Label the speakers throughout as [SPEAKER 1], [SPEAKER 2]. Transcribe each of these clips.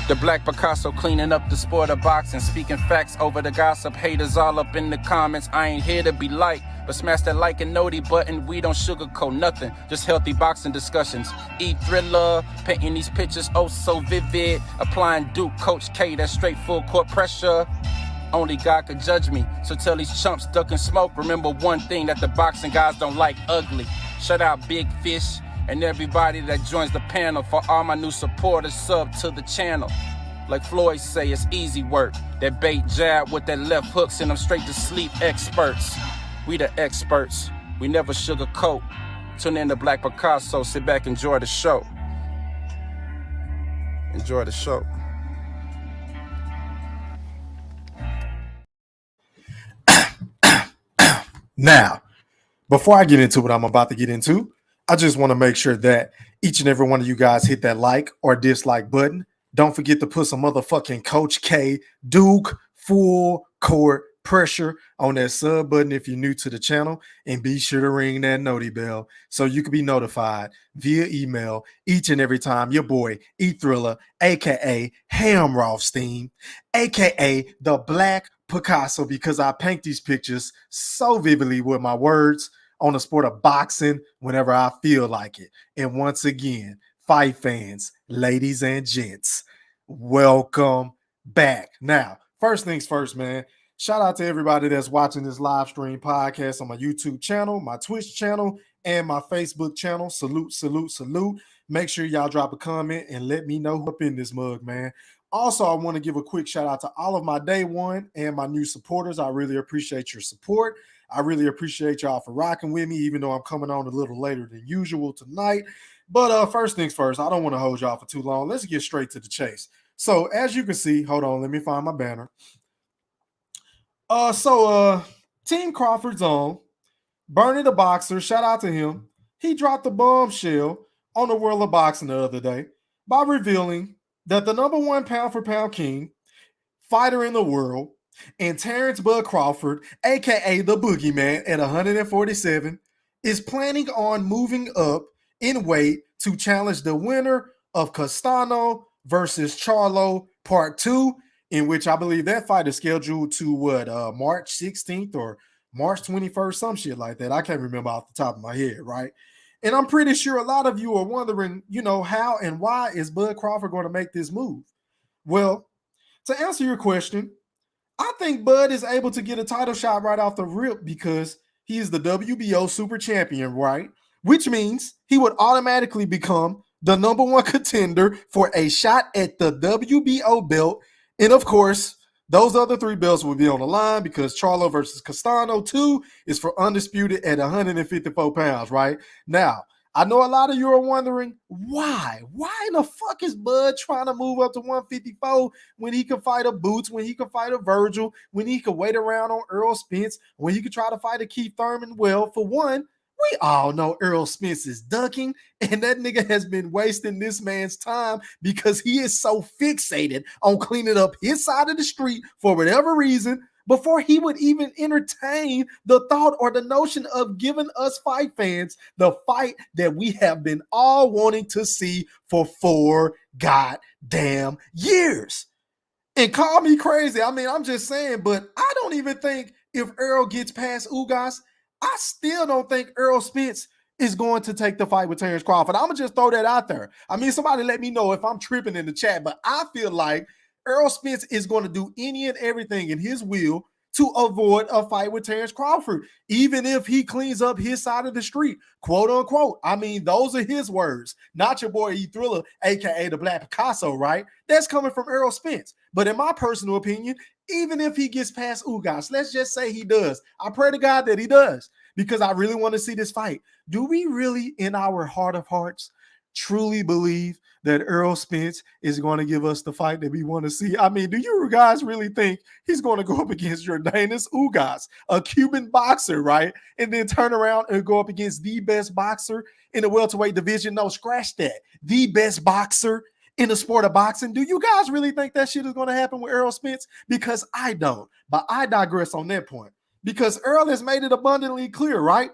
[SPEAKER 1] The Black Picasso cleaning up the sport of boxing, speaking facts over the gossip. Haters all up in the comments. I ain't here to be liked, but smash that like and noti button. We don't sugarcoat nothing, just healthy boxing discussions. Thriller, painting these pictures oh so vivid. Applying Duke Coach K, that straight full court pressure. Only God could judge me, so tell these chumps ducking smoke. Remember one thing that the boxing guys don't like: ugly. Shut out Big Fish and everybody that joins the panel. For all my new supporters, sub to the channel. Like Floyd say, it's easy work. That bait jab with that left hook send them straight to sleep. Experts, we the experts. We never sugarcoat. Tune in to Black Picasso. Sit back, enjoy the show. Enjoy the show.
[SPEAKER 2] Now, before I get into what I'm about to get into, I just want to make sure that each and every one of you guys hit that like or dislike button. Don't forget to put some motherfucking Coach K Duke full court pressure on that sub button if you're new to the channel, and be sure to ring that noti bell so you can be notified via email each and every time your boy Thriller, aka Ham Rothstein, aka the Black Picasso, because I paint these pictures so vividly with my words on the sport of boxing whenever I feel like it. And once again, fight fans, ladies and gents, welcome back. Now, first things first, man. Shout out to everybody that's watching this live stream podcast on my YouTube channel, my Twitch channel, and my Facebook channel. Salute, salute, salute. Make sure y'all drop a comment and let me know who's up in this mug, man. Also, I want to give a quick shout out to all of my day one and my new supporters. I really appreciate your support. I really appreciate y'all for rocking with me, even though I'm coming on a little later than usual tonight. But first things first, I don't want to hold y'all for too long. Let's get straight to the chase. So as you can see, hold on, let me find my banner. Team Crawford's on. Bernie the Boxer, shout out to him. He dropped the bombshell on the World of Boxing the other day by revealing that the number one pound for pound king fighter in the world, and Terence Bud Crawford, aka the Boogeyman, at 147, is planning on moving up in weight to challenge the winner of Castano versus Charlo Part 2, in which I believe that fight is scheduled to March 16th or March 21st, some shit like that. I can't remember off the top of my head, right? And I'm pretty sure a lot of you are wondering, how and why is Bud Crawford going to make this move? Well, to answer your question, I think Bud is able to get a title shot right off the rip because he is the WBO super champion, right? Which means he would automatically become the number one contender for a shot at the WBO belt. And of course, those other three belts will be on the line because Charlo versus Castano 2 is for undisputed at 154 pounds, right? Now, I know a lot of you are wondering, why? Why in the fuck is Bud trying to move up to 154 when he can fight a Boots, when he can fight a Virgil, when he can wait around on Earl Spence, when he can try to fight a Keith Thurman? Well, for one, we all know Earl Spence is ducking, and that nigga has been wasting this man's time because he is so fixated on cleaning up his side of the street for whatever reason before he would even entertain the thought or the notion of giving us fight fans the fight that we have been all wanting to see for 4 goddamn years. And call me crazy. I mean, I'm just saying, but I don't even think if Earl gets past Ugas, I still don't think Earl Spence is going to take the fight with Terence Crawford. I'm going to just throw that out there. I mean, somebody let me know if I'm tripping in the chat, but I feel like Earl Spence is going to do any and everything in his will to avoid a fight with Terence Crawford, even if he cleans up his side of the street, quote unquote. I mean, those are his words, not your boy Thriller, aka the Black Picasso, right? That's coming from Earl Spence. But in my personal opinion, even if he gets past Ugas, let's just say he does. I pray to God that he does, because I really want to see this fight. Do we really, in our heart of hearts, truly believe that Earl Spence is going to give us the fight that we want to see? I mean, do you guys really think he's going to go up against Jordanis Ugas, a Cuban boxer, right? And then turn around and go up against the best boxer in the welterweight division? No, scratch that. The best boxer in the sport of boxing. Do you guys really think that shit is going to happen with Earl Spence? Because I don't. But I digress on that point. Because Earl has made it abundantly clear, right,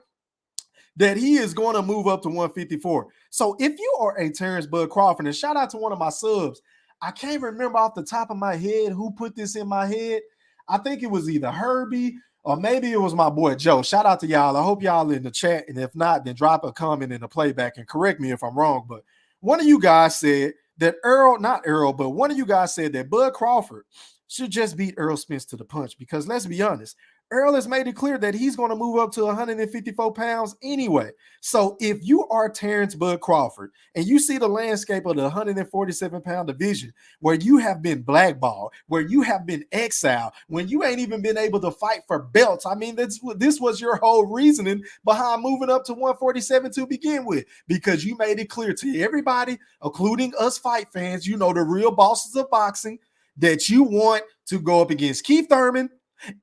[SPEAKER 2] that he is going to move up to 154. So if you are a Terence Bud Crawford, and shout out to one of my subs, I can't remember off the top of my head who put this in my head. I think it was either Herbie or maybe it was my boy Joe. Shout out to y'all. I hope y'all in the chat. And if not, then drop a comment in the playback and correct me if I'm wrong. But one of you guys said that not Earl, but one of you guys said that Bud Crawford should just beat Errol Spence to the punch. Because let's be honest, Earl has made it clear that he's going to move up to 154 pounds anyway. So if you are Terence Bud Crawford and you see the landscape of the 147-pound division where you have been blackballed, where you have been exiled, when you ain't even been able to fight for belts, I mean, this was your whole reasoning behind moving up to 147 to begin with, because you made it clear to everybody, including us fight fans, you know, the real bosses of boxing, that you want to go up against Keith Thurman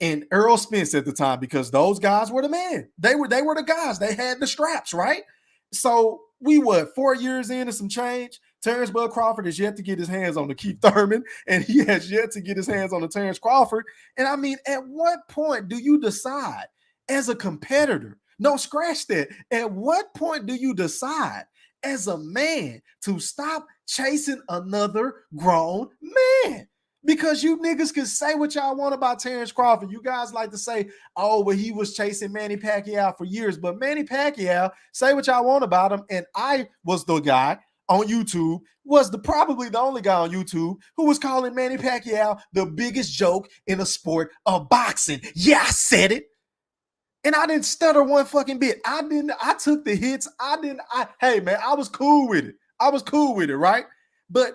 [SPEAKER 2] and Errol Spence at the time, because those guys were the man. They were the guys. They had the straps, right? So we 4 years in and some change. Terence Bud Crawford has yet to get his hands on the Keith Thurman, and he has yet to get his hands on the Terence Crawford. And I mean, at what point do you decide as a competitor? No, scratch that. At what point do you decide as a man to stop chasing another grown man? Because you niggas can say what y'all want about Terence Crawford. You guys like to say, oh, well, he was chasing Manny Pacquiao for years. But Manny Pacquiao, say what y'all want about him. And I was the guy on YouTube, probably the only guy on YouTube who was calling Manny Pacquiao the biggest joke in the sport of boxing. Yeah, I said it. And I didn't stutter one fucking bit. I took the hits. Hey, man, I was cool with it. Right? But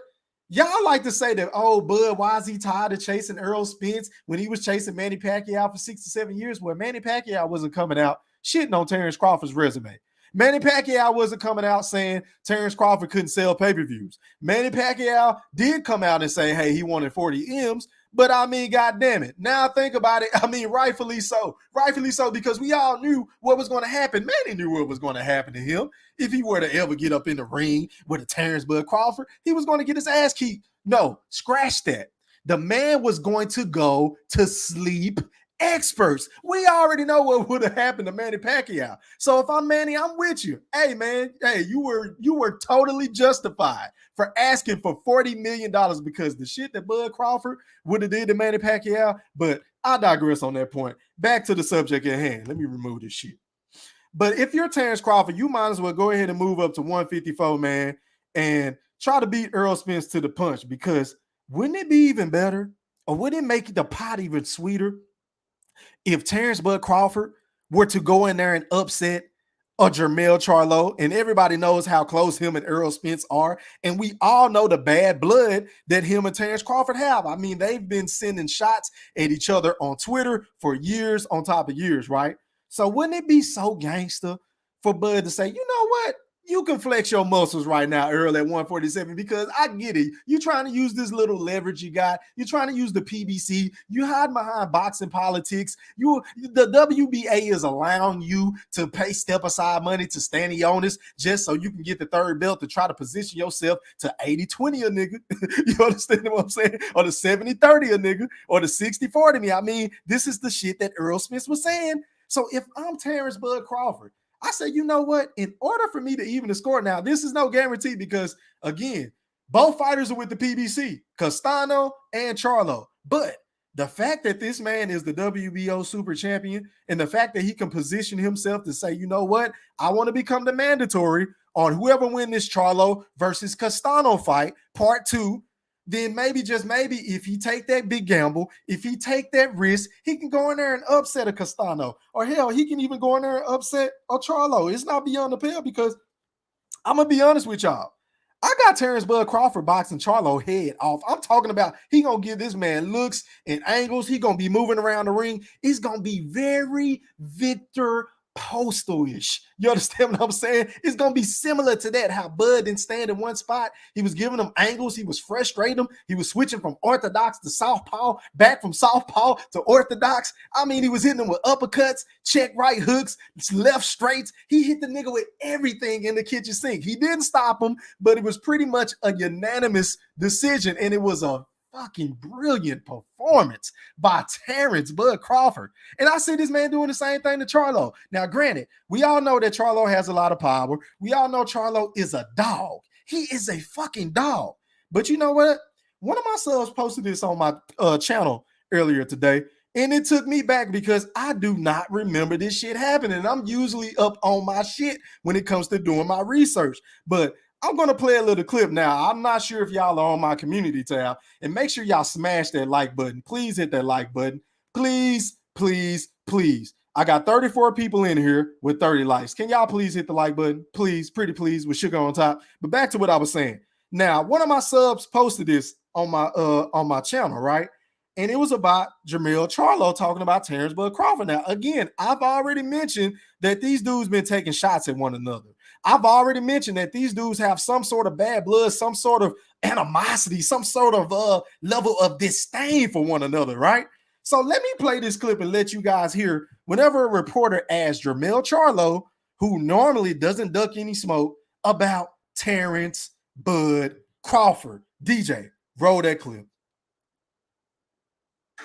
[SPEAKER 2] y'all like to say that, oh, Bud, why is he tired of chasing Errol Spence when he was chasing Manny Pacquiao for 6 to 7 years? Well, Manny Pacquiao wasn't coming out shitting on Terence Crawford's resume. Manny Pacquiao wasn't coming out saying Terence Crawford couldn't sell pay-per-views. Manny Pacquiao did come out and say, hey, he wanted 40 M's. But I mean, goddamn it. Now think about it. I mean, rightfully so. Rightfully so, because we all knew what was going to happen. Manny knew what was going to happen to him. If he were to ever get up in the ring with a Terence Bud Crawford, he was going to get his ass kicked. No, scratch that. The man was going to go to sleep experts. We already know what would have happened to Manny Pacquiao. So if I'm Manny, I'm with you. Hey, man, hey, you were totally justified for asking for $40 million because the shit that Bud Crawford would have did to Manny Pacquiao. But I digress on that point. Back to the subject at hand. Let me remove this shit. But if you're Terence Crawford, you might as well go ahead and move up to 154, man, and try to beat Errol Spence to the punch, because wouldn't it be even better, or would it make the pot even sweeter if Terence Bud Crawford were to go in there and upset a Jermell Charlo? And everybody knows how close him and Errol Spence are. And we all know the bad blood that him and Terence Crawford have. I mean, they've been sending shots at each other on Twitter for years on top of years, right? So wouldn't it be so gangster for Bud to say, you know what? You can flex your muscles right now, Earl, at 147, because I get it. You're trying to use this little leverage you got. You're trying to use the PBC. You hide behind boxing politics. The WBA is allowing you to pay step-aside money to Stanley Onis just so you can get the third belt to try to position yourself to 80-20 a nigga. You understand what I'm saying? Or the 70-30 a nigga, or the 60-40 me. I mean, this is the shit that Errol Spence was saying. So if I'm Terence Bud Crawford, I say, you know what? In order for me to even the score, now this is no guarantee because, again, both fighters are with the PBC, Castano and Charlo. But the fact that this man is the WBO super champion, and the fact that he can position himself to say, you know what? I want to become the mandatory on whoever win this Charlo versus Castano fight, part 2, then maybe, just maybe, if he take that big gamble, if he take that risk, he can go in there and upset a Castano. Or hell, he can even go in there and upset a Charlo. It's not beyond the pale, because I'm going to be honest with y'all. I got Terence Bud Crawford boxing Charlo head off. I'm talking about he going to give this man looks and angles. He going to be moving around the ring. It's going to be very Victor Postal-ish. You understand what I'm saying? It's going to be similar to that, how Bud didn't stand in one spot. He was giving them angles. He was frustrating them. He was switching from orthodox to southpaw, back from southpaw to orthodox. I mean, he was hitting them with uppercuts, check right hooks, left straights. He hit the nigga with everything in the kitchen sink. He didn't stop him, but it was pretty much a unanimous decision, and it was a fucking brilliant performance by Terence Bud Crawford. And I see this man doing the same thing to Charlo. Now, granted, we all know that Charlo has a lot of power. We all know Charlo is a dog. He is a fucking dog. But you know what? One of my subs posted this on my channel earlier today, and it took me back because I do not remember this shit happening. I'm usually up on my shit when it comes to doing my research, but I'm going to play a little clip now. I'm not sure if y'all are on my community tab, and make sure y'all smash that like button. Please hit that like button. Please, please, please. I got 34 people in here with 30 likes. Can y'all please hit the like button? Please, pretty please, with sugar on top. But back to what I was saying. Now, one of my subs posted this on my channel, right? And it was about Jermell Charlo talking about Terence Bud Crawford. Now, again, I've already mentioned that these dudes been taking shots at one another. I've already mentioned that these dudes have some sort of bad blood, some sort of animosity, some sort of level of disdain for one another, right? So let me play this clip and let you guys hear whenever a reporter asks Jermell Charlo, who normally doesn't duck any smoke, about Terence Bud Crawford. DJ, roll that clip.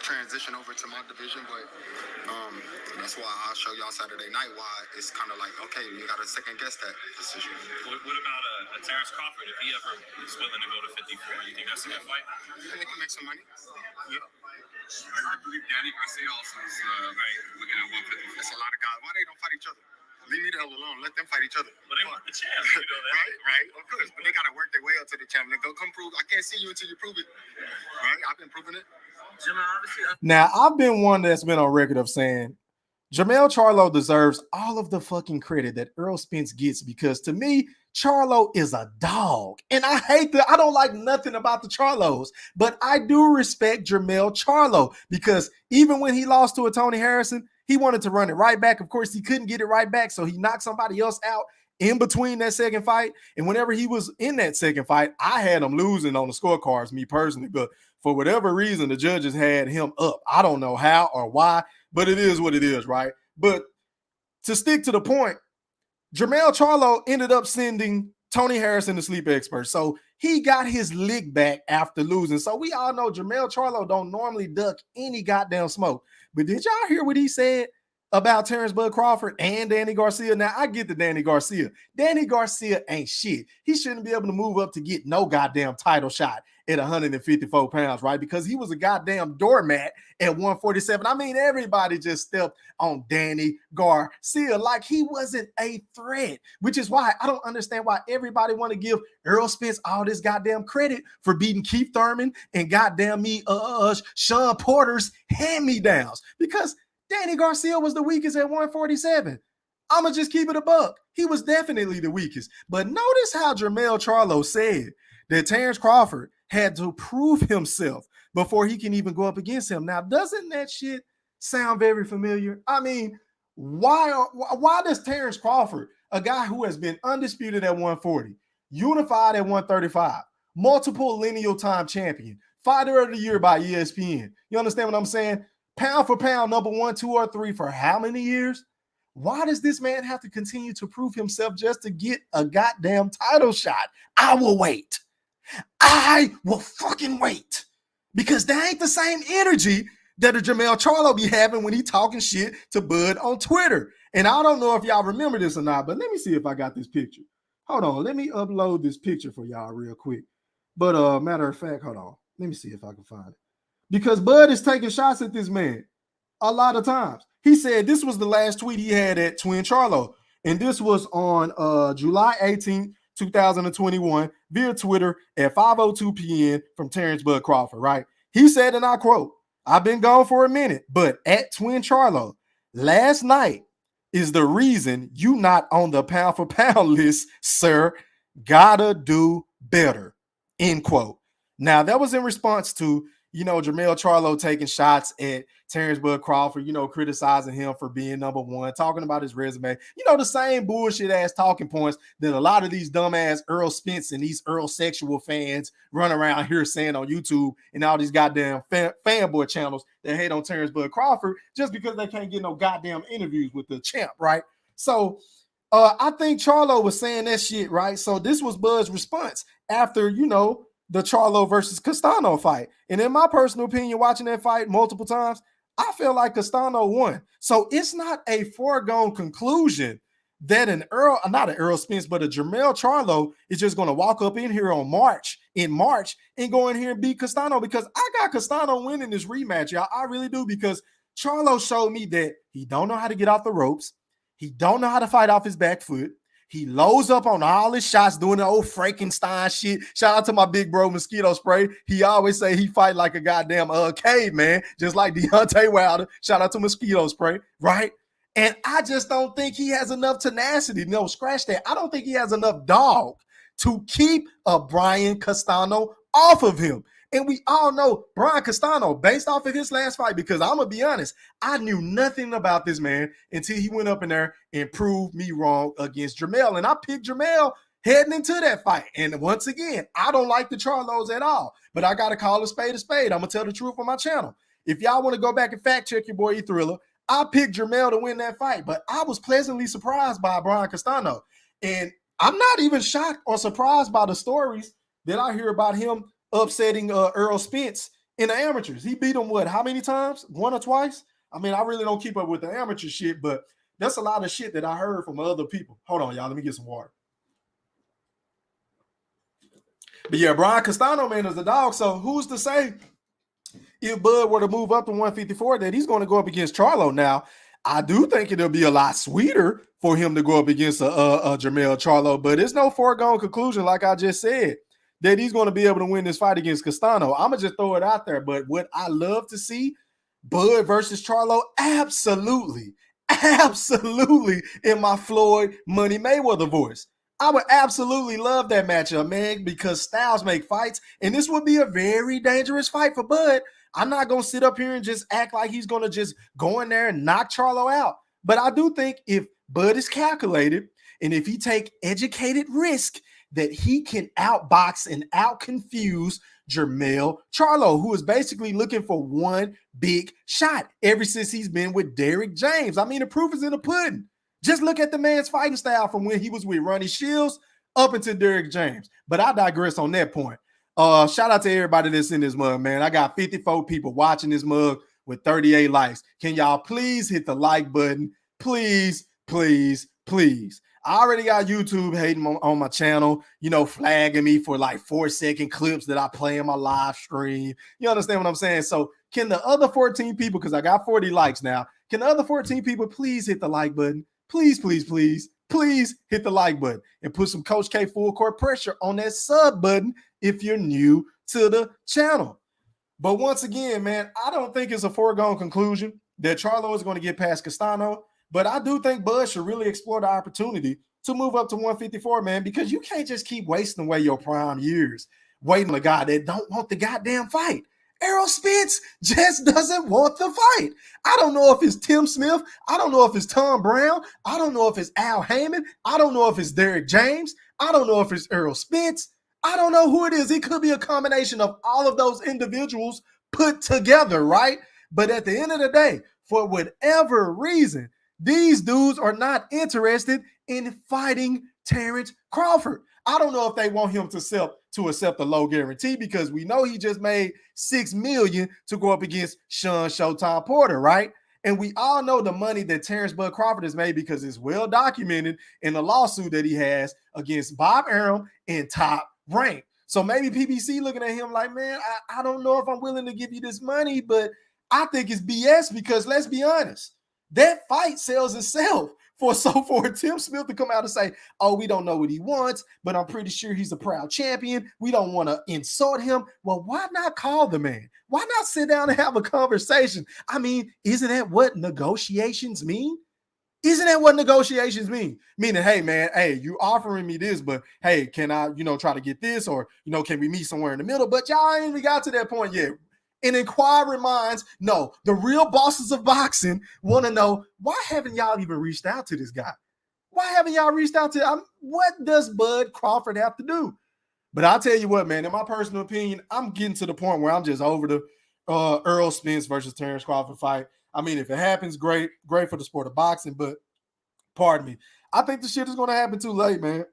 [SPEAKER 3] Transition over to my division, but that's why I'll show y'all Saturday night why it's kind of like, okay, you got to second guess that decision.
[SPEAKER 4] What about a Terence Crawford if he ever is willing to go to 54? You think that's a good fight?
[SPEAKER 3] And they can make some money. Yeah.
[SPEAKER 5] I believe Danny Garcia also is looking at 154.
[SPEAKER 3] That's a lot of guys. Why they don't fight each other? Leave me the hell alone. Let them fight each other.
[SPEAKER 4] But they want the champ, you know that.
[SPEAKER 3] right, of course. But they got to work their way up to the champion. Go come prove. I can't see you until you prove it. Right? I've been proving it.
[SPEAKER 2] Now, I've been one that's been on record of saying Jermell Charlo deserves all of the fucking credit that Errol Spence gets, because to me, Charlo is a dog. And I don't like nothing about the Charlos, but I do respect Jermell Charlo, because even when he lost to a Tony Harrison, he wanted to run it right back. Of course, he couldn't get it right back, so he knocked somebody else out in between that second fight. And whenever he was in that second fight, I had him losing on the scorecards, me personally, but for whatever reason, the judges had him up. I don't know how or why, but it is what it is, right? But to stick to the point, Jermell Charlo ended up sending Tony Harrison to sleep expert. So he got his lick back after losing. So we all know Jermell Charlo don't normally duck any goddamn smoke. But did y'all hear what he said about Terence Bud Crawford and Danny Garcia? Now, I get the Danny Garcia. Danny Garcia ain't shit. He shouldn't be able to move up to get no goddamn title shot at 154 pounds, right? Because he was a goddamn doormat at 147. I mean, everybody just stepped on Danny Garcia like he wasn't a threat, which is why I don't understand why everybody want to give Errol Spence all this goddamn credit for beating Keith Thurman and goddamn me, Sean Porter's hand-me-downs, because Danny Garcia was the weakest at 147. I'ma just keep it a buck. He was definitely the weakest. But notice how Jermell Charlo said that Terence Crawford had to prove himself before he can even go up against him. Now, doesn't that shit sound very familiar? I mean, why does Terence Crawford, a guy who has been undisputed at 140, unified at 135, multiple lineal time champion, fighter of the year by ESPN, you understand what I'm saying? Pound for pound, number 1, 2, or 3 for how many years? Why does this man have to continue to prove himself just to get a goddamn title shot? I will wait. I will fucking wait, because that ain't the same energy that a Jermell Charlo be having when he talking shit to Bud on Twitter. And I don't know if y'all remember this or not, but let me see if I got this picture. Hold on, let me upload this picture for y'all real quick. But matter of fact, hold on, let me see if I can find it, because Bud is taking shots at this man a lot of times. He said this was the last tweet he had at Twin Charlo, and this was on July 18th, 2021 via Twitter at 5:02 p.m. from Terence Bud Crawford, right? He said, and I quote, "I've been gone for a minute, but at Twin Charlo, last night is the reason you not on the pound for pound list, sir. Gotta do better," end quote. Now, that was in response to, Jermell Charlo taking shots at Terence Bud Crawford, criticizing him for being number 1, talking about his resume. The same bullshit ass talking points that a lot of these dumbass Errol Spence and these Earl sexual fans run around here saying on YouTube and all these goddamn fanboy channels that hate on Terence Bud Crawford just because they can't get no goddamn interviews with the champ, right? So I think Charlo was saying that shit, right? So this was Bud's response after, the Charlo versus Castano fight. And in my personal opinion, watching that fight multiple times, I feel like Castano won. So it's not a foregone conclusion that an Earl, not an Errol Spence, but a Jermell Charlo is just going to walk up in here in March and go in here and beat Castano, because I got Castano winning this rematch, y'all. I really do, because Charlo showed me that he don't know how to get off the ropes. He don't know how to fight off his back foot. He loads up on all his shots doing the old Frankenstein shit. Shout out to my big bro, Mosquito Spray. He always say he fight like a goddamn caveman, just like Deontay Wilder. Shout out to Mosquito Spray, right? And I just don't think he has enough tenacity. No, scratch that. I don't think he has enough dog to keep a Brian Castano off of him. And we all know Brian Castano, based off of his last fight, because I'm going to be honest, I knew nothing about this man until he went up in there and proved me wrong against Jermell. And I picked Jermell heading into that fight. And once again, I don't like the Charlos at all, but I got to call a spade a spade. I'm going to tell the truth on my channel. If y'all want to go back and fact check your boy E-Thriller, I picked Jermell to win that fight, but I was pleasantly surprised by Brian Castano. And I'm not even shocked or surprised by the stories that I hear about him upsetting Errol Spence in the amateurs. He beat him, what, how many times? 1 or twice? I mean, I really don't keep up with the amateur shit, but that's a lot of shit that I heard from other people. Hold on, y'all. Let me get some water. But yeah, Brian Castano, man, is the dog. So who's to say if Bud were to move up to 154 that he's going to go up against Charlo? Now, I do think it'll be a lot sweeter for him to go up against a Jermell Charlo, but it's no foregone conclusion, like I just said, that he's going to be able to win this fight against Castano. I'm going to just throw it out there. But what I love to see, Bud versus Charlo, absolutely in my Floyd Money Mayweather voice. I would absolutely love that matchup, man, because styles make fights, and this would be a very dangerous fight for Bud. I'm not going to sit up here and just act like he's going to just go in there and knock Charlo out. But I do think if Bud is calculated and if he take educated risk, that he can outbox and outconfuse Jermell Charlo, who is basically looking for one big shot ever since he's been with Derrick James. I mean, the proof is in the pudding. Just look at the man's fighting style from when he was with Ronnie Shields up until Derrick James. But I digress on that point. Shout out to everybody that's in this mug, man. I got 54 people watching this mug with 38 likes. Can y'all please hit the like button? Please, please, please. I already got YouTube hating on my channel, you know, flagging me for like 4-second clips that I play in my live stream. You understand what I'm saying? So can the other 14 people, because I got 40 likes now, can the other 14 people please hit the like button? Please, please, please, please hit the like button and put some Coach K full court pressure on that sub button if you're new to the channel. But once again, man, I don't think it's a foregone conclusion that Charlo is going to get past Castano. But I do think Bud should really explore the opportunity to move up to 154, man, because you can't just keep wasting away your prime years waiting on a guy that don't want the goddamn fight. Errol Spence just doesn't want the fight. I don't know if it's Tim Smith. I don't know if it's Tom Brown. I don't know if it's Al Heyman. I don't know if it's Derrick James. I don't know if it's Errol Spence. I don't know who it is. It could be a combination of all of those individuals put together, right? But at the end of the day, for whatever reason, these dudes are not interested in fighting Terence Crawford. I don't know if they want him to accept a low guarantee, because we know he just made $6 million to go up against Sean Showtime Porter, right? And we all know the money that Terence Bud Crawford has made because it's well documented in the lawsuit that he has against Bob Arum and Top Rank. So maybe PBC looking at him like, man, I don't know if I'm willing to give you this money, but I think it's BS, because let's be honest, that fight sells itself for Tim Smith to come out and say, oh, we don't know what he wants, but I'm pretty sure he's a proud champion. We don't want to insult him. Well, why not call the man? Why not sit down and have a conversation? I mean, isn't that what negotiations mean? Isn't that what negotiations mean? Meaning, hey, man, hey, you offering me this, but hey, can I, try to get this? Or, can we meet somewhere in the middle? But y'all ain't even got to that point yet. And inquiring minds, no, the real bosses of boxing want to know, why haven't y'all even reached out to this guy? Why haven't y'all reached out to him? What does Bud Crawford have to do? But I'll tell you what, man, in my personal opinion, I'm getting to the point where I'm just over the Errol Spence versus Terence Crawford fight. I mean, if it happens, great for the sport of boxing, but pardon me, I think the shit is going to happen too late, man.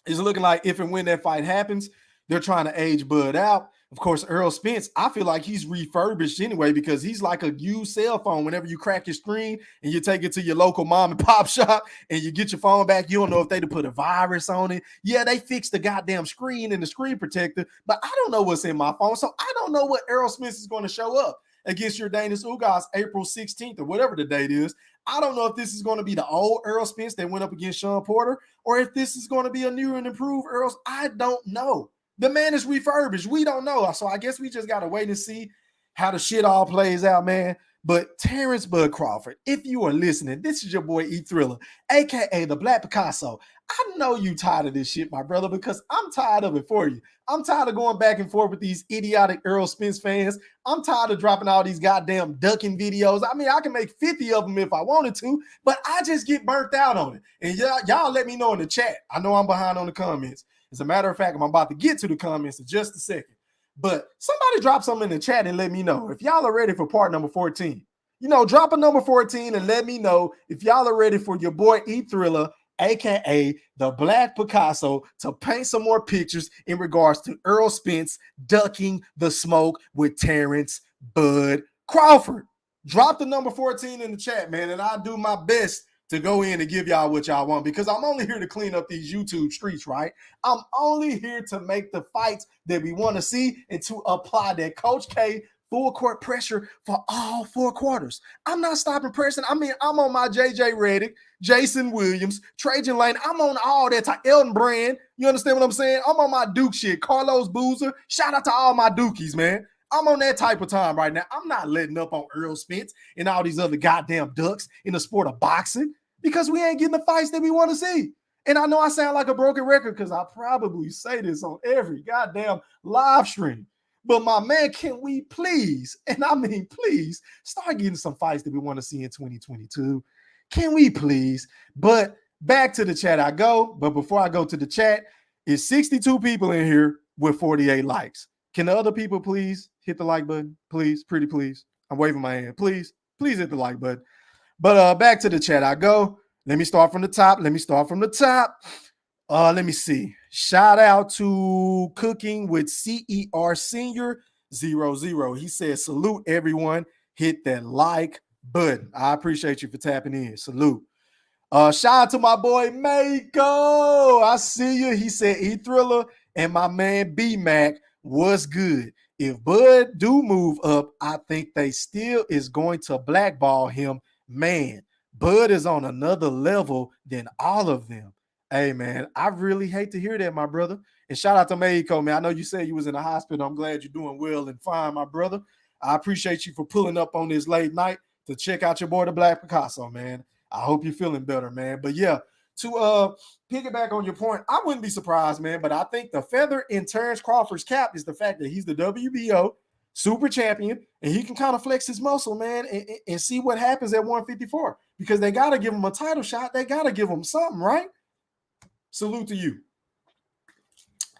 [SPEAKER 2] It's looking like if and when that fight happens, they're trying to age Bud out. Of course, Earl Spence, I feel like he's refurbished anyway because he's like a used cell phone. Whenever you crack your screen and you take it to your local mom and pop shop and you get your phone back, you don't know if they'd put a virus on it. Yeah, they fixed the goddamn screen and the screen protector, but I don't know what's in my phone. So I don't know what Earl Spence is going to show up against your Danish Ugas April 16th or whatever the date is. I don't know if this is going to be the old Earl Spence that went up against Sean Porter or if this is going to be a new and improved Earl. I don't know. The man is refurbished. We don't know. So I guess we just got to wait and see how the shit all plays out, man. But Terence Bud Crawford, if you are listening, this is your boy E Thriller, a.k.a. the Black Picasso. I know you tired of this shit, my brother, because I'm tired of it for you. I'm tired of going back and forth with these idiotic Earl Spence fans. I'm tired of dropping all these goddamn ducking videos. I mean, I can make 50 of them if I wanted to, but I just get burnt out on it. And y'all let me know in the chat. I know I'm behind on the comments. As a matter of fact, I'm about to get to the comments in just a second. But somebody drop something in the chat and let me know if y'all are ready for part number 14. You know, drop a number 14 and let me know if y'all are ready for your boy E Thriller, a.k.a. the Black Picasso, to paint some more pictures in regards to Earl Spence ducking the smoke with Terence Bud Crawford. Drop the number 14 in the chat, man, and I'll do my best to go in and give y'all what y'all want because I'm only here to clean up these YouTube streets, right? I'm only here to make the fights that we want to see and to apply that Coach K full court pressure for all 4 quarters. I'm not stopping pressing. I mean, I'm on my JJ Redick, Jason Williams, Trajan Lane. I'm on all that type. Elton Brand. You understand what I'm saying? I'm on my Duke shit. Carlos Boozer. Shout out to all my Dukies, man. I'm on that type of time right now. I'm not letting up on Earl Spence and all these other goddamn ducks in the sport of boxing because we ain't getting the fights that we want to see. And I know I sound like a broken record because I probably say this on every goddamn live stream. But my man, can we please, and I mean please, start getting some fights that we want to see in 2022? Can we please? But back to the chat I go. But before I go to the chat, it's 62 people in here with 48 likes. Can the other people please hit the like button? Please, pretty please. I'm waving my hand. Please hit the like button. But back to the chat I go. Let me start from the top. Let me see. Shout out to Cooking with CER Senior 00. He says, salute everyone. Hit that like button. I appreciate you for tapping in. Salute. Shout out to my boy Mako. I see you. He said E Thriller and my man B Mac. What's good? If Bud do move up, I think they still is going to blackball him. Man, Bud is on another level than all of them. Hey, man, I really hate to hear that, my brother. And shout out to Mexico, man. I know you said you was in the hospital. I'm glad you're doing well and fine, my brother. I appreciate you for pulling up on this late night to check out your boy, the Black Picasso, man. I hope you're feeling better, man. But yeah, to piggyback on your point, I wouldn't be surprised, man. But I think the feather in Terence Crawford's cap is the fact that he's the WBO super champion, and he can kind of flex his muscle, man, and see what happens at 154 because they got to give him a title shot. They got to give him something, right? Salute to you.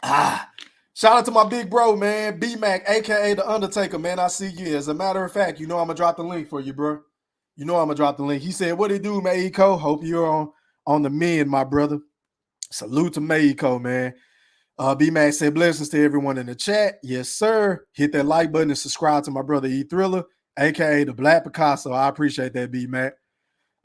[SPEAKER 2] Shout out to my big bro, man, B-Mac, a.k.a. The Undertaker, man. I see you. As a matter of fact, you know I'm going to drop the link for you, bro. You know I'm going to drop the link. He said, what it do, Mexico? Hope you're on the mend, my brother. Salute to Mexico, man. B-Mac said, blessings to everyone in the chat. Yes, sir. Hit that like button and subscribe to my brother E Thriller, a.k.a. the Black Picasso. I appreciate that, B-Mac.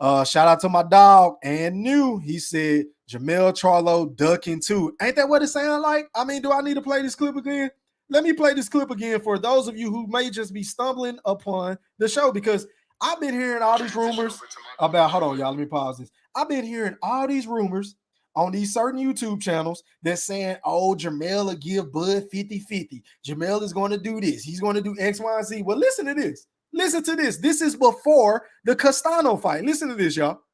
[SPEAKER 2] Shout out to my dog, and new. He said, Jamel Charlo ducking too. Ain't that what it sound like? I mean, do I need to play this clip again? Let me play this clip again for those of you who may just be stumbling upon the show because I've been hearing all these rumors about, hold on, y'all, let me pause this. I've been hearing all these rumors on these certain YouTube channels that's saying, oh, Jamel will give Bud 50-50. Jamel is going to do this. He's going to do X, Y, and Z. Well, listen to this. Listen to this. This is before the Castano fight. Listen to this, y'all.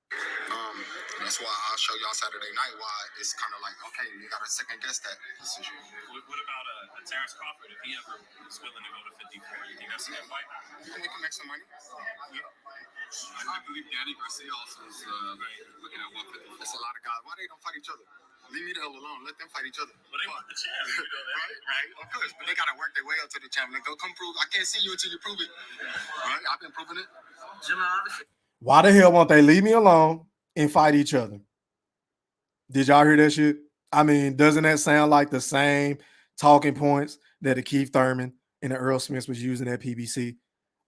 [SPEAKER 3] That's why I'll show y'all Saturday night why it's kind of like, okay, you got to second guess that decision.
[SPEAKER 4] What about Terence Crawford if he ever is willing to go to 54? You think that's a good fight?
[SPEAKER 3] Yeah, we can make some money. Yeah.
[SPEAKER 5] I believe Danny Garcia also is looking at 150.
[SPEAKER 3] That's a lot of guys. Why they don't fight each other? Leave me the hell alone. Let them fight each other.
[SPEAKER 4] Well, they want the champ. You know that.
[SPEAKER 3] Right, of course. But they got to work their way up to the champion. Go come prove. I can't see you until you prove it. Right? I've been proving it.
[SPEAKER 2] Why the hell won't they leave me alone and fight each other? Did y'all hear that shit? I mean, doesn't that sound like the same talking points that the Keith Thurman and the Earl Smith was using at PBC.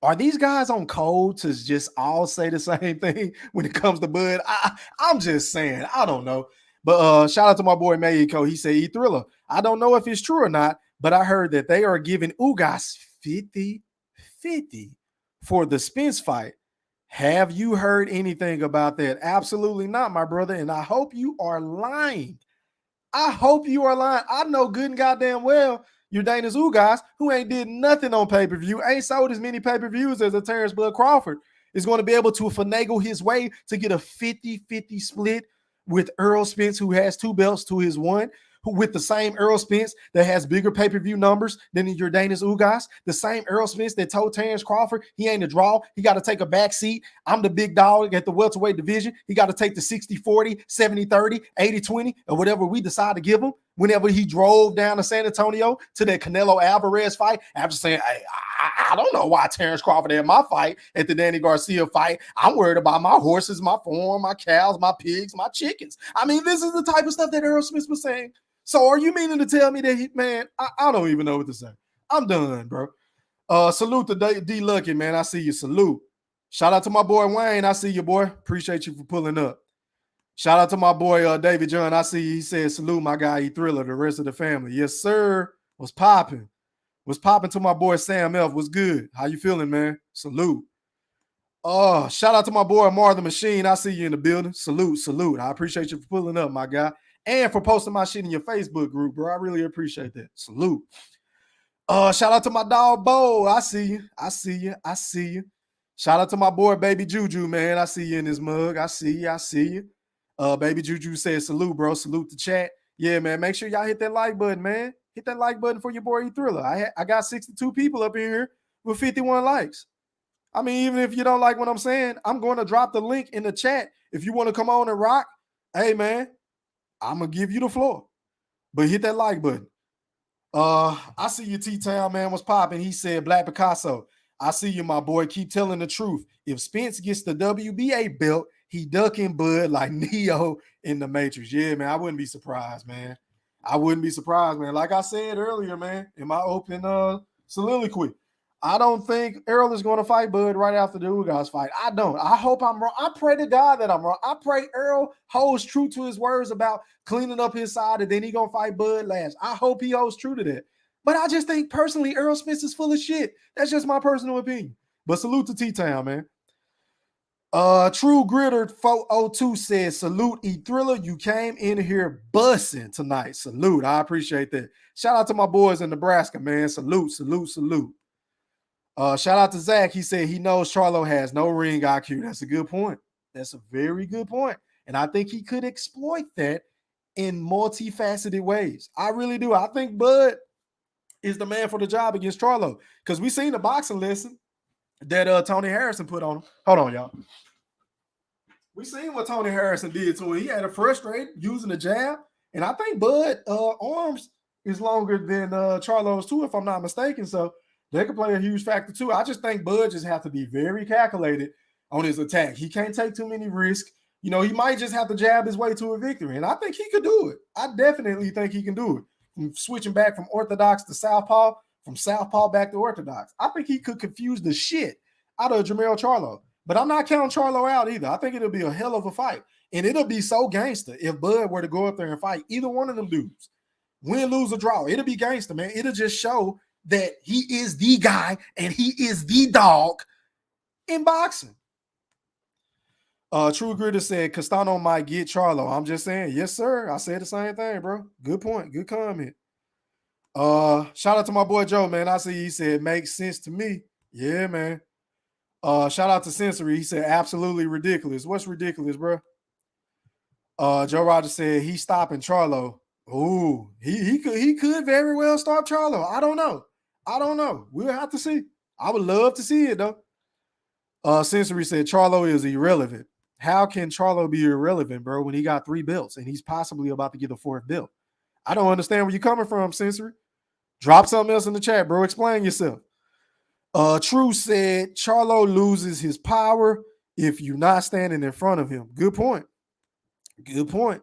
[SPEAKER 2] Are these guys on code to just all say the same thing when it comes to Bud? I'm just saying. I don't know. But shout out to my boy Mayiko. He said, E-Thriller, I don't know if it's true or not, but I heard that they are giving Ugas 50-50 for the Spence fight. Have you heard anything about that? Absolutely not, my brother. And I hope you are lying. I hope you are lying. I know good and goddamn well Urdanus Ugas, who ain't did nothing on pay-per-view, ain't sold as many pay-per-views as a Terence Bud Crawford, is going to be able to finagle his way to get a 50-50 split with Earl Spence, who has 2 belts to his 1, who with the same Earl Spence that has bigger pay-per-view numbers than Urdanus Ugas, the same Earl Spence that told Terence Crawford he ain't a draw, he got to take a back seat. I'm the big dog at the welterweight division. He got to take the 60-40, 70-30, 80-20, or whatever we decide to give him. Whenever he drove down to San Antonio to that Canelo Alvarez fight, after saying, hey, I don't know why Terence Crawford had my fight at the Danny Garcia fight. I'm worried about my horses, my farm, my cows, my pigs, my chickens. I mean, this is the type of stuff that Earl Smith was saying. So are you meaning to tell me that man, I don't even know what to say. I'm done, bro. Salute to D Lucky, man. I see you. Salute. Shout out to my boy Wayne. I see you, boy. Appreciate you for pulling up. Shout out to my boy David John. I see he said, salute my guy, E-Thriller, the rest of the family. Yes, sir. Was popping. Was popping to my boy Sam F. Was good. How you feeling, man? Salute. Shout out to my boy Mar the Machine. I see you in the building. Salute, salute. I appreciate you for pulling up, my guy. And for posting my shit in your Facebook group, bro. I really appreciate that. Salute. Shout out to my dog Bo. I see you. I see you. I see you. Shout out to my boy Baby Juju, man. I see you in this mug. I see you. I see you. Baby Juju says salute, bro. Salute the chat. Yeah, man. Make sure y'all hit that like button, man. Hit that like button for your boy E-Thriller. I got 62 people up in here with 51 likes. I mean, even if you don't like what I'm saying, I'm going to drop the link in the chat. If you want to come on and rock, hey, man, I'm going to give you the floor. But hit that like button. I see you, T-Town, man. What's popping? He said, Black Picasso. I see you, my boy. Keep telling the truth. If Spence gets the WBA belt, he ducking Bud like Neo in the Matrix. Yeah, man, I wouldn't be surprised, man. I wouldn't be surprised, man. Like I said earlier, man, in my open soliloquy, I don't think Earl is going to fight Bud right after the Ugas fight. I don't. I hope I'm wrong. I pray to God that I'm wrong. I pray Earl holds true to his words about cleaning up his side and then he going to fight Bud last. I hope he holds true to that. But I just think personally, Earl Smith is full of shit. That's just my personal opinion. But salute to T-Town, man. True Gritter 402 says, salute E-Thriller. You came in here bussing tonight. Salute. I appreciate that. Shout out to my boys in Nebraska, man. Salute, salute, salute. Shout out to Zach. He said he knows Charlo has no ring IQ. That's a good point. That's a very good point. And I think he could exploit that in multifaceted ways. I really do. I think Bud is the man for the job against Charlo because we seen the boxing lesson that Tony Harrison put on him. Hold on, y'all. We seen what Tony Harrison did to him. He had a frustrate using the jab, and I think Bud arms is longer than Charlo's too, if I'm not mistaken. So they could play a huge factor too. I just think Bud just have to be very calculated on his attack. He can't take too many risks. You know, he might just have to jab his way to a victory, and I think he could do it. I definitely think he can do it. From switching back from orthodox to southpaw, from southpaw back to orthodox. I think he could confuse the shit out of Jermell Charlo. But I'm not counting Charlo out either. I think it'll be a hell of a fight. And it'll be so gangster if Bud were to go up there and fight either one of them dudes. Win, lose, or draw. It'll be gangster, man. It'll just show that he is the guy and he is the dog in boxing. True Gritter said Castano might get Charlo. I'm just saying, yes, sir. I said the same thing, bro. Good point. Good comment. Shout out to my boy Joe, man. I see he said makes sense to me. Yeah, man. Shout out to Sensory. He said absolutely ridiculous. What's ridiculous, bro? Joe Rogers said he's stopping Charlo. Ooh, he could very well stop Charlo. I don't know. We'll have to see. I would love to see it though. Sensory said Charlo is irrelevant. How can Charlo be irrelevant, bro, when he got 3 belts and he's possibly about to get a 4th belt? I don't understand where you're coming from, Sensory. Drop something else in the chat, bro. Explain yourself. True said Charlo loses his power if you're not standing in front of him. Good point. Good point.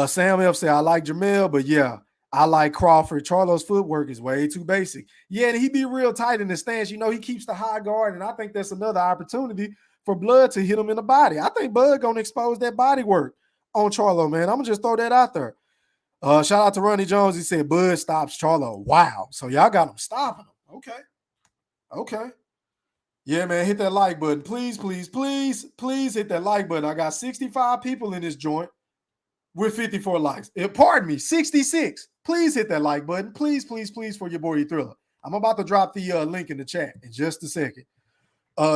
[SPEAKER 2] Sam F said, I like Jermell, but yeah, I like Crawford. Charlo's footwork is way too basic. Yeah, and he be real tight in the stance. You know, he keeps the high guard, and I think that's another opportunity for Blood to hit him in the body. I think Bud going to expose that body work on Charlo, man. I'm going to just throw that out there. Shout out to Ronnie Jones. He said, Bud stops Charlo. Wow. So y'all got him stopping him. Okay. Yeah, man, hit that like button. Please, please, please, please hit that like button. I got 65 people in this joint with 54 likes. Pardon me, 66. Please hit that like button. Please, please, please, for your boy Thriller. I'm about to drop the link in the chat in just a second.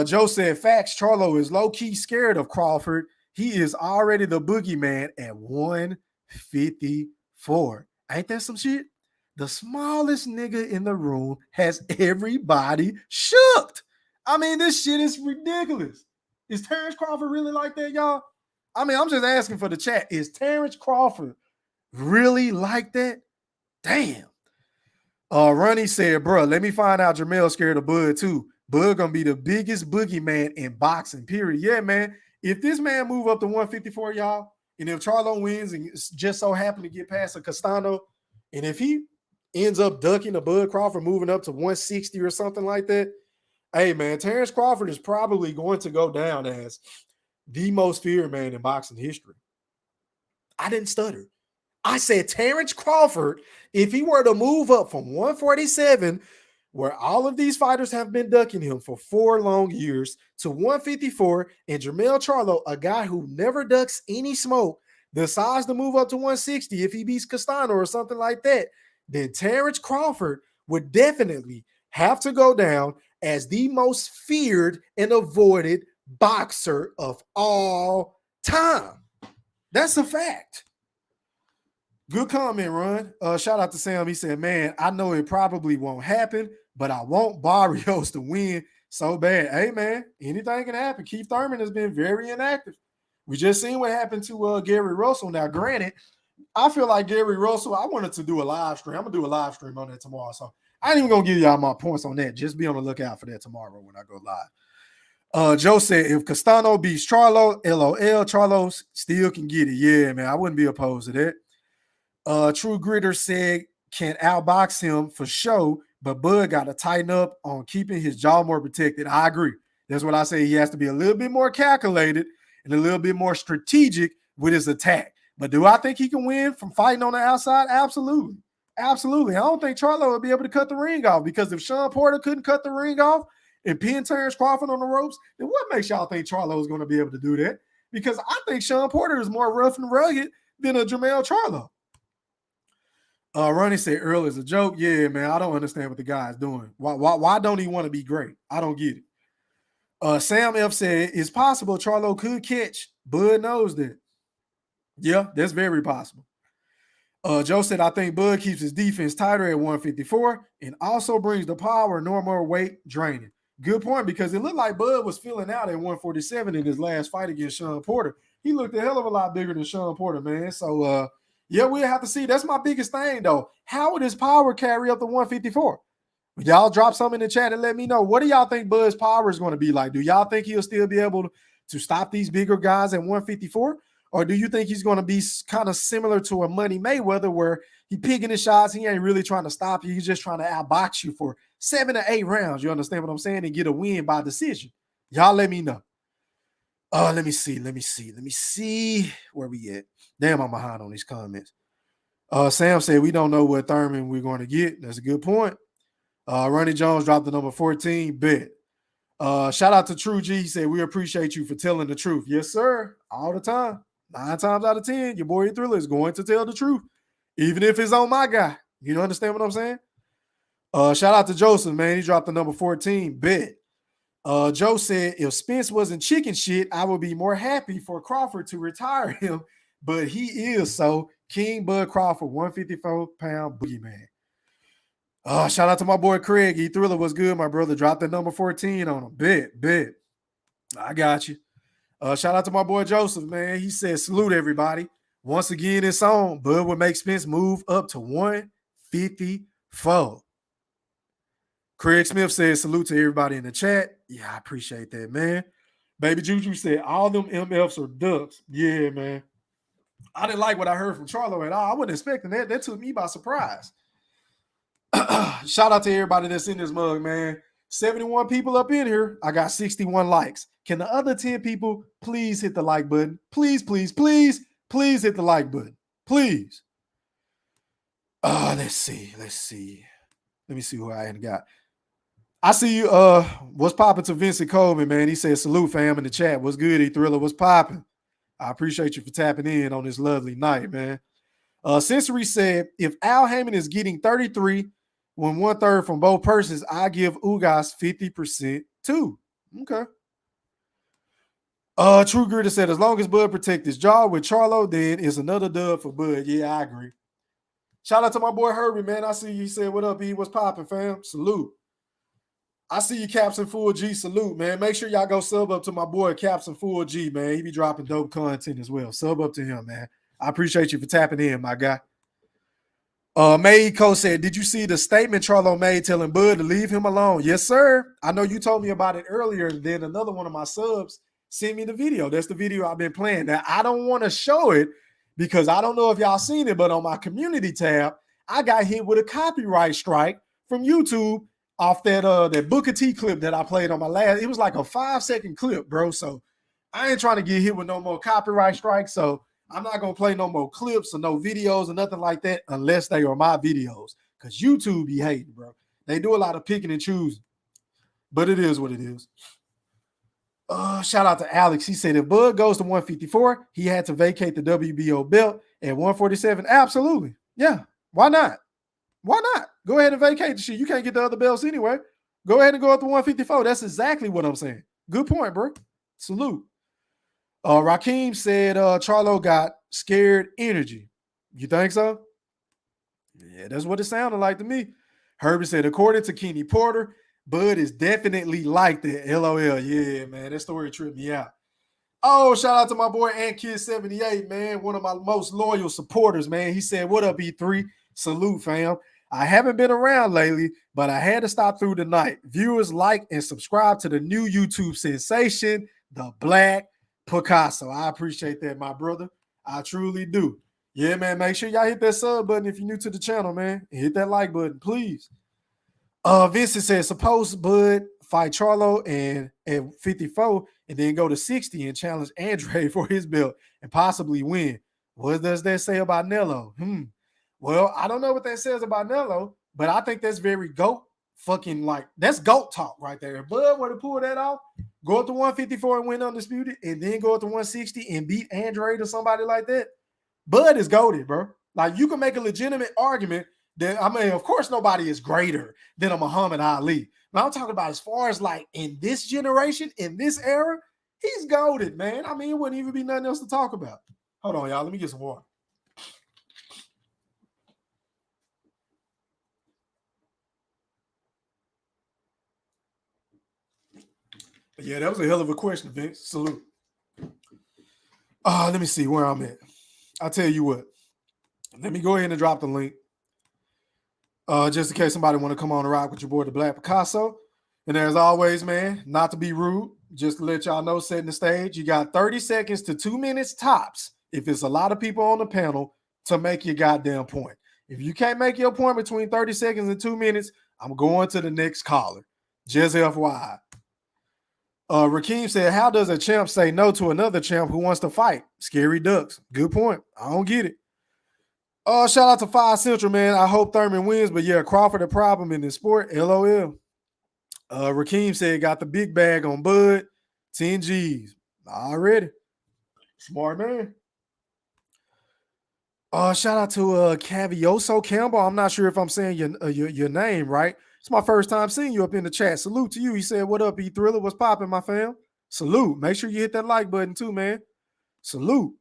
[SPEAKER 2] Joe said, facts, Charlo is low-key scared of Crawford. He is already the boogeyman at 154. Ain't that some shit? The smallest nigga in the room has everybody shooked. I mean, this shit is ridiculous. Is Terence Crawford really like that, y'all? I mean, I'm just asking for the chat. Is Terence Crawford really like that? Damn. Ronnie said, bro, let me find out Jermell scared of Bud too. Bud gonna be the biggest boogeyman in boxing, period. Yeah, man. If this man move up to 154, y'all, and if Charlo wins and just so happen to get past a Castano, and if he ends up ducking a Bud Crawford moving up to 160 or something like that, hey, man, Terence Crawford is probably going to go down as the most feared man in boxing history. I didn't stutter. I said Terence Crawford, if he were to move up from 147, where all of these fighters have been ducking him for 4 long years, to 154, and Jermell Charlo, a guy who never ducks any smoke, decides to move up to 160 if he beats Castano or something like that, then Terence Crawford would definitely have to go down as the most feared and avoided boxer of all time. That's a fact. Good comment, Ron. Shout out to Sam. He said, man, I know it probably won't happen, but I want Barrios to win so bad. Hey, man, anything can happen. Keith Thurman has been very inactive. We just seen what happened to Gary Russell. Now, granted, I feel like Gary Russell, I wanted to do a live stream. I'm going to do a live stream on that tomorrow. So I ain't even going to give y'all my points on that. Just be on the lookout for that tomorrow when I go live. Joe said, if Castano beats Charlo, LOL, Charlo still can get it. Yeah, man, I wouldn't be opposed to that. True Gritter said, can outbox him for sure, but Bud got to tighten up on keeping his jaw more protected. I agree. That's what I say. He has to be a little bit more calculated and a little bit more strategic with his attack. But do I think he can win from fighting on the outside? Absolutely. Absolutely. I don't think Charlo would be able to cut the ring off, because if Sean Porter couldn't cut the ring off and pin Terence Crawford on the ropes, then what makes y'all think Charlo is going to be able to do that? Because I think Sean Porter is more rough and rugged than a Jermell Charlo. Ronnie said earlier is a joke. Yeah, man, I don't understand what the guy's doing. Why don't he want to be great? I don't get it. Sam F said, it's possible Charlo could catch. Bud knows that. Yeah, that's very possible. Joe said, I think Bud keeps his defense tighter at 154 and also brings the power, no more weight draining. Good point, because it looked like Bud was filling out at 147 in his last fight against Sean Porter. He looked a hell of a lot bigger than Sean Porter, man. So, yeah, we'll have to see. That's my biggest thing, though. How would his power carry up to 154? Y'all drop something in the chat and let me know. What do y'all think Bud's power is going to be like? Do y'all think he'll still be able to stop these bigger guys at 154? Or do you think he's going to be kind of similar to a Money Mayweather, where he picking his shots, he ain't really trying to stop you, he's just trying to outbox you for 7 to 8 rounds, you understand what I'm saying, and get a win by decision? Y'all let me know. Let me see where we at. Damn, I'm behind on these comments. Sam said, we don't know what Thurman we're going to get. That's a good point. Ronnie Jones dropped the number 14. Bet. Shout out to True G. He said, we appreciate you for telling the truth. Yes, sir. All the time. 9 times out of 10, your boy Thriller is going to tell the truth, even if it's on my guy. You understand what I'm saying? Shout out to Joseph, man. He dropped the number 14. Bet. Joe said, if Spence wasn't chicken shit, I would be more happy for Crawford to retire him, but he is. So King Bud Crawford, 154-pound boogeyman. Shout out to my boy Craig. He Thriller was good, my brother. Dropped the number 14 on him. Bet. I got you. Shout out to my boy Joseph, man. He said, salute everybody. Once again, it's on. Bud would make Spence move up to 154. Craig Smith says, salute to everybody in the chat. Yeah, I appreciate that, man. Baby Juju said, all them MFs are ducks. Yeah, man. I didn't like what I heard from Charlo at all. I wasn't expecting that. That took me by surprise. Shout out to everybody that's in this mug, man. 71 people up in here. I got 61 likes. Can the other 10 people please hit the like button? Please, please, please, please hit the like button. Please. Let's see. Let me see who I ain't got. I see you. What's popping to Vincent Coleman, man? He said, salute, fam, in the chat. What's good, E-Thriller? What's popping? I appreciate you for tapping in on this lovely night, man. Sensory said, if Al Heyman is getting 33 when 1/3 from both persons, I give Ugas 50% too. Okay. True Gritter said, as long as Bud protect his jaw with Charlo, then it's another dub for Bud. Yeah, I agree. Shout out to my boy Herbie, man. I see you. He said, what up, E? What's popping, fam? Salute. I see you, Caps and Full G. Salute, man. Make sure y'all go sub up to my boy Caps and Full G, man. He be dropping dope content as well. Sub up to him, man. I appreciate you for tapping in, my guy. Mayco said, did you see the statement Charlo made telling Bud to leave him alone? Yes, sir. I know you told me about it earlier, and then another one of my subs sent me the video. That's the video I've been playing. Now, I don't want to show it because I don't know if y'all seen it, but on my community tab, I got hit with a copyright strike from YouTube off that Booker T clip that I played on my last. It was like a 5-second clip, bro. So I ain't trying to get hit with no more copyright strikes. So I'm not going to play no more clips or no videos or nothing like that unless they are my videos. Because YouTube be hating, bro. They do a lot of picking and choosing. But it is what it is. Shout out to Alex. He said, if Bud goes to 154, he had to vacate the WBO belt at 147. Absolutely. Yeah. Why not? Why not? Go ahead and vacate the shit. You can't get the other belts anyway. Go ahead and go up to 154. That's exactly what I'm saying. Good point, bro. Salute. Raheem said Charlo got scared energy. You think so? Yeah, that's what it sounded like to me. Herbie said, according to Kenny Porter, Bud is definitely like that. LOL. Yeah, man. That story tripped me out. Oh, shout out to my boy AntKid78, man. One of my most loyal supporters, man. He said, what up, E3? Salute, fam. I haven't been around lately, but I had to stop through the night. Viewers, like and subscribe to the new YouTube sensation, The Black Picasso. I appreciate that, my brother. I truly do. Yeah, man. Make sure y'all hit that sub button if you're new to the channel, man. And hit that like button, please. Vincent says, suppose Bud fight Charlo and at 54 and then go to 60 and challenge Andre for his belt and possibly win. What does that say about Nello? Well, I don't know what that says about Nello, but I think that's very GOAT fucking that's GOAT talk right there. If Bud were to pull that off, go up to 154 and win undisputed, and then go up to 160 and beat Andre or somebody like that, Bud is GOAted, bro. Like, you can make a legitimate argument that, I mean, of course, nobody is greater than a Muhammad Ali. But I'm talking about as far as like in this generation, in this era, he's GOAted, man. I mean, it wouldn't even be nothing else to talk about. Hold on, y'all. Let me get some water. Yeah, that was a hell of a question, Vince. Salute. Let me see where I'm at. I'll tell you what. Let me go ahead and drop the link. Just in case somebody want to come on and rock with your boy, the Black Picasso. And as always, man, not to be rude, just to let y'all know, setting the stage, you got 30 seconds to 2 minutes tops, if it's a lot of people on the panel, to make your goddamn point. If you can't make your point between 30 seconds and 2 minutes, I'm going to the next caller. Just FYI. Rakeem said, how does a champ say no to another champ who wants to fight? Scary ducks. Good point. I don't get it. Shout out to 5 Central, man. I hope Thurman wins, but yeah, Crawford a problem in this sport. LOL. Rakeem said, got the big bag on Bud. 10 G's. Already. Smart man. Shout out to Cavioso Campbell. I'm not sure if I'm saying your name right. It's my first time seeing you up in the chat. Salute to you. He said, what up, E-Thriller? What's popping, my fam? Salute. Make sure you hit that like button too, man. Salute.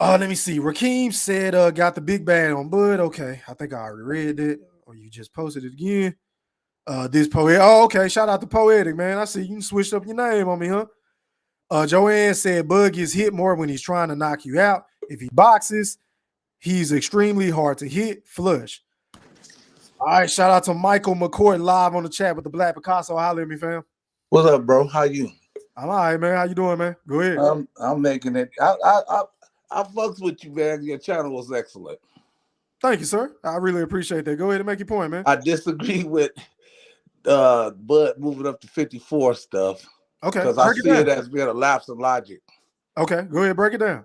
[SPEAKER 2] Let me see. Rakeem said, got the big bag on Bud. Okay. I think I already read it. Or you just posted it again. This poet. Oh, okay. Shout out to Poetic, man. I see you switched up your name on me, huh? Joanne said, Bud gets hit more when he's trying to knock you out. If he boxes, he's extremely hard to hit. Flush. All right, shout out to Michael McCoy live on the chat with the Black Picasso. Holler at me, fam.
[SPEAKER 6] What's up, bro? How you?
[SPEAKER 2] I'm all right, man. How you doing, man? Go ahead.
[SPEAKER 6] I'm making it. I I fucks with you, man. Your channel was excellent.
[SPEAKER 2] Thank you, sir. I really appreciate that. Go ahead and make your point, man.
[SPEAKER 6] I disagree with Bud moving up to 54 stuff
[SPEAKER 2] Okay,
[SPEAKER 6] because I
[SPEAKER 2] break it
[SPEAKER 6] see it
[SPEAKER 2] down.
[SPEAKER 6] as being a lapse in logic.
[SPEAKER 2] Okay, go ahead, break it down.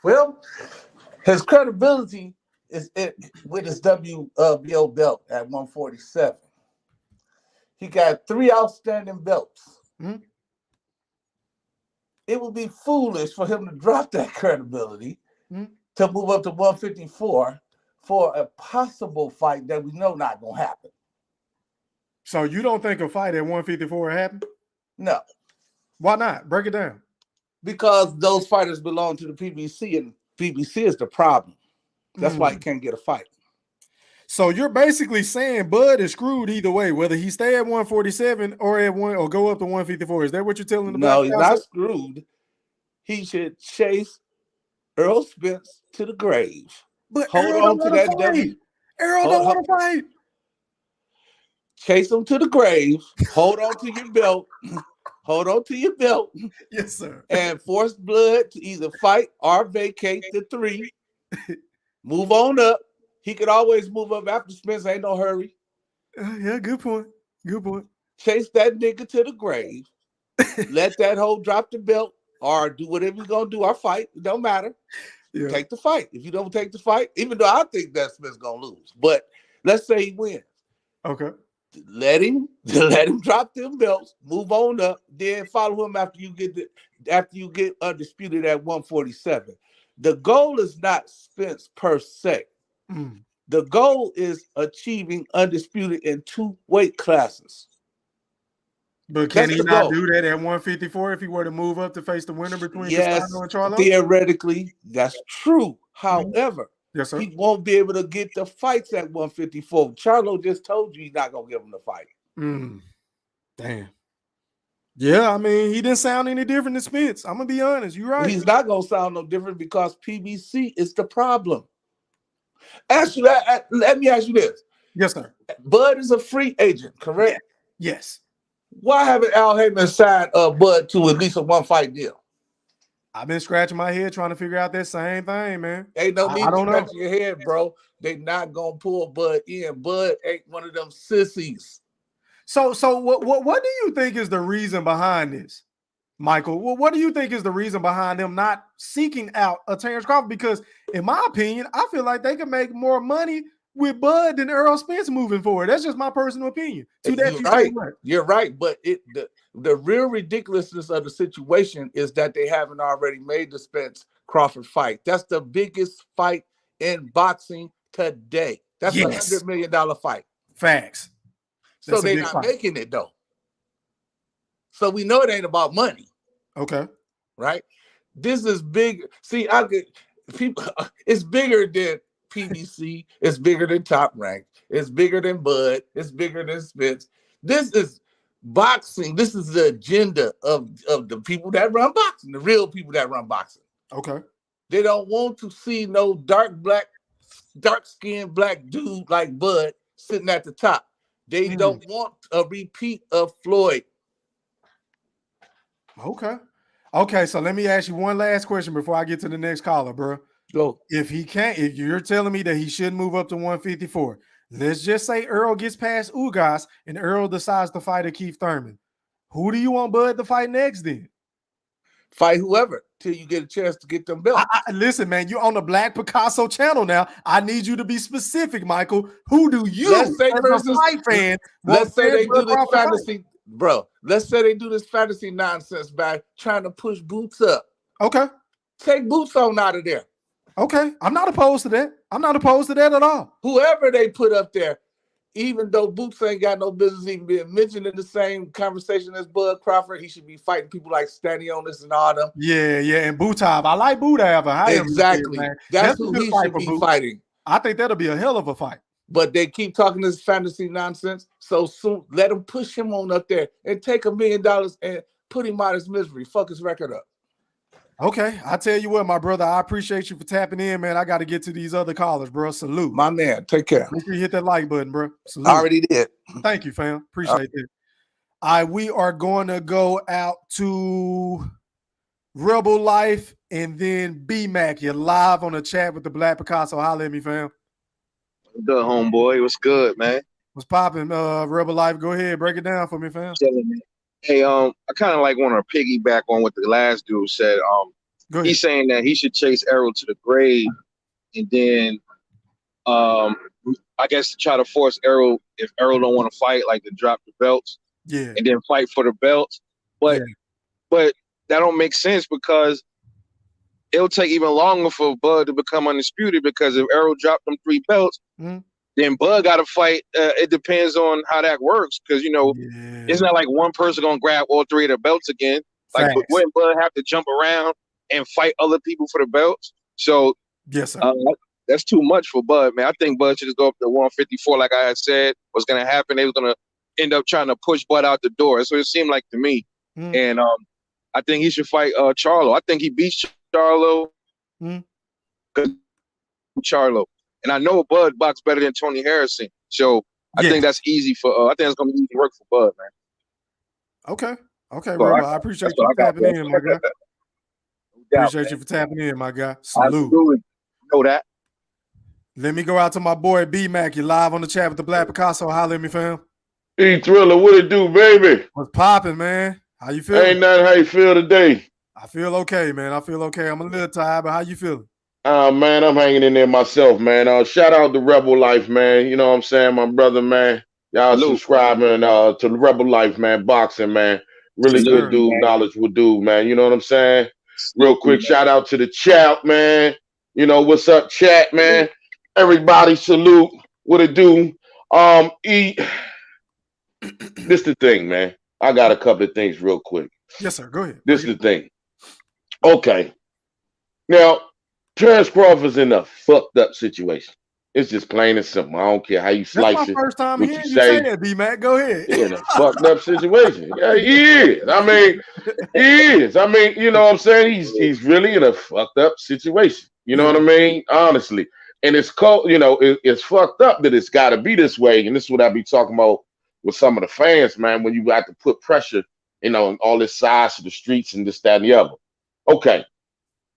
[SPEAKER 6] Well, his credibility is with his WBO belt at 147. He got 3 outstanding belts.
[SPEAKER 2] Mhm.
[SPEAKER 6] It would be foolish for him to drop that credibility
[SPEAKER 2] Mhm.
[SPEAKER 6] to move up to 154 for a possible fight that we know not going to happen.
[SPEAKER 2] So you don't think a fight at 154 happened?
[SPEAKER 6] No,
[SPEAKER 2] Why not? Break it down.
[SPEAKER 6] because those fighters belong to the PBC, and PBC is the problem. That's why he can't get a fight.
[SPEAKER 2] So you're basically saying Bud is screwed either way, whether he stay at 147 or at one or go up to 154. Is that what you're telling the
[SPEAKER 6] No,
[SPEAKER 2] black
[SPEAKER 6] he's
[SPEAKER 2] council?
[SPEAKER 6] not screwed. He should chase Earl Spence to the grave.
[SPEAKER 2] But
[SPEAKER 6] Hold
[SPEAKER 2] Earl
[SPEAKER 6] on
[SPEAKER 2] don't
[SPEAKER 6] to that
[SPEAKER 2] want to fight.
[SPEAKER 6] W.
[SPEAKER 2] Earl don't want to fight.
[SPEAKER 6] Chase him to the grave. Hold on to your belt. Hold on to your belt.
[SPEAKER 2] Yes, sir.
[SPEAKER 6] And force Blood to either fight or vacate the 3. Move on up. He could always move up after Spence. Ain't no hurry.
[SPEAKER 2] Yeah, good point. Good point.
[SPEAKER 6] Chase that nigga to the grave. Let that hoe drop the belt or do whatever you're going to do or fight. It don't matter.
[SPEAKER 2] Yeah.
[SPEAKER 6] Take the fight. If you don't take the fight, even though I think that Smith's going to lose, but let's say he wins.
[SPEAKER 2] Okay.
[SPEAKER 6] Let him drop them belts, move on up, then follow him after you get undisputed at 147. The goal is not Spence per se.
[SPEAKER 2] Mm.
[SPEAKER 6] The goal is achieving undisputed in 2 weight classes.
[SPEAKER 2] But can
[SPEAKER 6] That's
[SPEAKER 2] he
[SPEAKER 6] the
[SPEAKER 2] not
[SPEAKER 6] goal.
[SPEAKER 2] do that at 154 if he were to move up to face the winner between Castano and Charlo?
[SPEAKER 6] Theoretically, that's true. However,
[SPEAKER 2] yes, sir.
[SPEAKER 6] he won't be able to get the fights at 154. Charlo just told you he's not going to give him the fight.
[SPEAKER 2] Damn. Yeah, I mean, he didn't sound any different than Spence. I'm going to be honest. You're right.
[SPEAKER 6] He's not going to sound no different because PBC is the problem. Let me ask you this.
[SPEAKER 2] Yes, sir.
[SPEAKER 6] Bud is a free agent, correct?
[SPEAKER 2] Yeah. Yes.
[SPEAKER 6] Why haven't Al Heyman signed Bud to at least a 1-fight deal?
[SPEAKER 2] I've been scratching my head trying to figure out that same thing, man.
[SPEAKER 6] Ain't no need
[SPEAKER 2] I
[SPEAKER 6] to
[SPEAKER 2] don't
[SPEAKER 6] scratch
[SPEAKER 2] know.
[SPEAKER 6] your head, bro. They not going to pull Bud in. Bud ain't one of them sissies.
[SPEAKER 2] So what do you think is the reason behind this, Michael? Well, what do you think is the reason behind them not seeking out a Terence Crawford? Because in my opinion, I feel like they can make more money with Bud than Earl Spence moving forward. That's just my personal opinion.
[SPEAKER 6] You're right. But the real ridiculousness of the situation is that they haven't already made the Spence Crawford fight. That's the biggest fight in boxing today. That's $100 million fight.
[SPEAKER 2] Facts.
[SPEAKER 6] So they're not making it though. So we know it ain't about money.
[SPEAKER 2] Okay.
[SPEAKER 6] Right? This is big. See, it's bigger than PBC, it's bigger than Top Rank, it's bigger than Bud, it's bigger than Spence. This is boxing. This is the agenda of the people that run boxing, the real people that run boxing.
[SPEAKER 2] Okay.
[SPEAKER 6] They don't want to see no dark-skinned black dude like Bud sitting at the top. They don't want a repeat of Floyd.
[SPEAKER 2] Okay, so let me ask you one last question before I get to the next caller, bro.
[SPEAKER 6] Go.
[SPEAKER 2] If you're telling me that he shouldn't move up to 154, let's just say Earl gets past Ugas and Earl decides to fight a Keith Thurman. Who do you want Bud to fight next then?
[SPEAKER 6] Fight whoever till you get a chance to get them belts.
[SPEAKER 2] Listen, man, you're on the Black Picasso channel now. I need you to be specific, Michael. Who do you,
[SPEAKER 6] let's say they do this fantasy, bro. Let's say they do this fantasy nonsense by trying to push Boots up.
[SPEAKER 2] Okay.
[SPEAKER 6] Take Boots on out of there.
[SPEAKER 2] Okay. I'm not opposed to that. I'm not opposed to that at all.
[SPEAKER 6] Whoever they put up there, even though Boots ain't got no business even being mentioned in the same conversation as Bud Crawford, he should be fighting people like Stanionis and all them.
[SPEAKER 2] Yeah, and Butav. I like Butav.
[SPEAKER 6] Exactly. That's who he should be fighting.
[SPEAKER 2] I think that'll be a hell of a fight.
[SPEAKER 6] But they keep talking this fantasy nonsense. So soon, let them push him on up there and take $1 million and put him out of his misery. Fuck his record up.
[SPEAKER 2] Okay, I tell you what, my brother, I appreciate you for tapping in, man. I got to get to these other callers, bro. Salute.
[SPEAKER 6] My man, take care.
[SPEAKER 2] Make sure you hit that like button, bro. Salute.
[SPEAKER 6] I already did.
[SPEAKER 2] Thank you, fam. Appreciate it. All right, we are going to go out to Rebel Life and then B-Mac. You're live on the chat with the Black Picasso. Holla at me, fam.
[SPEAKER 7] Good, homeboy. What's good, man?
[SPEAKER 2] What's popping, Rebel Life? Go ahead, break it down for me, fam.
[SPEAKER 7] Hey, I kind of like want to piggyback on what the last dude said. He's saying that he should chase Errol to the grave, and then, I guess to try to force Errol, if Errol don't want to fight, like to drop the belts, and then fight for the belts. But that don't make sense because it'll take even longer for Bud to become undisputed, because if Errol dropped them 3 belts, then Bud got to fight. It depends on how that works, because, you know, it's not like one person going to grab all 3 of the belts again. Like, wouldn't Bud have to jump around and fight other people for the belts? So,
[SPEAKER 2] yes, sir.
[SPEAKER 7] That's too much for Bud, man. I think Bud should just go up to 154, like I had said was going to happen. They was going to end up trying to push Bud out the door. So it seemed like to me. And I think he should fight Charlo. I think he beats Charlo. Charlo. And I know Bud boxes better than Tony Harrison. So I think that's easy for I think it's gonna be easy work for Bud, man.
[SPEAKER 2] Okay. Okay, Rebel. I appreciate you tapping in, my guy. Appreciate you for tapping in, my guy. Salute.
[SPEAKER 7] Absolutely. Know that.
[SPEAKER 2] Let me go out to my boy B-Mac. You're live on the chat with the Black Picasso. Holla at me, fam.
[SPEAKER 8] Thriller, what it do, baby?
[SPEAKER 2] What's popping, man? How you feeling?
[SPEAKER 8] Ain't nothing. How you feel today?
[SPEAKER 2] I feel okay, man. I feel okay. I'm a little tired, but how you feeling?
[SPEAKER 8] Man, I'm hanging in there myself, man. Shout out to Rebel Life, man. You know what I'm saying? My brother, man. Y'all subscribing to the Rebel Life, man. Boxing, man. Really good dude, knowledgeable dude, man. You know what I'm saying? Real quick, shout out to the chat, man. You know, what's up, chat, man? Everybody salute. What it do? This the thing, man. I got a couple of things real quick.
[SPEAKER 2] Yes, sir. Go ahead.
[SPEAKER 8] This is the thing. Okay. Now, Terence Crawford's in a fucked up situation. It's just plain and simple. I don't care how you slice it.
[SPEAKER 2] That's my first time hearing you say that, B-Mac. Go ahead.
[SPEAKER 8] In a fucked up situation. Yeah, he is. I mean, he is. I mean, you know what I'm saying? He's really in a fucked up situation. You know what I mean? Honestly. And it's cold, you know, it's fucked up that it's got to be this way. And this is what I be talking about with some of the fans, man, when you got to put pressure, you know, on all this sides of the streets and this, that, and the other. Okay.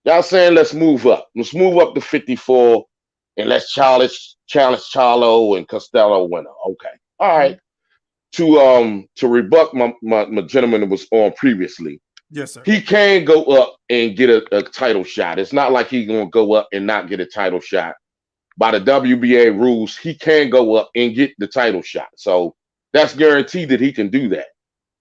[SPEAKER 8] Y'all saying let's move up. Let's move up to 54 and let's challenge Charlo and Castano winner. Okay. All right. To rebut my gentleman that was on previously.
[SPEAKER 2] Yes, sir.
[SPEAKER 8] He can go up and get a title shot. It's not like he's gonna go up and not get a title shot. By the WBA rules, he can go up and get the title shot. So that's guaranteed that he can do that.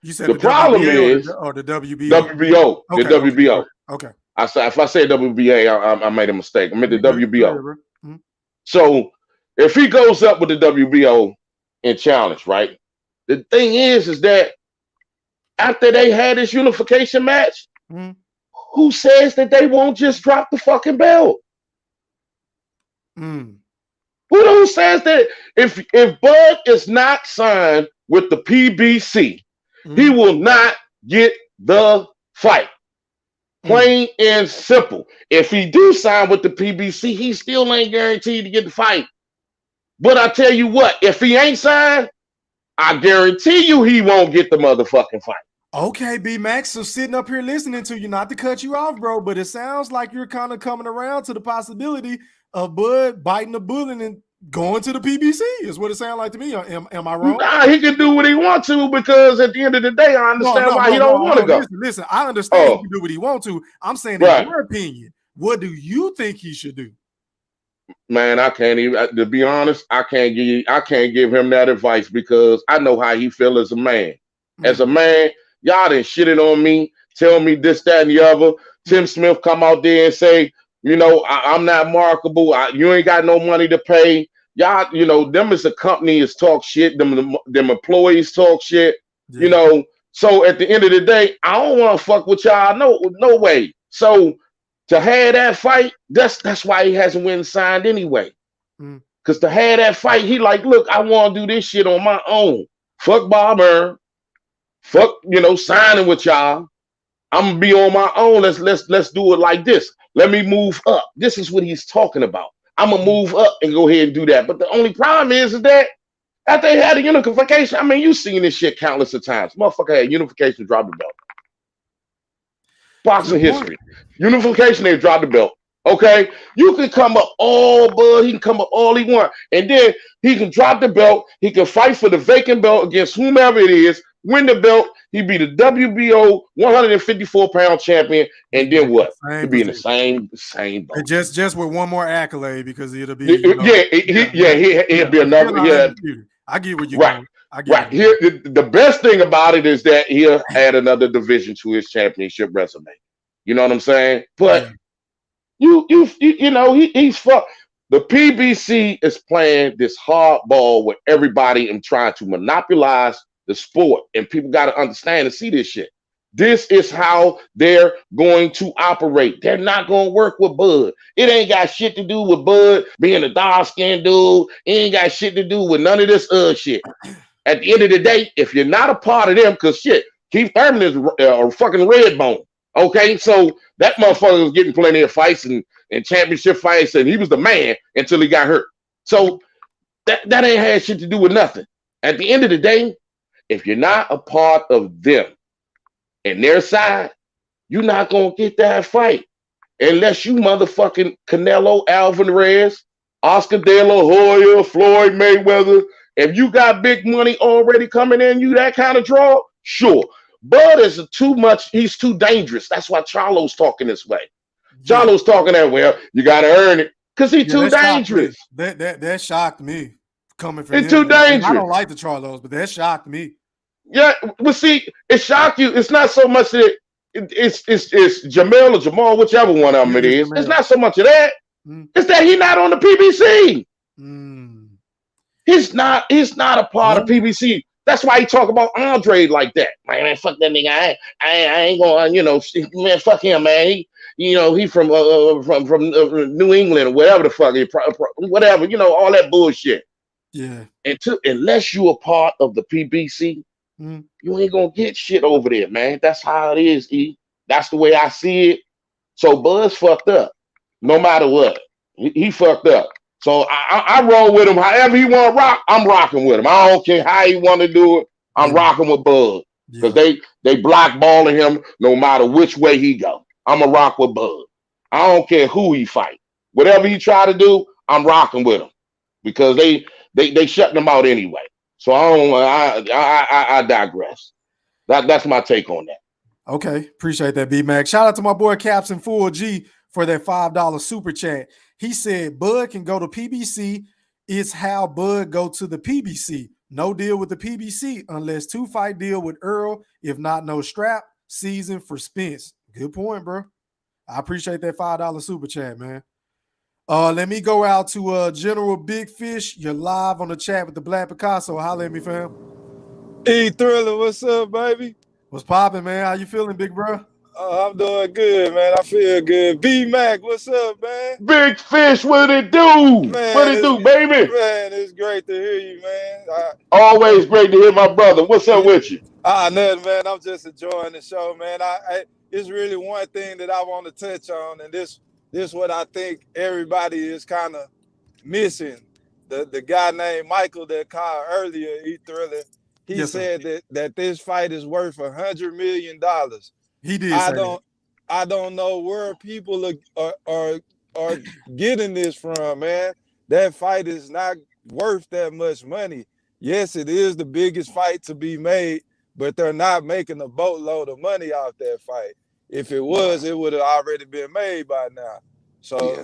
[SPEAKER 2] You said
[SPEAKER 8] the problem is
[SPEAKER 2] the WBO.
[SPEAKER 8] WBO.
[SPEAKER 2] Okay,
[SPEAKER 8] the WBO.
[SPEAKER 2] Okay.
[SPEAKER 8] If I say WBA, I made a mistake. I meant the WBO. So if he goes up with the WBO and challenge, right? The thing is that after they had this unification match, who says that they won't just drop the fucking belt? Who says that if Bud is not signed with the PBC, he will not get the fight? Plain and simple. If he do sign with the PBC, he still ain't guaranteed to get the fight. But I tell you what, if he ain't signed, I guarantee you he won't get the motherfucking fight.
[SPEAKER 2] Okay, B-Max, so sitting up here listening to you, not to cut you off, bro, but it sounds like you're kind of coming around to the possibility of Bud biting the bullet and going to the PBC, is what it sounds like to me. Am I wrong?
[SPEAKER 8] Nah, he can do what he wants to, because at the end of the day, I understand why he don't want to go.
[SPEAKER 2] Listen, I understand he can do what he wants to. I'm saying, in your opinion, what do you think he should do?
[SPEAKER 8] Man, I can't even, to be honest, I can't give him that advice, because I know how he feels as a man. As a man, y'all done shitted on me, tell me this, that, and the other. Tim Smith come out there and say, you know, I'm not marketable. You ain't got no money to pay. Y'all, you know, them as a company is talk shit. Them employees talk shit. Yeah. You know, so at the end of the day, I don't want to fuck with y'all. No way. So to have that fight, that's why he hasn't went and signed anyway. Because to have that fight, he like, look, I want to do this shit on my own. Fuck Bob Earn. Fuck, you know, signing with y'all. I'm gonna be on my own. Let's do it like this. Let me move up. This is what he's talking about. I'm gonna move up and go ahead and do that. But the only problem is that after they had a unification, I mean, you've seen this shit countless of times. Motherfucker had unification, drop the belt. Boxing history. Unification, they dropped the belt. Okay? You can come up all bud, he can come up all he want. And then he can drop the belt. He can fight for the vacant belt against whomever it is, win the belt. He'd be the WBO 154-pound champion. And then what? He'd be in the same boat.
[SPEAKER 2] Just with one more accolade because it'll be
[SPEAKER 8] he'll be another. Yeah,
[SPEAKER 2] I get what you
[SPEAKER 8] right. Right. Here, the best thing about it is that he'll add another division to his championship resume. You know what I'm saying? But he's fucked. The PBC is playing this hardball with everybody and trying to monopolize the sport. And people got to understand and see this shit. This is how they're going to operate. They're not going to work with Bud. It ain't got shit to do with Bud being a dark-skinned dude. It ain't got shit to do with none of this shit. At the end of the day, if you're not a part of them, because shit, Keith Thurman is a fucking red bone. Okay, so that motherfucker was getting plenty of fights and championship fights, and he was the man until he got hurt. So that ain't had shit to do with nothing. At the end of the day, if you're not a part of them and their side, you're not gonna get that fight unless you motherfucking Canelo Alvarez, Oscar De La Hoya, Floyd Mayweather. If you got big money already coming in, you that kind of draw, sure. Bud is too much. He's too dangerous. That's why Charlo's talking this way. Charlo's talking that way. You got to earn it because he's too dangerous.
[SPEAKER 2] That shocked me coming from
[SPEAKER 8] him. Too dangerous.
[SPEAKER 2] I don't like the Charlos, but that shocked me.
[SPEAKER 8] Yeah, well, see, it shocked you. It's not so much that it's Jamel or Jamal, whichever one of them it is. It's not so much of that. It's that he's not on the PBC. He's not a part of PBC. That's why he talk about Andre like that. Man, fuck that nigga. I ain't gonna, man, fuck him, man. He from New England or whatever the fuck, whatever, all that bullshit.
[SPEAKER 2] Yeah.
[SPEAKER 8] Unless you a part of the PBC, you ain't gonna get shit over there, man. That's how it is, E. That's the way I see it. So Bud's fucked up. No matter what. He fucked up. So I roll with him. However he want to rock, I'm rocking with him. I don't care how he want to do it. I'm rocking with Bud. Because they blackballing him no matter which way he go. I'm a rock with Bud. I don't care who he fight. Whatever he try to do, I'm rocking with him. Because they shutting him out anyway. So I digress. That's my take on that.
[SPEAKER 2] Okay. Appreciate that, B-Mac. Shout out to my boy Caps and Full G for that $5 super chat. He said Bud can go to PBC. It's how Bud go to the PBC. No deal with the PBC unless 2-fight deal with Earl. If not, no strap. Season for Spence. Good point, bro. I appreciate that $5 super chat, man. Let me go out to General Big Fish. You're live on the chat with the Black Picasso. Holla at me, fam.
[SPEAKER 9] Hey, Thriller, what's up, baby?
[SPEAKER 2] What's popping, man? How you feeling, big bro?
[SPEAKER 9] I'm doing good, man. I feel good. B-Mac, what's up, man?
[SPEAKER 8] Big Fish, what it do?
[SPEAKER 9] Man,
[SPEAKER 8] what it do, baby?
[SPEAKER 9] Man, it's great to hear you, man.
[SPEAKER 8] Always great to hear my brother. What's up with you?
[SPEAKER 9] Nothing, man. I'm just enjoying the show, man. It's really one thing that I want to touch on, and this what I think everybody is kind of missing. The guy named Michael that called earlier, Thriller, he said that this fight is worth $100 million.
[SPEAKER 2] He did.
[SPEAKER 9] I don't know where people are getting this from, man. That fight is not worth that much money. Yes, it is the biggest fight to be made, but they're not making a boatload of money off that fight. If it was, it would have already been made by now. So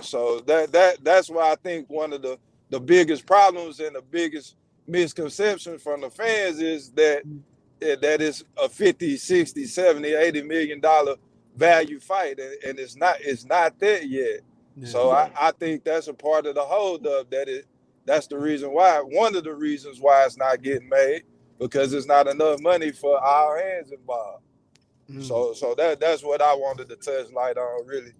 [SPEAKER 9] that's why I think one of the biggest problems and the biggest misconception from the fans is that it's a 50, 60, 70, 80 million dollar value fight, and it's not that yet. Yeah. So I think that's a part of the holdup. That's the reason why. One of the reasons why it's not getting made, because there's not enough money for our hands involved. So that's what I wanted to touch light on, really.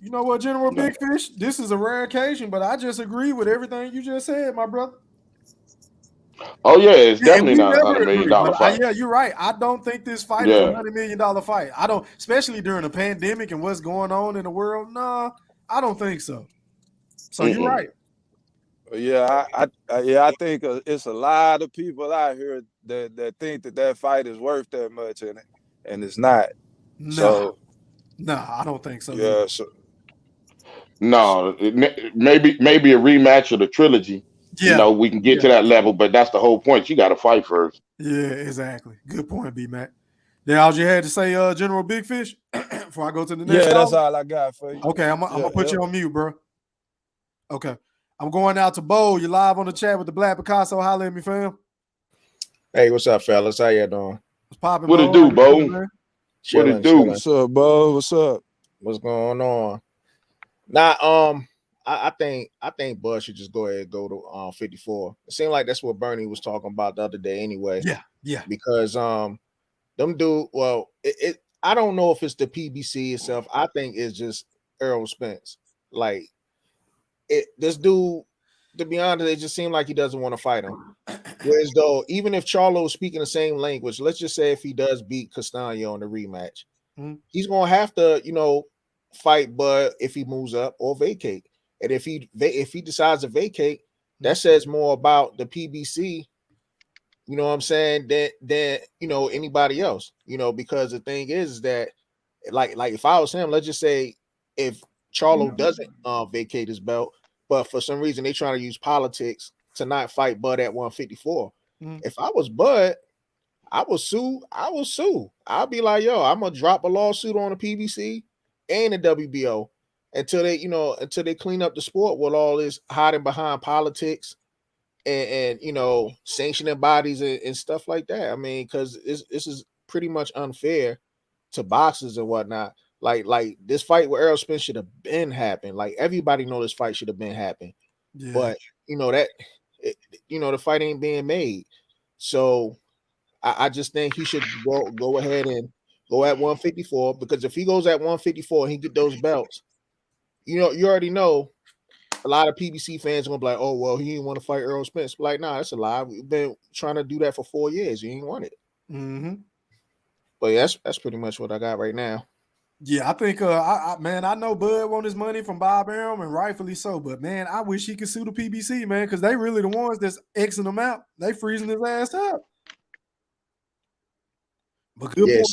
[SPEAKER 2] You know what, General Big Fish? This is a rare occasion, but I just agree with everything you just said, my brother.
[SPEAKER 8] Oh yeah, it's definitely not $100 million fight.
[SPEAKER 2] Yeah, you're right. I don't think this fight is a $100 million fight. I don't, especially during a pandemic and what's going on in the world. No, I don't think so. So you're right.
[SPEAKER 9] Yeah, I think it's a lot of people out here that think that fight is worth that much, and it's not.
[SPEAKER 2] No. Nah, I don't think so.
[SPEAKER 9] Yeah, so
[SPEAKER 8] No, maybe a rematch of the trilogy.
[SPEAKER 2] Yeah.
[SPEAKER 8] You know, we can get to that level, but that's the whole point. You got to fight first.
[SPEAKER 2] Yeah, exactly. Good point, B Mac. That all you had to say, General Big Fish, before I go to the next.
[SPEAKER 9] Yeah, that's all I got for you.
[SPEAKER 2] Okay, I'm gonna put you on mute, bro. Okay, I'm going out to Bo. You live on the chat with the Black Picasso. Holla at me, fam.
[SPEAKER 10] Hey, what's up, fellas? How you doing?
[SPEAKER 2] What's popping?
[SPEAKER 8] What it do, Bo? What it do?
[SPEAKER 9] What's up, Bo? What's up?
[SPEAKER 10] What's going on? Now, I think Bud should just go ahead and go to 54. It seemed like that's what Bernie was talking about the other day, anyway.
[SPEAKER 2] Yeah.
[SPEAKER 10] Because them dude, well, I don't know if it's the PBC itself. I think it's just Errol Spence. Like this dude, to be honest, it just seemed like he doesn't want to fight him. Whereas though, even if Charlo is speaking the same language, let's just say if he does beat Castano in the rematch, he's gonna have to, fight Bud if he moves up or vacate. And if he decides to vacate, that says more about the PBC, you know what I'm saying, than anybody else. Because the thing is that like if I was him, let's just say if Charlo doesn't vacate his belt, but for some reason they trying to use politics to not fight Bud at 154. If I was Bud, I will sue. I'll be like, yo, I'm gonna drop a lawsuit on the PBC and the WBO until they clean up the sport with all this hiding behind politics and sanctioning bodies and stuff like that. I mean, because this is pretty much unfair to boxers and whatnot. Like this fight with Errol Spence should have been happened. Like everybody know this fight should have been happened. Yeah. But the fight ain't being made. So I just think he should go ahead and go at 154, because if he goes at 154 and he get those belts, you already know a lot of PBC fans are gonna be like, oh well, he didn't want to fight Errol Spence. Like, nah, that's a lie. We've been trying to do that for 4 years. He ain't want it. But yeah, that's pretty much what I got right now.
[SPEAKER 2] Yeah, I think I know Bud want his money from Bob Arum, and rightfully so. But man, I wish he could sue the PBC, man, because they really the ones that's Xing him out. They freezing his ass up.
[SPEAKER 10] But good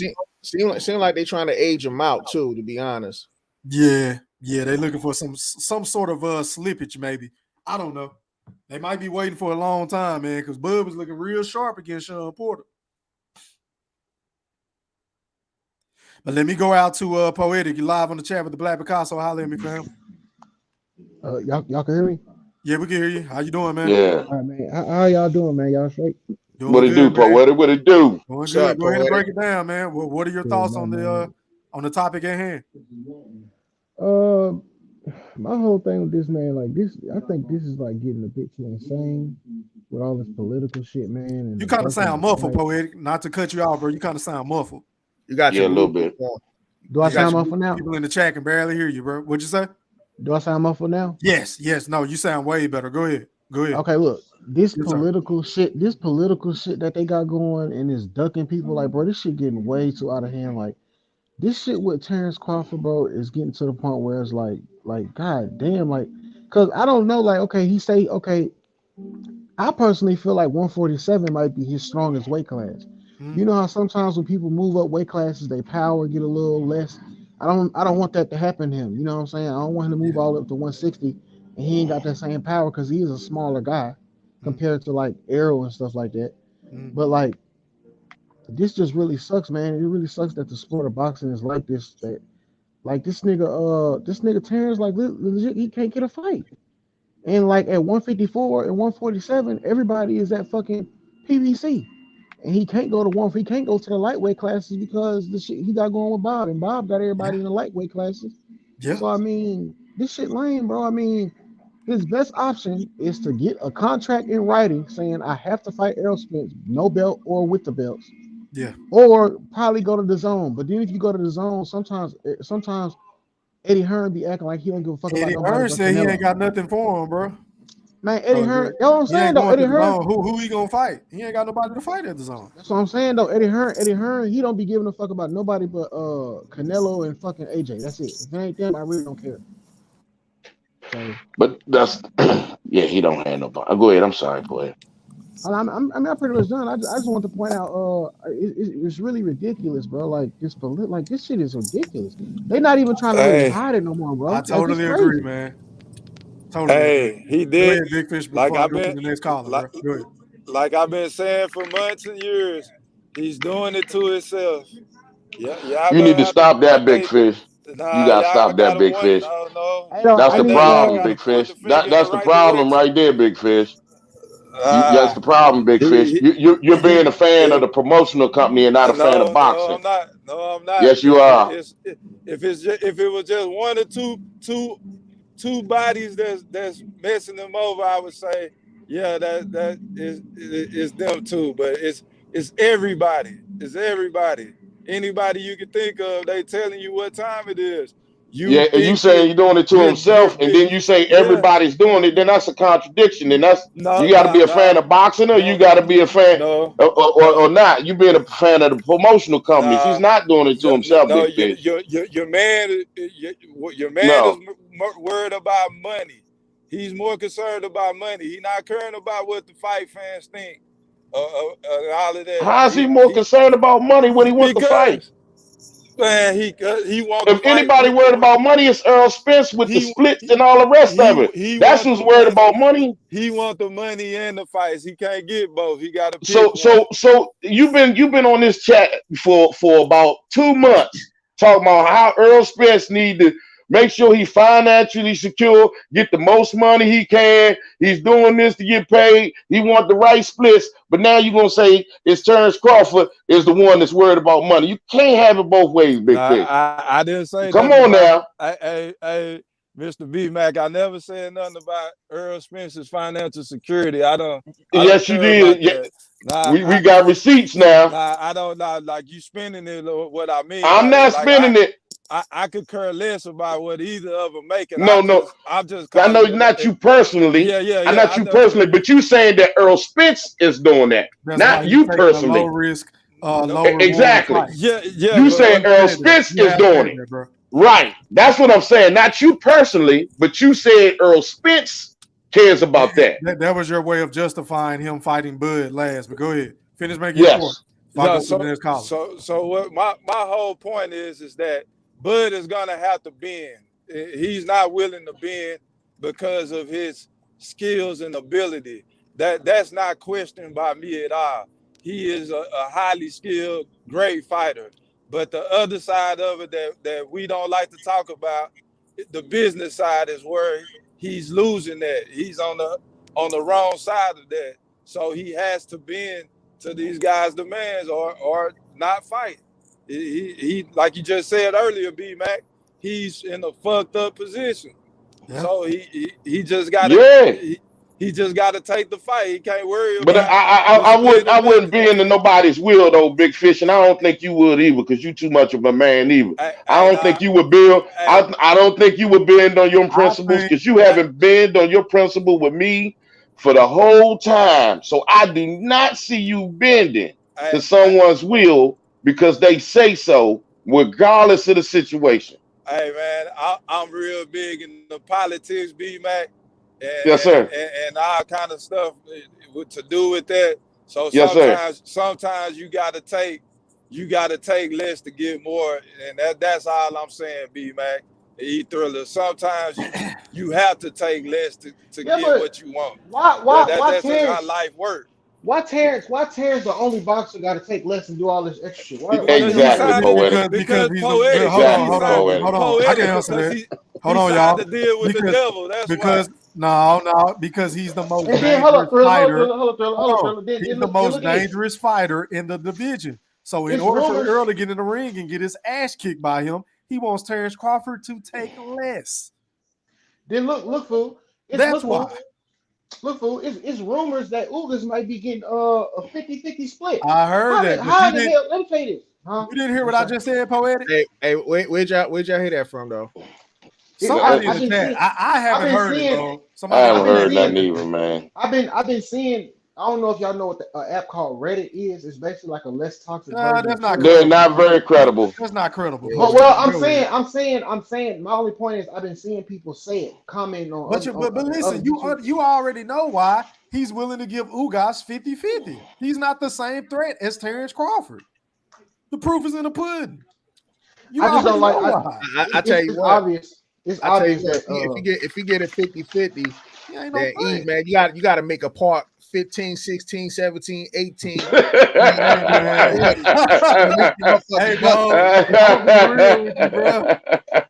[SPEAKER 10] seem like they're trying to age him out too, to be honest.
[SPEAKER 2] Yeah, they're looking for some sort of slippage, maybe. I don't know. They might be waiting for a long time, man, because Bud was looking real sharp against Sean Porter. But let me go out to Poetic. You live on the chat with the Black Picasso. Holla at me, fam.
[SPEAKER 11] Y'all can hear me?
[SPEAKER 2] Yeah, we can hear you. How you doing, man?
[SPEAKER 8] Yeah.
[SPEAKER 11] All right, man. How y'all doing, man? Y'all straight?
[SPEAKER 8] What it do, Poetic? What it do?
[SPEAKER 2] Going good. Go ahead and break it down, man. What are your thoughts on the topic at hand?
[SPEAKER 11] My whole thing with this, man, like this, I think this is like getting a bit too insane with all this political shit, man. And
[SPEAKER 2] you kind of sound muffled, Poetic. Not to cut you off, bro. You kind of sound muffled.
[SPEAKER 10] You got
[SPEAKER 8] a little bit.
[SPEAKER 11] Do I sound muffled now?
[SPEAKER 2] People in the chat can barely hear you, bro. What'd you say?
[SPEAKER 11] Do I sound muffled now?
[SPEAKER 2] Yes. No, you sound way better. Go ahead.
[SPEAKER 11] Okay, look, this political shit that they got going and is ducking people, like, bro, this shit getting way too out of hand. Like, this shit with Terence Crawford, bro, is getting to the point where it's like, god damn, like, cause I don't know, like, okay, I personally feel like 147 might be his strongest weight class. You know how sometimes when people move up weight classes, they power get a little less. I don't want that to happen to him. You know what I'm saying? I don't want him to move all up to 160 and he ain't got that same power because he is a smaller guy compared to like Arrow and stuff like that. But like, this just really sucks, man. It really sucks that the sport of boxing is like this. That like this nigga Terrence, like legit, he can't get a fight. And like at 154 and 147, everybody is at fucking PBC. And he can't go to he can't go to the lightweight classes because the shit he got going with Bob, and Bob got everybody in the lightweight classes. Yeah. So I mean, this shit lame, bro. I mean, his best option is to get a contract in writing saying I have to fight Errol Spence, no belt or with the belts.
[SPEAKER 2] Yeah.
[SPEAKER 11] Or probably go to the zone. But then if you go to the zone, sometimes Eddie Hearn be acting like he don't give a fuck about nobody.
[SPEAKER 2] Eddie Hearn said he ain't got nothing for him, bro.
[SPEAKER 11] Man, Eddie Hearn, you know what I'm saying though? Eddie Hearn,
[SPEAKER 2] who he gonna fight? He ain't got nobody to fight at the zone.
[SPEAKER 11] That's what I'm saying though. Eddie Hearn, he don't be giving a fuck about nobody but Canelo and fucking AJ. That's it. If it ain't them, I really don't care. So,
[SPEAKER 8] but that's yeah, he don't have nobody. Go ahead. I'm sorry, go ahead.
[SPEAKER 11] I'm pretty much done. I just want to point out, it's really ridiculous, bro. Like like this shit is ridiculous. They're not even trying to really
[SPEAKER 9] Hey,
[SPEAKER 11] hide it no more, bro.
[SPEAKER 2] I
[SPEAKER 11] Like it's
[SPEAKER 2] totally agree,
[SPEAKER 11] crazy.
[SPEAKER 2] man. Totally agree.
[SPEAKER 9] hey, he
[SPEAKER 2] Go
[SPEAKER 9] did
[SPEAKER 2] ahead, Big Fish,
[SPEAKER 9] like
[SPEAKER 2] before I
[SPEAKER 9] I've
[SPEAKER 2] go to
[SPEAKER 9] been
[SPEAKER 2] the next caller,
[SPEAKER 9] like
[SPEAKER 2] bro. Go ahead.
[SPEAKER 9] like I've been saying for months and years. He's doing it to himself. Yeah, y'all
[SPEAKER 8] You need
[SPEAKER 9] gonna
[SPEAKER 8] to
[SPEAKER 9] have to.
[SPEAKER 8] stop that, Big Fish. You
[SPEAKER 9] Nah,
[SPEAKER 8] gotta
[SPEAKER 9] y'all
[SPEAKER 8] stop that,
[SPEAKER 9] gotta
[SPEAKER 8] Big
[SPEAKER 9] want.
[SPEAKER 8] Fish.
[SPEAKER 9] No, no.
[SPEAKER 11] I don't.
[SPEAKER 8] That's
[SPEAKER 11] I
[SPEAKER 8] the
[SPEAKER 11] need
[SPEAKER 9] Y'all
[SPEAKER 8] problem,
[SPEAKER 9] gotta
[SPEAKER 8] Big
[SPEAKER 9] point the
[SPEAKER 8] Fish.
[SPEAKER 9] finger in the
[SPEAKER 8] That's the
[SPEAKER 9] right
[SPEAKER 8] problem
[SPEAKER 9] direction.
[SPEAKER 8] right there, Big Fish. That's
[SPEAKER 9] Ah,
[SPEAKER 8] the problem, Big Fish.
[SPEAKER 9] he,
[SPEAKER 8] You're being a fan of
[SPEAKER 9] if,
[SPEAKER 8] the promotional company and not a fan of
[SPEAKER 9] no, no,
[SPEAKER 8] boxing.
[SPEAKER 9] I'm not. No, I'm not.
[SPEAKER 8] Yes, you are.
[SPEAKER 9] If it was just one or two bodies that's messing them over, I would say, yeah, that is them too. But it's everybody. It's everybody. Anybody you can think of, they telling you what time it is.
[SPEAKER 8] Yeah,
[SPEAKER 9] You
[SPEAKER 8] and you
[SPEAKER 9] think
[SPEAKER 8] saying you're doing it to himself, and then you say
[SPEAKER 9] yeah.
[SPEAKER 8] everybody's doing it, then that's a contradiction. And that's
[SPEAKER 9] No,
[SPEAKER 8] you got to
[SPEAKER 9] no,
[SPEAKER 8] be a fan
[SPEAKER 9] no,
[SPEAKER 8] of boxing, or you
[SPEAKER 9] no,
[SPEAKER 8] got to be a fan,
[SPEAKER 9] no,
[SPEAKER 8] or
[SPEAKER 9] no.
[SPEAKER 8] not. You being a fan of the promotional companies. He's
[SPEAKER 9] Nah,
[SPEAKER 8] not doing it to himself,
[SPEAKER 9] no,
[SPEAKER 8] Big Fish.
[SPEAKER 9] your man, your man is
[SPEAKER 8] No.
[SPEAKER 9] worried about money. He's more concerned about money. He's not caring about what the fight fans think. All of that.
[SPEAKER 8] How is he more concerned about money when he wants to fight?
[SPEAKER 9] Because man, he want to
[SPEAKER 8] If
[SPEAKER 9] fight
[SPEAKER 8] anybody
[SPEAKER 9] with
[SPEAKER 8] worried about money, it's Earl Spence with the
[SPEAKER 9] he
[SPEAKER 8] splits and all the rest of it.
[SPEAKER 9] he
[SPEAKER 8] That's
[SPEAKER 9] want
[SPEAKER 8] who's
[SPEAKER 9] the
[SPEAKER 8] worried
[SPEAKER 9] money.
[SPEAKER 8] about money.
[SPEAKER 9] He want the money and the fights. He can't get both. He got to pick
[SPEAKER 8] So
[SPEAKER 9] one.
[SPEAKER 8] so so you've been on this chat for about 2 months talking about how Earl Spence need to make sure he financially secure, get the most money he can. He's doing this to get paid. He want the right splits. But now you're gonna say it's Terence Crawford is the one that's worried about money. You can't have it both ways, Big
[SPEAKER 9] Nah,
[SPEAKER 8] Fish.
[SPEAKER 9] I didn't say
[SPEAKER 8] Come
[SPEAKER 9] nothing
[SPEAKER 8] on
[SPEAKER 9] about
[SPEAKER 8] now.
[SPEAKER 9] hey, Mr. B Mac. I never said nothing about Earl Spence's financial security. I don't
[SPEAKER 8] Yes, you
[SPEAKER 9] care about
[SPEAKER 8] did. Yeah,
[SPEAKER 9] that. Nah,
[SPEAKER 8] we got receipts now.
[SPEAKER 9] I don't like you spending it. What I mean
[SPEAKER 8] I'm
[SPEAKER 9] by that,
[SPEAKER 8] not
[SPEAKER 9] like
[SPEAKER 8] spending it.
[SPEAKER 9] I could care less about what either of them making.
[SPEAKER 8] No.
[SPEAKER 9] I'm just
[SPEAKER 8] I know
[SPEAKER 9] calling
[SPEAKER 8] not you personally.
[SPEAKER 9] yeah.
[SPEAKER 8] Not
[SPEAKER 9] I
[SPEAKER 8] you
[SPEAKER 9] know.
[SPEAKER 8] personally, but you saying that Earl Spence is doing that,
[SPEAKER 2] That's why
[SPEAKER 8] not
[SPEAKER 2] he's
[SPEAKER 8] you
[SPEAKER 2] taking a low
[SPEAKER 8] personally.
[SPEAKER 2] risk,
[SPEAKER 9] No,
[SPEAKER 2] low reward
[SPEAKER 8] Exactly.
[SPEAKER 2] fight.
[SPEAKER 9] yeah,
[SPEAKER 8] You
[SPEAKER 9] but
[SPEAKER 8] saying
[SPEAKER 2] You
[SPEAKER 8] Earl
[SPEAKER 2] said that.
[SPEAKER 8] Spence
[SPEAKER 2] You
[SPEAKER 8] is
[SPEAKER 2] have
[SPEAKER 8] doing
[SPEAKER 2] said
[SPEAKER 8] it.
[SPEAKER 2] that, bro.
[SPEAKER 8] Right. That's what I'm saying. Not you personally, but you said Earl Spence cares about that.
[SPEAKER 2] That was your way of justifying him fighting Bud last. But go ahead, finish making your point.
[SPEAKER 8] Yes.
[SPEAKER 2] If I go to the next caller.
[SPEAKER 9] So what my whole point is that Bud is gonna have to bend. He's not willing to bend because of his skills and ability. That's not questioned by me at all. He is a highly skilled, great fighter. But the other side of it that we don't like to talk about, the business side, is where he's losing that. He's on the wrong side of that. So he has to bend to these guys' demands or not fight. He like you just said earlier, B Mac, he's in a fucked up position.
[SPEAKER 2] Yeah.
[SPEAKER 9] So he just gotta he just gotta take the fight. He can't worry
[SPEAKER 8] But
[SPEAKER 9] about
[SPEAKER 8] I wouldn't be into nobody's will though, Big Fish, and I don't think you would either, because you too much of a man either. I don't think you would build. I don't think you would bend on your principles, because you haven't bent on your principle with me for the whole time. So I do not see you bending to someone's will because they say so, regardless of the situation.
[SPEAKER 9] Hey man, I'm real big in the politics, B Mac,
[SPEAKER 8] Yes, sir.
[SPEAKER 9] and all kind of stuff to do with that. So
[SPEAKER 8] Yes, sir.
[SPEAKER 9] sometimes you gotta take less to get more, and that's all I'm saying, B Mac. Thriller. Sometimes you have to take less to get what you want.
[SPEAKER 11] Why
[SPEAKER 9] That's just how
[SPEAKER 11] Terrence?
[SPEAKER 9] life works.
[SPEAKER 11] Why Terrence the only boxer got to take less and do all this extra shit? Why
[SPEAKER 8] Exactly, poetic.
[SPEAKER 2] Because he's
[SPEAKER 9] poetic.
[SPEAKER 2] hold
[SPEAKER 8] Exactly,
[SPEAKER 2] on.
[SPEAKER 8] poetic.
[SPEAKER 2] I can answer that. Hold on,
[SPEAKER 9] signed
[SPEAKER 2] y'all.
[SPEAKER 9] to deal with the devil. That's why.
[SPEAKER 2] No, because he's the most
[SPEAKER 11] And then
[SPEAKER 2] dangerous fighter.
[SPEAKER 11] hold up.
[SPEAKER 2] He's the most dangerous fighter in the division. So in order for Earl to get in the ring and get his ass kicked by him, he wants Terence Crawford to take less.
[SPEAKER 11] Then look, fool.
[SPEAKER 2] That's why.
[SPEAKER 11] Look, fool, it's rumors that Ugas might be getting a 50-50 split.
[SPEAKER 2] I heard that.
[SPEAKER 11] How the hell? Let me say this. Huh?
[SPEAKER 2] You didn't hear what I just said, Poetic?
[SPEAKER 10] Hey, where'd y'all hear that from though?
[SPEAKER 2] Somebody in the chat. I haven't heard it, bro.
[SPEAKER 8] I haven't heard nothing either, man.
[SPEAKER 11] I've been seeing. I don't know if y'all know what the app called Reddit is. It's basically like a less toxic version.
[SPEAKER 2] That's not.
[SPEAKER 8] They're not very credible.
[SPEAKER 2] That's not credible.
[SPEAKER 11] Well, I'm saying. My only point is I've been seeing people say it, comment on.
[SPEAKER 2] But listen, you already know why. he's willing to give Ugas 50-50. He's not the same threat as Terence Crawford. The proof is in the pudding.
[SPEAKER 11] I just don't like.
[SPEAKER 10] I tell you what.
[SPEAKER 11] Obvious. It's obvious that
[SPEAKER 10] if you get it 50-50,
[SPEAKER 2] then
[SPEAKER 10] Eve, man, you got to make a part 15, 16, 17, 18. Hey,
[SPEAKER 2] bro, I'll be real with you, bro.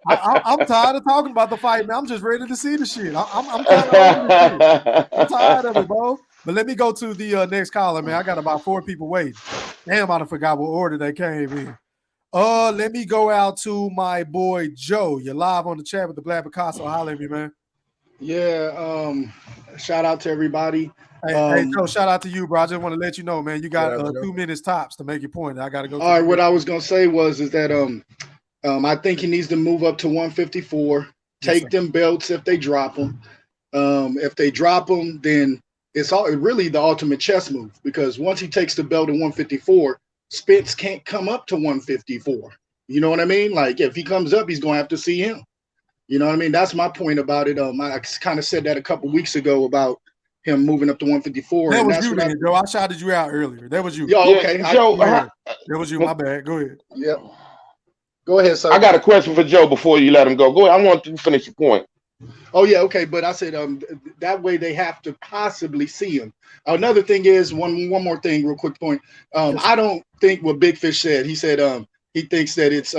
[SPEAKER 2] I'm tired of talking about the fight, man. I'm just ready to see the shit. I'm kind of over the shit. I'm tired of it, bro. But let me go to the next caller, man. I got about 4 people waiting. Damn, I forgot what order they came in. Let me go out to my boy Joe. You're live on the chat with the Black Picasso. Holler at me, man.
[SPEAKER 12] Yeah, shout out to everybody.
[SPEAKER 2] Hey, Joe, shout out to you, bro. I just want to let you know, man, you got 2 minutes tops to make your point. I got to go.
[SPEAKER 12] All right, what I was going to say is that I think he needs to move up to 154, take them belts if they drop them. If they drop them, then it's really the ultimate chess move, because once he takes the belt at 154, Spence can't come up to 154. You know what I mean? Like, if he comes up, he's going to have to see him. You know what I mean? That's my point about it. I kind of said that a couple weeks ago about him moving up to 154.
[SPEAKER 2] That was you, Joe. I shouted you out earlier. That was you.
[SPEAKER 12] Yeah, okay.
[SPEAKER 8] Joe,
[SPEAKER 2] that was you. My bad. Go ahead.
[SPEAKER 12] Yeah. Go ahead, sir.
[SPEAKER 8] I got a question for Joe before you let him go. Go ahead. I want you to finish your point.
[SPEAKER 12] Oh, yeah, okay. But I said that way they have to possibly see him. Another thing is, one more thing, real quick point. I don't think what Big Fish said. He said he thinks that it's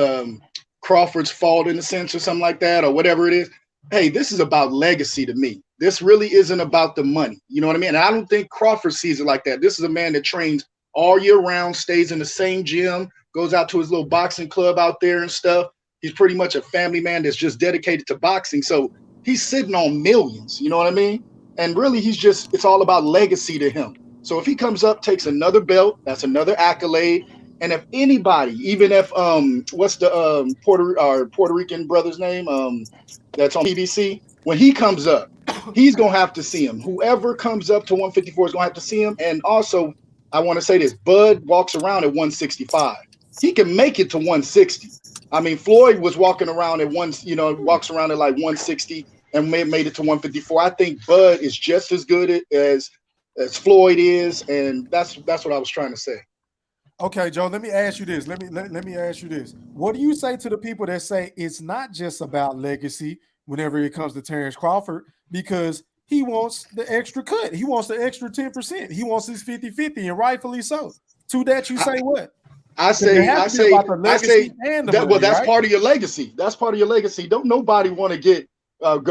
[SPEAKER 12] Crawford's fault in a sense or something like that, or whatever it is. Hey, this is about legacy to me. This really isn't about the money. You know what I mean? And I don't think Crawford sees it like that. This is a man that trains all year round, stays in the same gym, goes out to his little boxing club out there and stuff. He's pretty much a family man that's just dedicated to boxing. So he's sitting on millions, you know what I mean? And really, it's all about legacy to him. So if he comes up, takes another belt, that's another accolade. And if anybody, even if what's the Puerto Rican brother's name that's on PBC, when he comes up, he's gonna have to see him. Whoever comes up to 154 is gonna have to see him. And also, I want to say this: Bud walks around at 165. He can make it to 160. I mean, Floyd was walking around at walks around at like 160 and made it to 154. I think Bud is just as good as Floyd is, and that's what I was trying to say.
[SPEAKER 2] Okay, Joe, let me ask you this. Let me ask you this. What do you say to the people that say it's not just about legacy whenever it comes to Terence Crawford, because he wants the extra cut. He wants the extra 10%. He wants his 50-50, and rightfully so. To that, you say what?
[SPEAKER 12] I say
[SPEAKER 2] that's
[SPEAKER 12] part of your legacy. That's part of your legacy. Don't nobody want to get put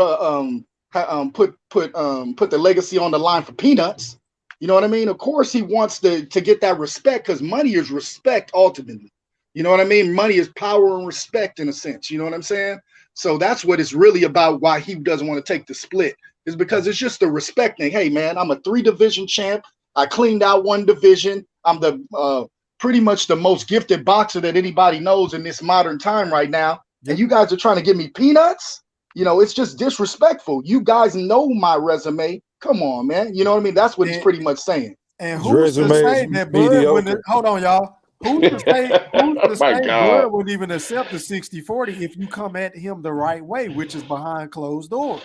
[SPEAKER 12] the legacy on the line for peanuts. You know what I mean? Of course, he wants to get that respect, because money is respect ultimately. You know what I mean? Money is power and respect in a sense. You know what I'm saying? So that's what it's really about. Why he doesn't want to take the split is because it's just the respect thing. Hey, man, I'm a 3-division champ. I cleaned out 1 division. I'm the pretty much the most gifted boxer that anybody knows in this modern time right now. And you guys are trying to give me peanuts? You know, it's just disrespectful. You guys know my resume. Come on, man. You know what I mean? That's what he's pretty much saying.
[SPEAKER 2] And who's to say that Bud wouldn't? Hold on, y'all. Who's to say Bud wouldn't even accept the 60-40 if you come at him the right way, which is behind closed doors?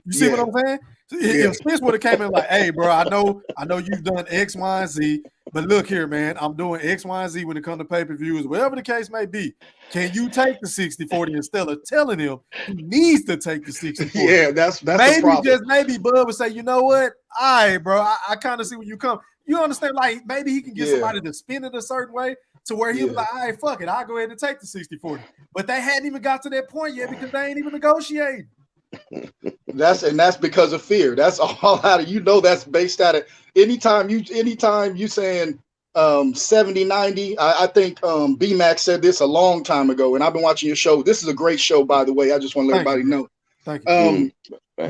[SPEAKER 2] You see what I'm saying? If Spence would have came in like, hey, bro, I know you've done X, Y, and Z, but look here, man, I'm doing X, Y, and Z when it comes to pay-per-views, whatever the case may be. Can you take the 60-40 instead of telling him he needs to take the 60-40?
[SPEAKER 12] Yeah, that's
[SPEAKER 2] maybe
[SPEAKER 12] the problem.
[SPEAKER 2] Just maybe Bud would say, you know what? All right, bro, I kind of see where you come. You understand? Like, maybe he can get somebody to spin it a certain way to where he was like, all right, fuck it, I'll go ahead and take the 60-40. But they hadn't even got to that point yet because they ain't even negotiating.
[SPEAKER 12] That's because of fear. That's all out of, that's based out of anytime you saying 70-90. I think B-Max said this a long time ago, and I've been watching your show. This is a great show, by the way. I just want to let everybody know.
[SPEAKER 2] Thank you.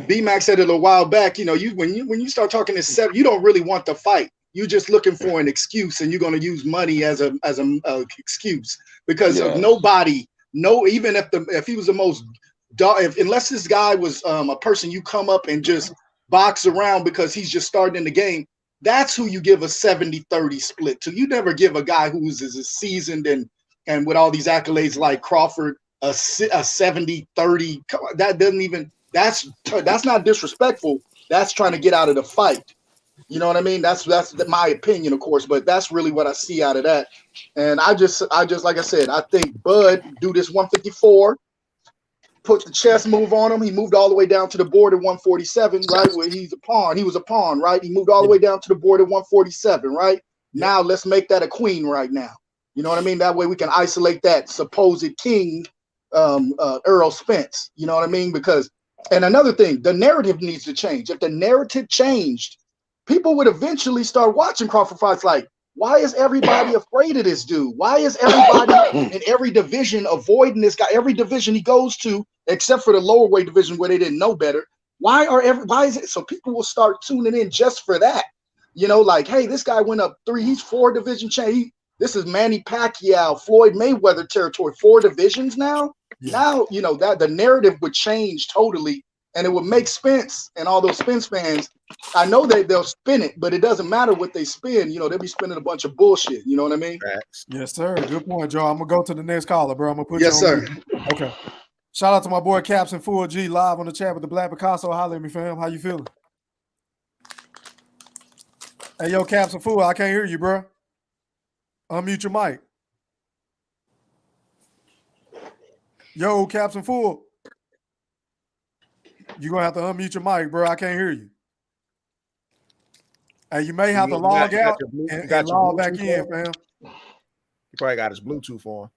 [SPEAKER 12] B-Max said it a while back, when you start talking this 7, you don't really want the fight. You're just looking for an excuse, and you're going to use money as a excuse, because nobody, even if he was the most, unless this guy was a person you come up and just box around because he's just starting in the game, that's who you give a 70-30 split to. You never give a guy who's as seasoned and with all these accolades like Crawford a 70-30. That doesn't even, that's not disrespectful. That's trying to get out of the fight. You know what I mean? That's my opinion, of course, but that's really what I see out of that. And I just like I said, I think Bud do this 154, put the chess move on him. He moved all the way down to the board at 147, right? Where he's a pawn. He was a pawn, right? He moved all the way down to the board at 147, right? Now let's make that a queen right now. You know what I mean? That way we can isolate that supposed king, Earl Spence. You know what I mean? Because, and another thing, the narrative needs to change. If the narrative changed, people would eventually start watching Crawford fights like, why is everybody afraid of this dude? Why is everybody in every division avoiding this guy? Every division he goes to, except for the lower weight division where they didn't know better. Why is it? So people will start tuning in just for that. You know, like, hey, this guy went up 3, he's 4 division change. This is Manny Pacquiao, Floyd Mayweather territory, 4 divisions now. Yeah. Now, you know, that the narrative would change totally, and it would make Spence and all those Spence fans, I know they'll spin it, but it doesn't matter what they spin. You know, they'll be spinning a bunch of bullshit. You know what I mean?
[SPEAKER 2] Yes, sir. Good point, Joe. I'm going to go to the next caller, bro. I'm going to put
[SPEAKER 12] you on. Sir.
[SPEAKER 2] Okay. Shout out to my boy Caps and Full G live on the chat with the Black Picasso. Holler at me, fam. How you feeling? Hey, yo, Caps and Fool, I can't hear you, bro. Unmute your mic. Yo, Caps and Fool. You're going to have to unmute your mic, bro. I can't hear you. Hey, you may have to log out and log back in, fam.
[SPEAKER 10] He probably got his Bluetooth on.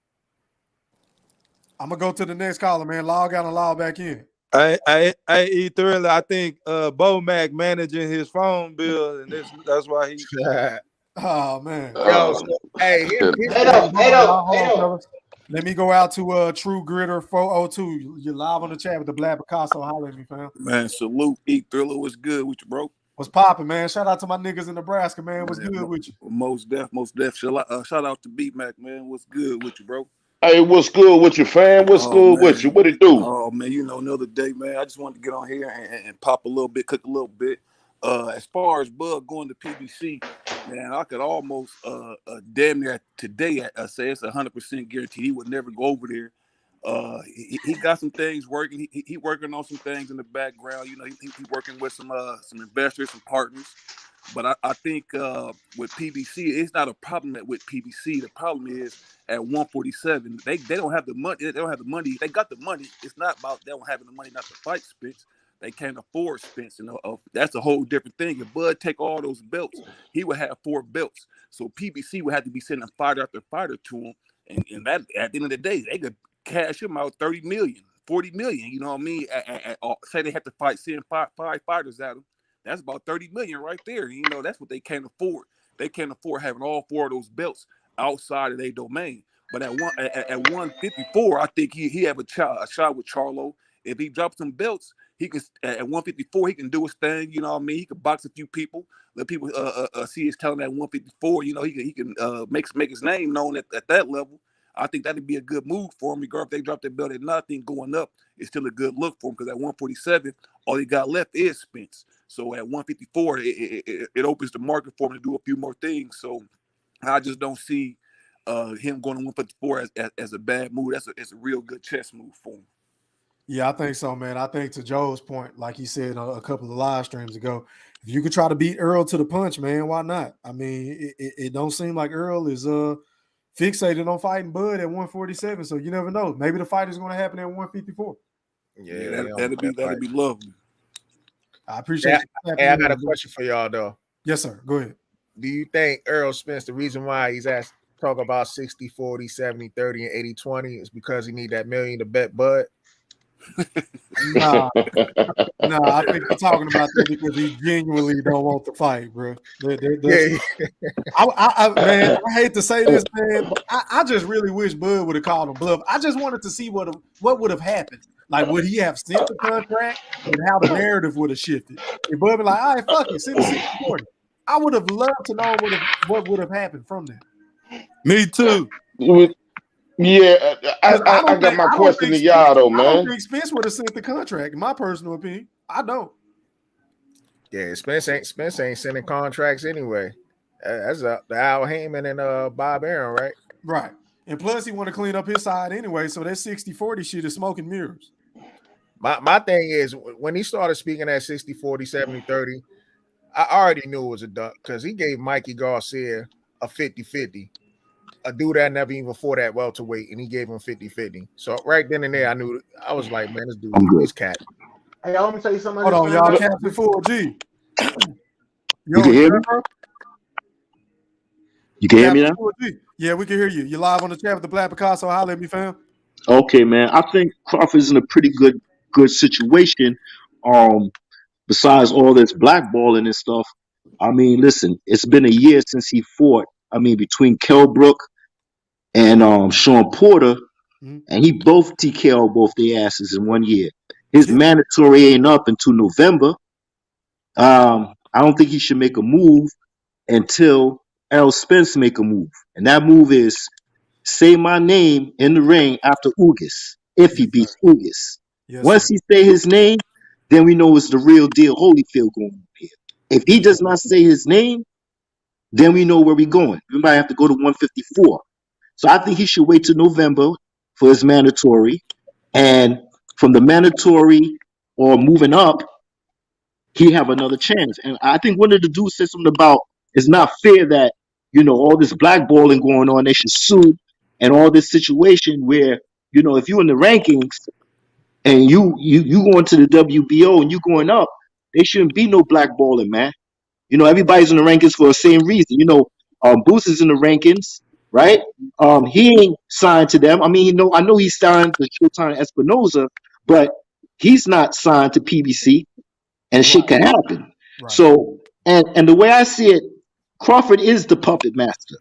[SPEAKER 2] I'm going to go to the next caller, man. Log out and log back in.
[SPEAKER 9] I eat thoroughly. I think Bo Mac managing his phone bill, and that's why he.
[SPEAKER 2] Oh man.
[SPEAKER 10] Yo, so, hey,
[SPEAKER 2] let me go out to True Gritter 402. You're live on the chat with the Black Picasso. Holler at me, fam.
[SPEAKER 13] Man, salute. Eat Thriller. What's good with you, bro?
[SPEAKER 2] What's popping, man? Shout out to my niggas in Nebraska, man. What's good with you?
[SPEAKER 13] Most deaf. Shout out to B-Mac, man. What's good with you, bro?
[SPEAKER 8] Hey, what's good with you, fam? What's good with you? What it do?
[SPEAKER 13] Oh, man, you know, another day, man. I just wanted to get on here and pop a little bit, cook a little bit. As far as Bud going to PBC, man, I could almost damn near today say it's 100% guaranteed he would never go over there. He got some things working. He working on some things in the background. You know, he working with some investors, some partners. But I think with PBC, it's not a problem with PBC. The problem is at 147, they don't have the money. They don't have the money. They got the money. It's not about they don't having the money not to fight Spence. They can't afford Spence. You know, that's a whole different thing. If Bud take all those belts, he would have 4 belts. So PBC would have to be sending fighter after fighter to him. And that at the end of the day, they could cash him out 30 million, 40 million. You know what I mean? Say they have to send five fighters at him. That's about 30 million right there. You know, that's what they can't afford. They can't afford having all 4 of those belts outside of their domain. But at 154, I think he have a shot with Charlo. If he drops some belts, he can at 154, he can do his thing. You know what I mean? He can box a few people. Let people see his talent at 154. You know, he can make his name known at that level. I think that'd be a good move for him. Regardless if they drop their belt or not, I think going up is still a good look for him because at 147, all he got left is Spence. So at 154, it opens the market for him to do a few more things. So I just don't see him going to 154 as a bad move. It's a real good chess move for him.
[SPEAKER 2] Yeah, I think so, man. I think to Joe's point, like he said a couple of live streams ago, if you could try to beat Earl to the punch, man, why not? I mean, it don't seem like Earl is fixated on fighting Bud at 147, so you never know. Maybe the fight is going to happen at 154.
[SPEAKER 13] Yeah, that'd be lovely.
[SPEAKER 2] I appreciate
[SPEAKER 10] it. Hey, I got a question for y'all, though.
[SPEAKER 2] Yes, sir. Go ahead.
[SPEAKER 10] Do you think Earl Spence, the reason why he's asked talk about 60, 40, 70, 30, and 80, 20 is because he need that million to bet Bud?
[SPEAKER 2] Nah, I think he's talking about that because he genuinely don't want to fight, bro. Man, I hate to say this, man, but I just really wish Bud would have called him bluff. I just wanted to see what would have happened. Like, would he have sent the contract and how the narrative would have shifted? If Bud be like, all right, fuck it, send the 60-40. I would have loved to know what would have happened from that.
[SPEAKER 9] Me too.
[SPEAKER 8] Yeah, I got my question to y'all though, man.
[SPEAKER 2] I don't think Spence would have sent the contract, in my personal opinion. I don't.
[SPEAKER 10] Yeah, Spence ain't sending contracts anyway. That's the Al Heyman and Bob Arum, right?
[SPEAKER 2] Right. And plus he want to clean up his side anyway, so that 60-40 shit is smoke and mirrors.
[SPEAKER 10] My thing is when he started speaking at 60, 40, 70, 30, I already knew it was a duck because he gave Mikey Garcia a 50-50. A dude that never even fought at welterweight, and he gave him 50-50. So right then and there, I knew. I was like, man, this dude, this cat.
[SPEAKER 11] Hey, let me tell you something.
[SPEAKER 2] Hold on, y'all. Captain Full G.
[SPEAKER 14] You can hear me? You can hear me now?
[SPEAKER 2] Yeah, we can hear you. You're live on the chat with the Black Picasso. Holla at me, fam.
[SPEAKER 14] Okay, man. I think Crawford's in a pretty good situation. Besides all this blackballing and stuff. I mean, listen, it's been a year since he fought. I mean, between Kell Brook and Sean Porter, and he both TKO'd both their asses in 1 year. His mandatory ain't up until November. I don't think he should make a move until Errol Spence make a move, and that move is say my name in the ring after Ugas if he beats Ugas. Once he say his name, then we know it's the real deal. Holyfield going on here. If he does not say his name, then we know where we're going. We might have to go to 154. So I think he should wait till November for his mandatory, and from the mandatory or moving up, he have another chance. And I think one of the dudes said something about it's not fair that all this blackballing going on. They should sue and all this situation where if you're in the rankings and you going to the WBO and you going up, there shouldn't be no blackballing, man. Everybody's in the rankings for the same reason. Boost is in the rankings, right? He ain't signed to them. I mean, I know he's signed to Showtime Espinoza, but he's not signed to PBC, and shit can happen. Right. So, and the way I see it, Crawford is the puppet master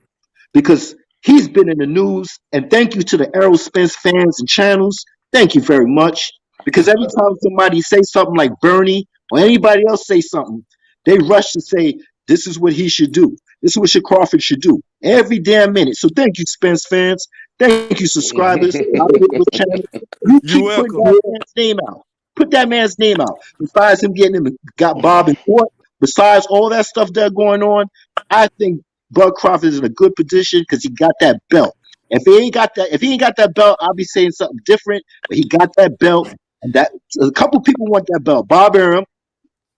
[SPEAKER 14] because he's been in the news. And thank you to the Errol Spence fans and channels. Thank you very much. Because every time somebody say something like Bernie or anybody else say something, they rush to say, this is what he should do. This is what Crawford should do every damn minute. So thank you, Spence fans. Thank you, subscribers. You keep putting that man's name out. Put that man's name out. Besides him got Bob in court, besides all that stuff that's going on, I think Bud Crawford is in a good position because he got that belt. If he ain't got that belt, I'll be saying something different. But he got that belt, and that a couple people want that belt. Bob Arum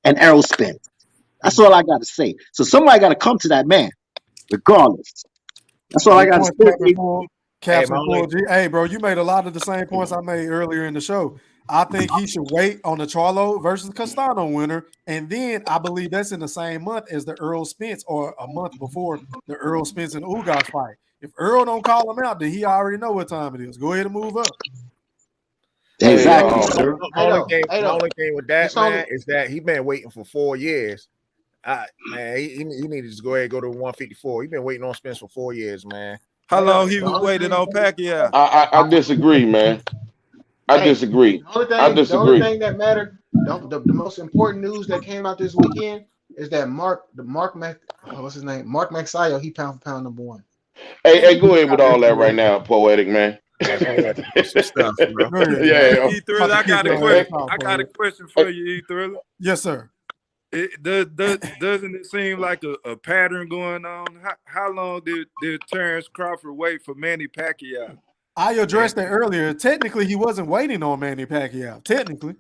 [SPEAKER 14] and Errol Spence. That's all I got to say. So somebody got to come to that man, regardless. That's all I got to say.
[SPEAKER 2] Hey, bro, you made a lot of the same points I made earlier in the show. I think he should wait on the Charlo versus Castano winner, and then I believe that's in the same month as the Earl Spence or a month before the Earl Spence and Ugas fight. If Earl don't call him out, then he already know what time it is. Go ahead and move up.
[SPEAKER 14] Exactly.
[SPEAKER 10] The only thing with that, man, is that he been waiting for 4 years. Man, he needed to just go ahead and go to 154. He been waiting on Spence for 4 years, man.
[SPEAKER 9] How long he was waiting on Pacquiao?
[SPEAKER 8] I disagree, man. I disagree.
[SPEAKER 11] The only thing that mattered, the most important news that came out this weekend is that Mark Magsayo, he pound for pound number one.
[SPEAKER 8] Hey, go ahead with all that right now, poetic man.
[SPEAKER 9] I got a question for you, E Thriller.
[SPEAKER 2] Yes, sir.
[SPEAKER 9] Doesn't it seem like a pattern going on? How long did Terence Crawford wait for Manny Pacquiao?
[SPEAKER 2] I addressed that earlier. Technically, he wasn't waiting on Manny Pacquiao. Technically,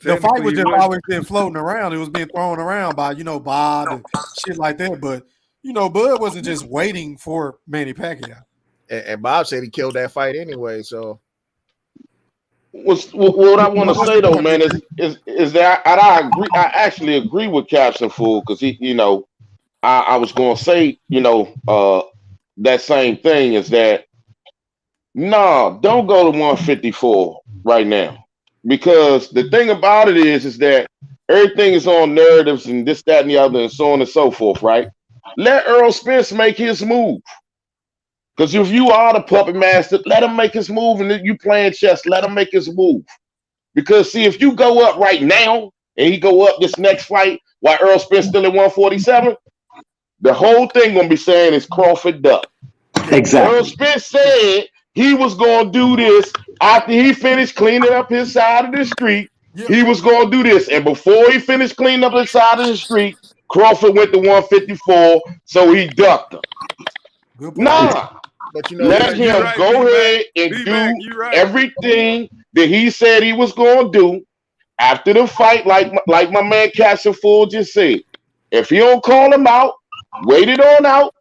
[SPEAKER 2] the fight was just always been floating around. It was being thrown around by Bob and shit like that. But Bud wasn't just waiting for Manny Pacquiao.
[SPEAKER 10] And Bob said he killed that fight anyway. So,
[SPEAKER 8] what I want to say though, man, is that I agree. I actually agree with Captain Fool because I was going to say that same thing is that. No, don't go to 154 right now. Because the thing about it is that everything is on narratives and this, that, and the other, and so on and so forth, right? Let Errol Spence make his move. Because if you are the puppet master, let him make his move, and you playing chess, let him make his move. Because, see, if you go up right now, and he go up this next fight, while Errol Spence still at 147, the whole thing going to be saying is Crawford duck.
[SPEAKER 14] Exactly.
[SPEAKER 8] Errol Spence said he was going to do this after he finished cleaning up his side of the street. He was going to do this. And before he finished cleaning up his side of the street, Crawford went to 154, so he ducked him. Nah.
[SPEAKER 10] But
[SPEAKER 8] let him go ahead and do everything that he said he was going to do after the fight, like my man Castle Fool just said. If he don't call him out, wait it on out.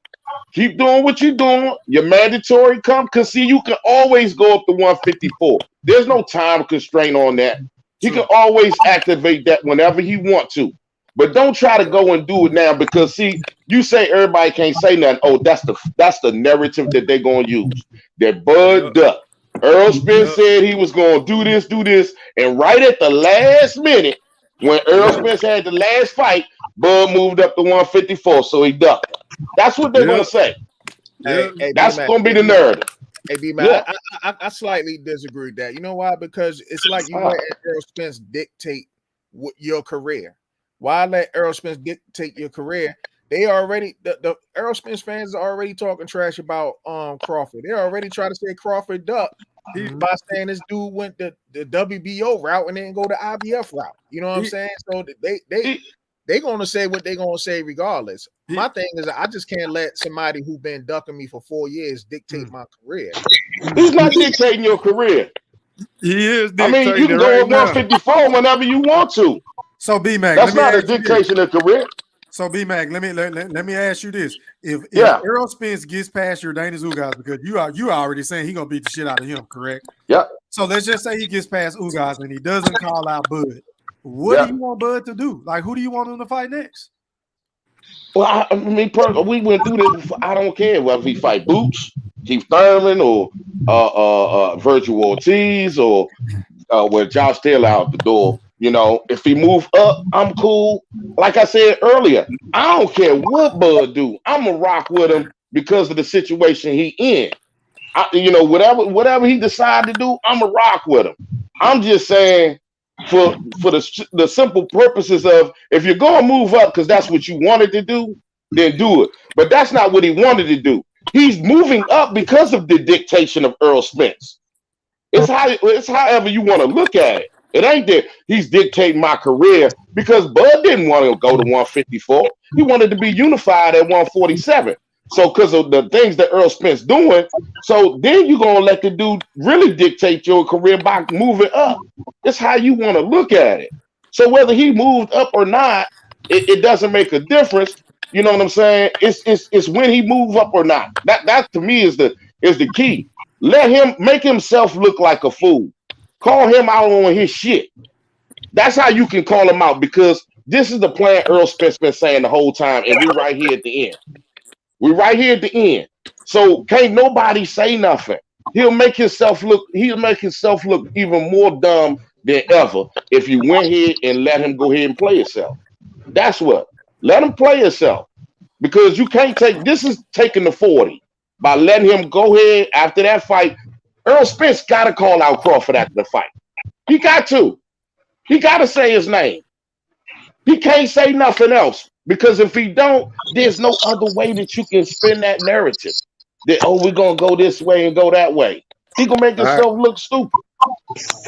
[SPEAKER 8] Keep doing what you're doing. Your mandatory come, because see, you can always go up to 154. There's no time constraint on that. He can always activate that whenever he want to. But don't try to go and do it now, because see, you say everybody can't say nothing. Oh, that's the narrative that they're gonna use. That Bud Duck. Earl Spence said he was gonna do this, and right at the last minute, when Earl Spence had the last fight, Bud moved up to 154, so he ducked. That's what they're gonna say.
[SPEAKER 10] Hey,
[SPEAKER 8] that's
[SPEAKER 10] B-Mac,
[SPEAKER 8] gonna be the narrative.
[SPEAKER 10] Hey, B-Mac, I slightly disagree with that. You know why? Because it's like you let Earl Spence dictate your career. Why let Earl Spence dictate your career? They already the Earl Spence fans are already talking trash about Crawford. They're already trying to say Crawford duck by saying this dude went the WBO route and then go the IBF route. You know what I'm saying? So they gonna say what they gonna say regardless. My thing is I just can't let somebody who's been ducking me for 4 years dictate my career.
[SPEAKER 8] He's not dictating your career.
[SPEAKER 9] He is
[SPEAKER 8] I
[SPEAKER 9] dictating
[SPEAKER 8] mean, you can go
[SPEAKER 9] right
[SPEAKER 8] at 154 whenever you want to.
[SPEAKER 2] So B-Mac,
[SPEAKER 8] that's not a dictation of career.
[SPEAKER 2] So B-Mac, let me ask you this: if Earl Spence gets past your Dana Ugas, because you already saying he gonna beat the shit out of him, correct?
[SPEAKER 8] Yeah.
[SPEAKER 2] So let's just say he gets past Ugas and he doesn't call out Bud. What do you want Bud to do? Like, who do you want him to fight next?
[SPEAKER 8] Well, I mean, we went through this before. I don't care whether he fight Boots, Keith Thurman, or Virgil Ortiz, or with Josh Taylor out the door. You know, if he move up, I'm cool. Like I said earlier, I don't care what Bud do. I'm gonna rock with him because of the situation he in. Whatever he decide to do, I'm gonna rock with him. I'm just saying, for the simple purposes of, if you're gonna move up because that's what you wanted to do, then do it. But that's not what he wanted to do. He's moving up because of the dictation of Earl Spence. It's however you want to look at it. It ain't that he's dictating my career, because Bud didn't want to go to 154. He wanted to be unified at 147. So because of the things that Earl Spence doing, so then you're going to let the dude really dictate your career by moving up. It's how you want to look at it. So whether he moved up or not, it doesn't make a difference. You know what I'm saying? It's when he move up or not. That to me is the key. Let him make himself look like a fool. Call him out on his shit. That's how you can call him out, because this is the plan Earl Spence been saying the whole time, and we're right here at the end. We're right here at the end. So can't nobody say nothing. He'll make himself look even more dumb than ever if you went here and let him go ahead and play himself. That's what. Let him play himself. Because you can't this is taking the 40 by letting him go ahead after that fight. Earl Spence got to call out Crawford after the fight. He got to. He got to say his name. He can't say nothing else, because if he don't, there's no other way that you can spin that narrative. That, we're going to go this way and go that way. He going to make himself look stupid.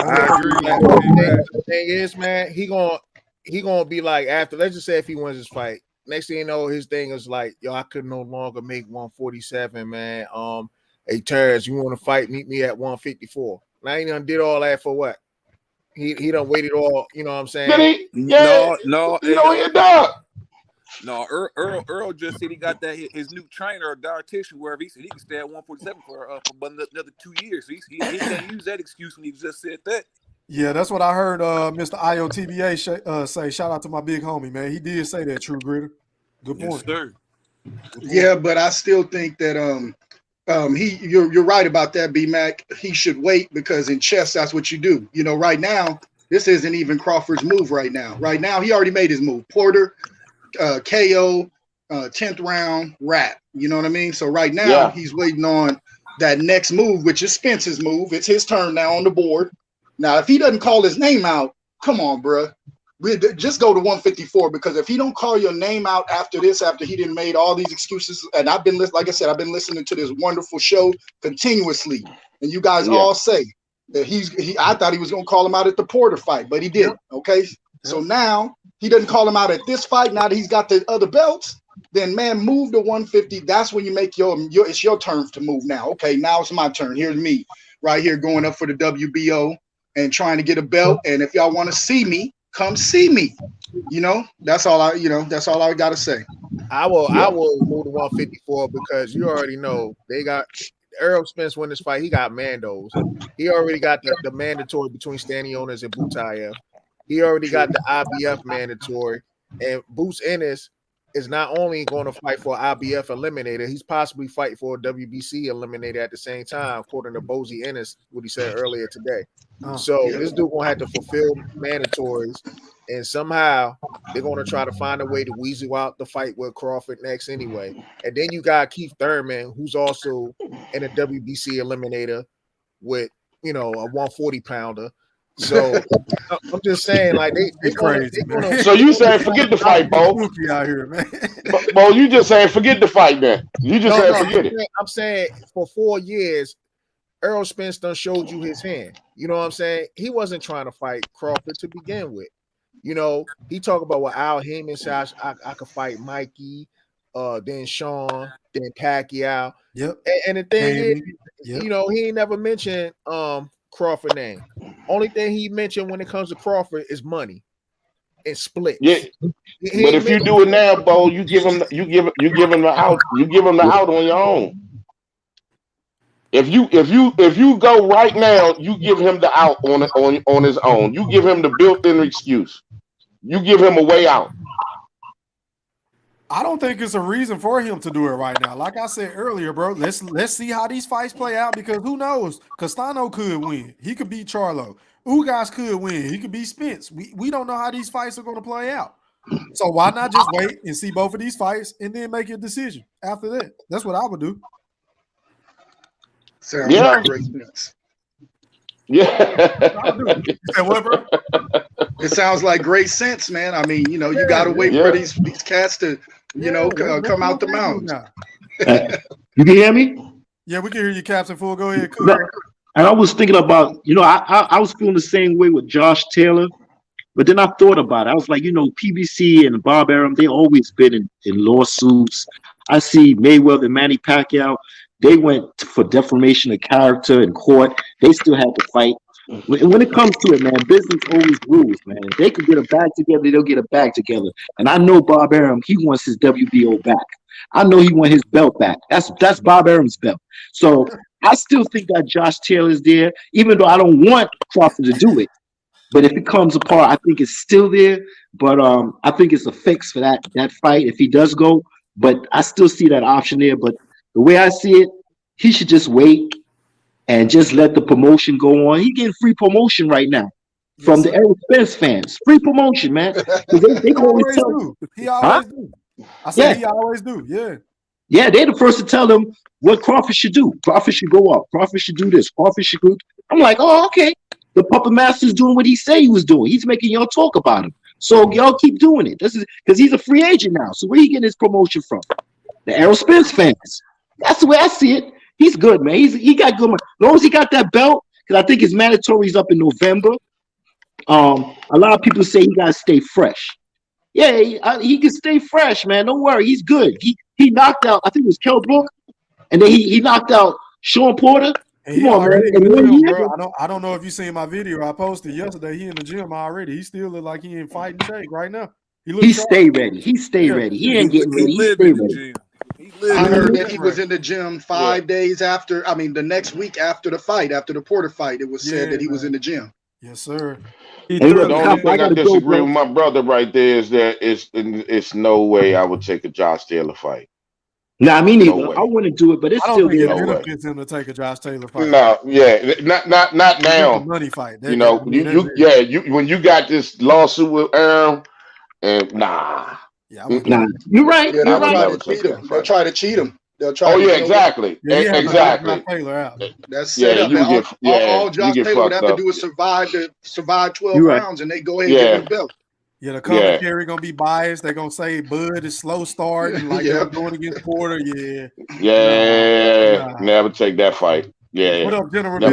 [SPEAKER 10] I agree. The thing is, man, he gonna be like, after, let's just say if he wins this fight, next thing you know, his thing is like, yo, I could no longer make 147, man. Hey, Terrence, you want to fight? Meet me at 154. Now he done did all that for what? He done waited all. You know what I'm saying?
[SPEAKER 13] No,
[SPEAKER 8] you're done.
[SPEAKER 13] No, Earl just said he got that his new trainer or dietitian, wherever he said he can stay at 147 for another 2 years. So he can't use that excuse when he just said that.
[SPEAKER 2] Yeah, that's what I heard Mr. IOTBA say. Shout out to my big homie, man. He did say that, True Gritter. Good point.
[SPEAKER 13] Yes, sir.
[SPEAKER 12] Yeah, but I still think that you're right about that, B-Mac. He should wait, because in chess, that's what you do. You know, right now, this isn't even Crawford's move right now. Right now, he already made his move. Porter, KO, 10th round, wrap. You know what I mean? So right now, he's waiting on that next move, which is Spence's move. It's his turn now on the board. Now, if he doesn't call his name out, come on, bro. We just go to 154, because if he don't call your name out after this, after he didn't made all these excuses, and I've been like I said, I've been listening to this wonderful show continuously, and you guys all say that I thought he was gonna call him out at the Porter fight, but he didn't. Okay, so now he doesn't call him out at this fight. Now that he's got the other belts, then man, move to 150. That's when you make it's your turn to move now. Okay, now it's my turn. Here's me right here going up for the WBO and trying to get a belt. And if y'all want to see me, come see me. That's all I got to say.
[SPEAKER 10] I will move to 154 because you already know they got Errol Spence win this fight. He got Mandos. He already got the mandatory between Stanionis and Butayev. He already got the IBF mandatory, and Boots Ennis is not only going to fight for IBF eliminator, he's possibly fighting for a WBC eliminator at the same time, according to Bozy Ennis, what he said earlier today. So this dude gonna have to fulfill mandatories, and somehow they're gonna try to find a way to weasel out the fight with Crawford next anyway. And then you got Keith Thurman, who's also in a WBC eliminator with a 140 pounder. So I'm just saying, like they
[SPEAKER 2] crazy.
[SPEAKER 8] So you saying forget the fight, Bo?
[SPEAKER 2] Out here, man.
[SPEAKER 8] Bo, you just saying forget the fight, then? You just forget it.
[SPEAKER 10] I'm saying for 4 years, Errol Spence done showed you his hand. You know what I'm saying? He wasn't trying to fight Crawford to begin with. He talked about what Al Heyman said. I could fight Mikey, then Sean, then Pacquiao.
[SPEAKER 2] Yep.
[SPEAKER 10] And the thing is, he ain't never mentioned Crawford name. Only thing he mentioned when it comes to Crawford is money and splits.
[SPEAKER 8] Yeah, but if you do it now, Bo, you give him the out. You give him the out on your own. If you go right now, you give him the out on his own. You give him the built-in excuse. You give him a way out.
[SPEAKER 2] I don't think it's a reason for him to do it right now. Like I said earlier, bro, let's see how these fights play out, because who knows? Castano could win. He could beat Charlo. Ugas could win. He could beat Spence. We don't know how these fights are going to play out. So why not just wait and see both of these fights and then make your decision after that? That's what I would do.
[SPEAKER 12] Sounds like great sense. It sounds like great sense, man. I mean, you got to wait for these cats to, come out the mountains.
[SPEAKER 14] You can hear me?
[SPEAKER 2] Yeah, we can hear you, Captain Full. Go ahead.
[SPEAKER 14] Cool. And I was thinking about, I was feeling the same way with Josh Taylor, but then I thought about it. I was like, PBC and Bob Arum, they always been in lawsuits. I see Mayweather and Manny Pacquiao. They went for defamation of character in court. They still had to fight. When it comes to it, man, business always rules, man. If they could get a bag together, they'll get a bag together. And I know Bob Arum, he wants his WBO back. I know he wants his belt back. That's Bob Arum's belt. So I still think that Josh Taylor's there, even though I don't want Crawford to do it. But if it comes apart, I think it's still there. But I think it's a fix for that fight if he does go. But I still see that option there. But the way I see it, he should just wait and just let the promotion go on. He getting free promotion right now from the Errol Spence fans. Free promotion, man. They always do.
[SPEAKER 2] He always do. I said he always do. Yeah.
[SPEAKER 14] Yeah, they're the first to tell them what Crawford should do. Crawford should go up. Crawford should do this. Crawford should go. I'm like, oh, okay. The puppet master's doing what he said he was doing. He's making y'all talk about him. So y'all keep doing it. This is because he's a free agent now. So where he getting his promotion from? The Errol Spence fans. That's the way I see it. He's good, man. He got good money. As long as he got that belt, because I think his mandatory's up in November. A lot of people say he got to stay fresh. Yeah, he can stay fresh, man. Don't worry. He's good. He knocked out, I think it was Kell Brook, and then he knocked out Sean Porter. Come on, man.
[SPEAKER 2] Bro. I don't know if you seen my video I posted yesterday. He in the gym already. He still look like he in fighting shape right now.
[SPEAKER 14] He stay ready. Ready. He ain't getting ready. He stay ready.
[SPEAKER 12] I heard that he was in the gym 5 days after. The next week after the fight, after the Porter fight, it was said that he was in the gym.
[SPEAKER 2] Yes, sir.
[SPEAKER 8] The only thing I disagree with my brother right there is that it's no way I would take a Josh Taylor fight.
[SPEAKER 14] Nah, me neither. I wouldn't do it, but it's still
[SPEAKER 2] there. It benefits him to take a Josh Taylor fight.
[SPEAKER 8] No, yeah, not now.
[SPEAKER 2] Money fight.
[SPEAKER 8] When you got this lawsuit with Aaron, and nah.
[SPEAKER 14] Yeah, you're right.
[SPEAKER 12] Yeah, they'll try to cheat him. They'll try.
[SPEAKER 8] Oh yeah, exactly. Exactly.
[SPEAKER 12] That's set up. All Josh Taylor would have to do is survive 12 rounds, and they go ahead and give him the belt.
[SPEAKER 2] Yeah, the commentary gonna be biased. They're gonna say Bud is slow starting, like they're going against Porter.
[SPEAKER 8] Never take that fight.
[SPEAKER 2] What up, General? Go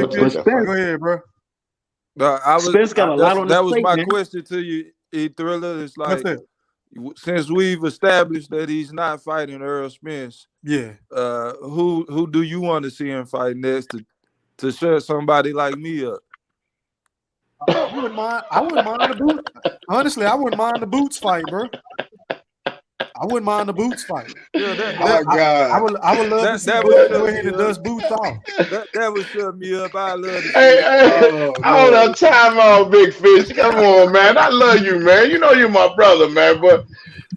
[SPEAKER 2] ahead, bro.
[SPEAKER 9] Spence
[SPEAKER 14] got a lot on
[SPEAKER 9] that was my question to you, E-Thriller. It's like, since we've established that he's not fighting Earl Spence, who do you want to see him fight next to shut somebody like me up?
[SPEAKER 2] I wouldn't mind Honestly, I wouldn't mind the boots fight, bro. I wouldn't mind the boots fight.
[SPEAKER 9] Yeah,
[SPEAKER 2] I would love to see Bud go ahead and dust boots off.
[SPEAKER 9] That would shut me up. I love to see
[SPEAKER 8] Hey, hold on, time out, Big Fish. Come on, man. I love you, man. You know you're my brother, man. But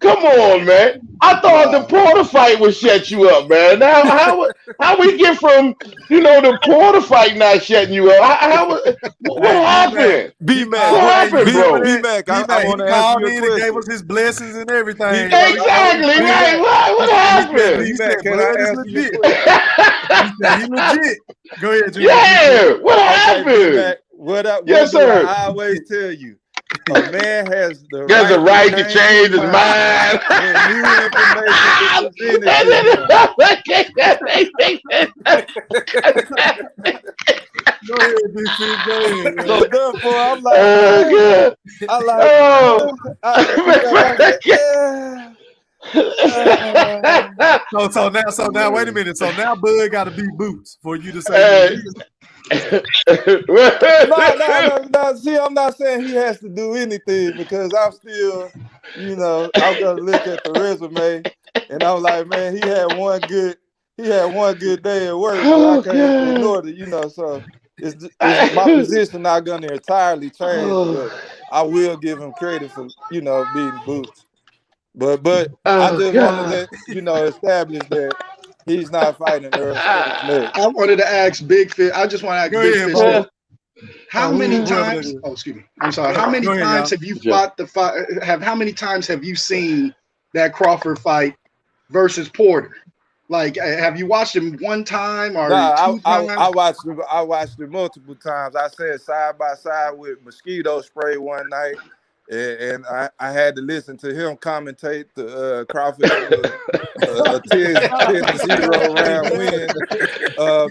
[SPEAKER 8] come on, man. I thought the Porter fight would shut you up, man. Now, how we get from the Porter fight not shutting you up? What happened?
[SPEAKER 9] B-Mac.
[SPEAKER 8] What happened, bro?
[SPEAKER 9] B-Mac, I want to ask you a question.
[SPEAKER 2] He gave us his blessings and everything.
[SPEAKER 8] Exactly, right? What happened?
[SPEAKER 9] B-Mac, can I ask you a question?
[SPEAKER 2] He legit. Go ahead, Junior.
[SPEAKER 8] Yeah, what happened?
[SPEAKER 9] B-Mac,
[SPEAKER 8] Yes, sir.
[SPEAKER 9] I always tell you, a man has the
[SPEAKER 8] right to change his mind.
[SPEAKER 9] When new information is presented.
[SPEAKER 2] Go ahead, Big Fish. Go ahead.
[SPEAKER 9] So therefore, I'm like,
[SPEAKER 2] So now, wait a minute. So now, Bud got to beat Boots for you to say.
[SPEAKER 9] No. See, I'm not saying he has to do anything because I'm still, I'm gonna look at the resume and I'm like, man, he had one good day at work, but I can't ignore it, So it's my position not gonna entirely change, but I will give him credit for beating Boots. But I just want to establish that he's not fighting Earl Spence.
[SPEAKER 12] I wanted to ask Big Fish. I just want to ask Big Fish. How many times? Oh, excuse me. I'm sorry. How many times have you fought the fight? How many times have you seen that Crawford fight versus Porter? Like, have you watched him one time or two times?
[SPEAKER 9] I watched it multiple times. I sat side by side with mosquito spray one night. And I had to listen to him commentate the Crawford a 10-0 round win.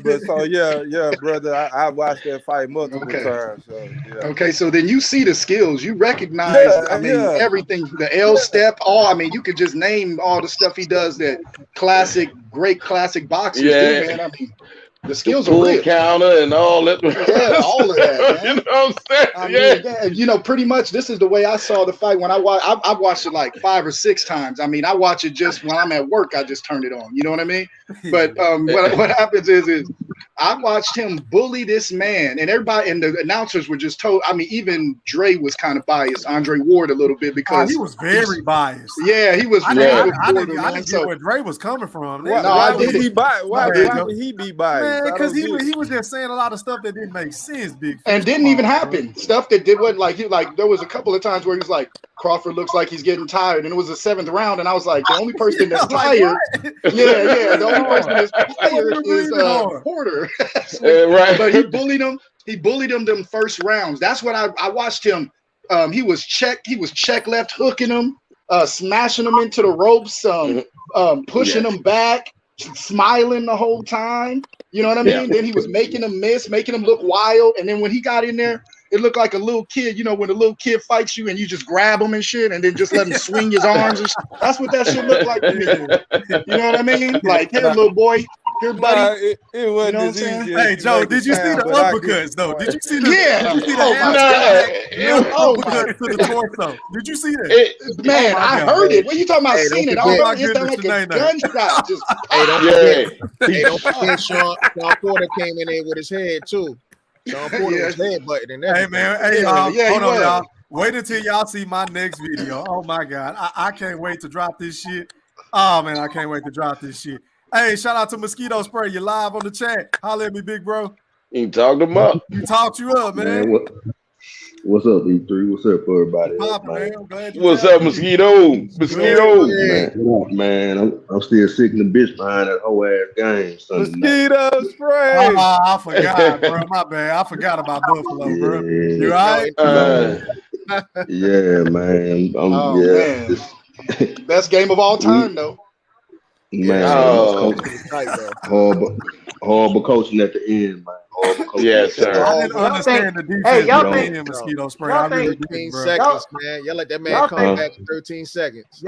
[SPEAKER 9] But so yeah, brother, I watched that fight multiple times. So, yeah.
[SPEAKER 12] Okay, so then you see the skills, you recognize. Everything, the L step, you could just name all the stuff he does. That great classic boxers do, man. The skills are real.
[SPEAKER 8] Counter and all that.
[SPEAKER 12] Yeah, all of that, man.
[SPEAKER 8] You know what I'm saying?
[SPEAKER 12] Pretty much this is the way I saw the fight when I watched it like 5 or 6 times. I watch it just when I'm at work, I just turn it on. You know what I mean? But what happens is I watched him bully this man, and everybody and the announcers were just told. Even Dre was kind of biased, Andre Ward a little bit because
[SPEAKER 2] he was very biased.
[SPEAKER 12] Yeah, he was.
[SPEAKER 2] I didn't get where Dre was coming from.
[SPEAKER 9] Why would he be biased?
[SPEAKER 2] Because he was just saying a lot of stuff that didn't make sense, Big Fish.
[SPEAKER 12] And didn't even happen. Stuff that wasn't like there was a couple of times where he was like, Crawford looks like he's getting tired, and it was the 7th round, and I was like, the only person that's tired, the only person that's tired is Porter.
[SPEAKER 8] Right.
[SPEAKER 12] But he bullied him. He bullied him them first rounds. That's what I watched him. He was check left hooking him, smashing him into the ropes, pushing him back, smiling the whole time. You know what I mean? Yeah. Then he was making him miss, making him look wild. And then when he got in there, it looked like a little kid. When a little kid fights you and you just grab him and shit, and then just let him swing his arms. And That's what that shit looked like to me. You know what I mean? Like, here, little boy. Here, buddy.
[SPEAKER 9] It wasn't as easy.
[SPEAKER 2] Hey, Joe, did you see the uppercuts, though? Did you see the uppercuts to the torso? Did you see that?
[SPEAKER 12] Man, I heard it. What are you talking about? Seen it? I heard it like a gunshot. Just
[SPEAKER 10] don't forget Sean Porter came in there with his head, too. Sean Porter was headbutting and everything.
[SPEAKER 2] Hey, man. Hey, y'all. Hold on, y'all. Wait until y'all see my next video. Oh, my God. I can't wait to drop this shit. Oh, man, I can't wait to drop this shit. Hey, shout out to Mosquito Spray. You're live on the chat. Holler at me, big bro.
[SPEAKER 8] You talked him up.
[SPEAKER 2] You talked you up, man.
[SPEAKER 15] What's up, E3? What's up, everybody?
[SPEAKER 8] What's up, Mosquito? Mosquito.
[SPEAKER 15] Man, I'm still sick in the bitch behind that whole ass game.
[SPEAKER 9] Mosquito Spray.
[SPEAKER 2] I forgot, bro. My bad. I forgot about Buffalo, bro. You all right?
[SPEAKER 15] Yeah, man.
[SPEAKER 12] Man. Best game of all time, though.
[SPEAKER 15] Man, horrible coaching at the end, man. Horrible coaching.
[SPEAKER 8] Yes, sir.
[SPEAKER 2] I didn't understand the defense.
[SPEAKER 16] Y'all think
[SPEAKER 2] Mosquito Spray. I really did, bro.
[SPEAKER 10] Seconds, man. Y'all let that man come back in 13 seconds.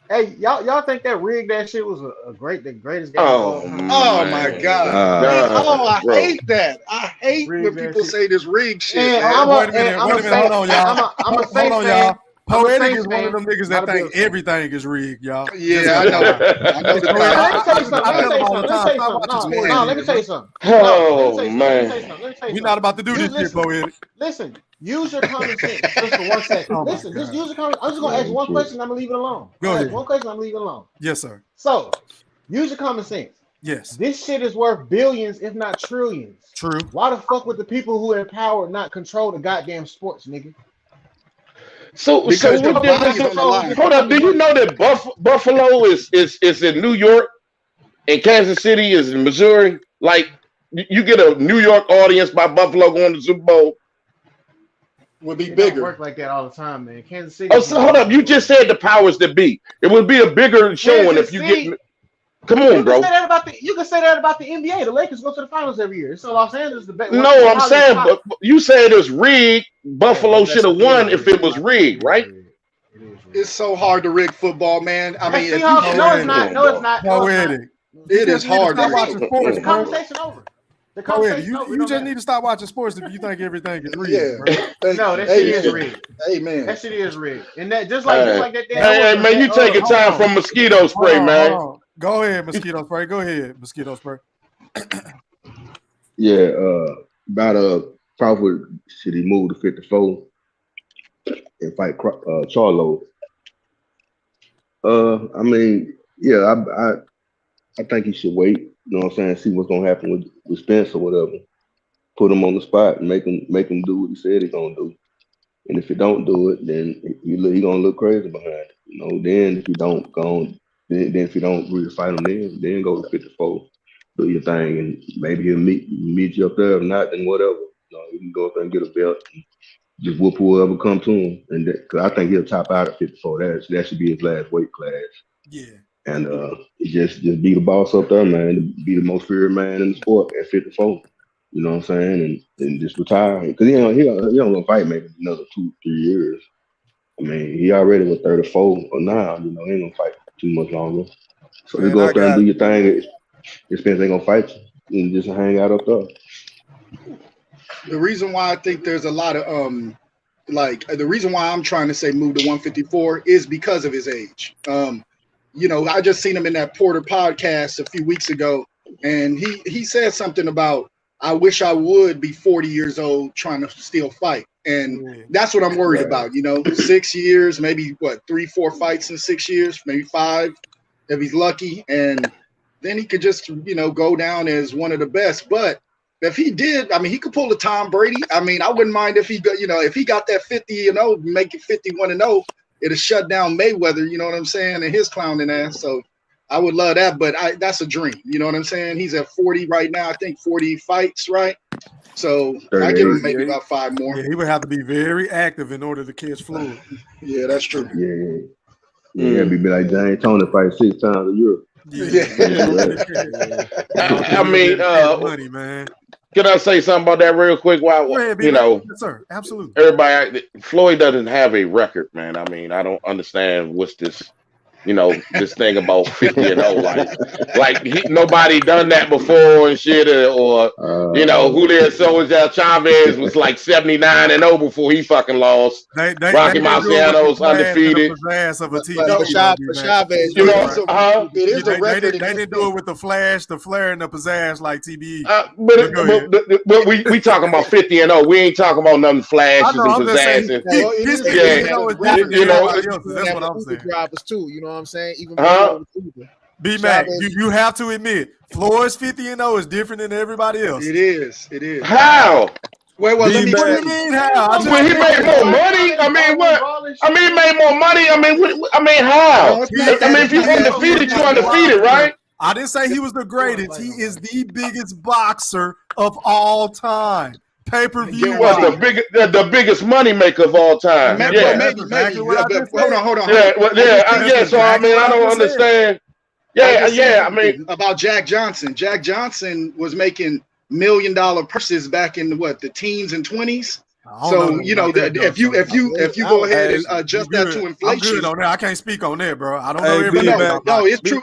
[SPEAKER 11] Hey, y'all think that rigged that shit was the greatest game of all time?
[SPEAKER 12] Oh my God! I
[SPEAKER 8] bro.
[SPEAKER 12] hate that. I hate when people say this rigged shit. Man.
[SPEAKER 2] Wait a minute, hold on, y'all. Hold on, y'all. Poetic is one of them niggas that think everything is rigged, y'all.
[SPEAKER 12] Yeah, I know. I know the
[SPEAKER 11] Let me tell you something. Let me tell you something.
[SPEAKER 8] Oh man,
[SPEAKER 2] we're not about to do this shit, Poetic.
[SPEAKER 11] Listen, use your common sense just for 1 second. Listen, just use your common. I'm just gonna ask one question. I'm gonna leave it alone.
[SPEAKER 2] Go ahead.
[SPEAKER 11] One question. I'm leaving it alone.
[SPEAKER 2] Yes, sir.
[SPEAKER 11] So, use your common sense.
[SPEAKER 2] Yes.
[SPEAKER 11] This shit is worth billions, if not trillions.
[SPEAKER 2] True.
[SPEAKER 11] Why the fuck would the people who are in power not control the goddamn sports, nigga?
[SPEAKER 8] So what difference? Hold up, do you know that Buffalo is in New York and Kansas City is in Missouri? Like you get a New York audience by Buffalo going to Super Bowl.
[SPEAKER 12] Would be bigger.
[SPEAKER 11] Work like that all the time, man. Kansas City.
[SPEAKER 8] Oh, so hold up, you just said the powers that be. It would be a bigger showing if you get. Come on, bro.
[SPEAKER 11] You can say that about the NBA. The Lakers go to the finals every year. So Los Angeles is the best.
[SPEAKER 8] No, I'm saying, but you said it's rigged. Buffalo should have won if it was rigged, right?
[SPEAKER 12] It's so hard to rig football, man. I mean, if
[SPEAKER 11] no, it's not. No, it's not.
[SPEAKER 12] It is hard to
[SPEAKER 2] watching sports.
[SPEAKER 11] The conversation over.
[SPEAKER 2] You just need to stop watching sports if you think everything is rigged.
[SPEAKER 12] Yeah.
[SPEAKER 11] No, that shit is rigged.
[SPEAKER 12] Hey, man.
[SPEAKER 11] That shit is rigged. And that just like that.
[SPEAKER 8] Hey, man, you taking time from mosquito spray, man.
[SPEAKER 2] Go ahead, mosquito spray. Go ahead, mosquito spray.
[SPEAKER 15] Yeah, about Crawford should he move to 54 and fight Charlo? I mean, yeah, I think he should wait. You know what I'm saying? See what's gonna happen with Spence or whatever. Put him on the spot and make him do what he said he's gonna do. And if he don't do it, then he gonna look crazy behind it. You know. Then if he don't then if you don't really fight him, then go to 54, do your thing, and maybe he'll meet you up there. If not, then whatever. You know, you can go up there and get a belt, and just whoop whoever come to him. And because I think he'll top out at 54. That should be his last weight class.
[SPEAKER 2] Yeah.
[SPEAKER 15] And just be the boss up there, man. Be the most feared man in the sport at 54. You know what I'm saying? And just retire because he don't gonna fight maybe another 2-3 years. I mean, he already was 34 or now. You know, he ain't gonna fight too much longer. So you go up there and do your thing. It Spence ain't gonna fight you and just hang out up there.
[SPEAKER 12] The reason why I think there's a lot of the reason why I'm trying to say move to 154 is because of his age. You know, I just seen him in that Porter podcast a few weeks ago, and he said something about, I wish I would be 40 years old trying to still fight. And that's what I'm worried about, you know, 6 years, maybe 3-4 fights in 6 years, maybe 5 if he's lucky. And then he could just, you know, go down as one of the best. But if he did, I mean, he could pull a Tom Brady. I mean, I wouldn't mind if he got that 50-0, make it 51-0, it'll shut down Mayweather, you know what I'm saying, and his clowning ass. So I would love that, but that's a dream. You know what I'm saying? He's at 40 right now. I think 40 fights, right? So I give him maybe about 5 more.
[SPEAKER 2] Yeah, he would have to be very active in order to catch fluid.
[SPEAKER 12] Yeah, that's true.
[SPEAKER 15] Yeah, be like James Tony fight 6 times a year.
[SPEAKER 8] I mean,
[SPEAKER 2] money, man.
[SPEAKER 8] Can I say something about that real quick? You know,
[SPEAKER 2] yes, sir, absolutely.
[SPEAKER 8] Everybody, Floyd doesn't have a record, man. I mean, I don't understand what's this. You know, this thing about 50-0, like nobody done that before and shit, or you know, Julio Chavez was like 79-0 before he fucking lost. Rocky Marciano's undefeated.
[SPEAKER 12] Chavez,
[SPEAKER 8] you know,
[SPEAKER 12] it is a record.
[SPEAKER 2] They didn't do it with the flare and the pizzazz like TBE.
[SPEAKER 8] But we talking about 50-0. We ain't talking about nothing flashes and pizzazz.
[SPEAKER 2] You know, that's what I'm saying.
[SPEAKER 10] Drivers too, you know what I'm saying? Even
[SPEAKER 2] B-Mac, you have to admit, Floyd's 50-0 is different than everybody else.
[SPEAKER 12] It is.
[SPEAKER 8] How?
[SPEAKER 12] Well,
[SPEAKER 2] what do you mean how?
[SPEAKER 8] When he made more money? I mean, what? I mean, he made more money. I mean, how? I mean, if you undefeated, you undefeated, right?
[SPEAKER 2] I didn't say he was the greatest. He is the biggest boxer of all time. Pay-per-view.
[SPEAKER 8] He was the biggest money maker of all time.
[SPEAKER 12] Maybe. Hold on.
[SPEAKER 8] So I mean, I don't understand. I mean,
[SPEAKER 12] about Jack Johnson. Jack Johnson was making $1 million purses back in the teens and 20s. So you know that if you go ahead and adjust that to inflation,
[SPEAKER 2] I'm good on that. I can't speak on that, bro. I don't
[SPEAKER 9] Hey,
[SPEAKER 2] know everything.
[SPEAKER 12] No, it's true.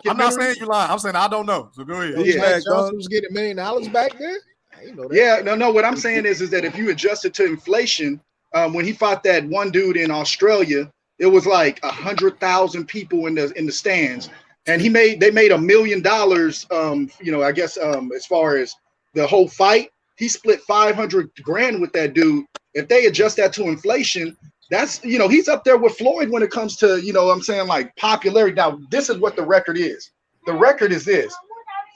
[SPEAKER 2] I'm not saying you lying. I'm saying I don't know. So go ahead.
[SPEAKER 10] Jack Johnson was getting $1 million back then. I didn't know that.
[SPEAKER 12] Yeah, no. What I'm saying is that if you adjust it to inflation, when he fought that one dude in Australia, it was like 100,000 people in the stands, and they made $1 million. You know, I guess as far as the whole fight, he split 500 grand with that dude. If they adjust that to inflation, that's, you know, he's up there with Floyd when it comes to, you know what I'm saying, like popularity. Now, this is what the record is. The record is this: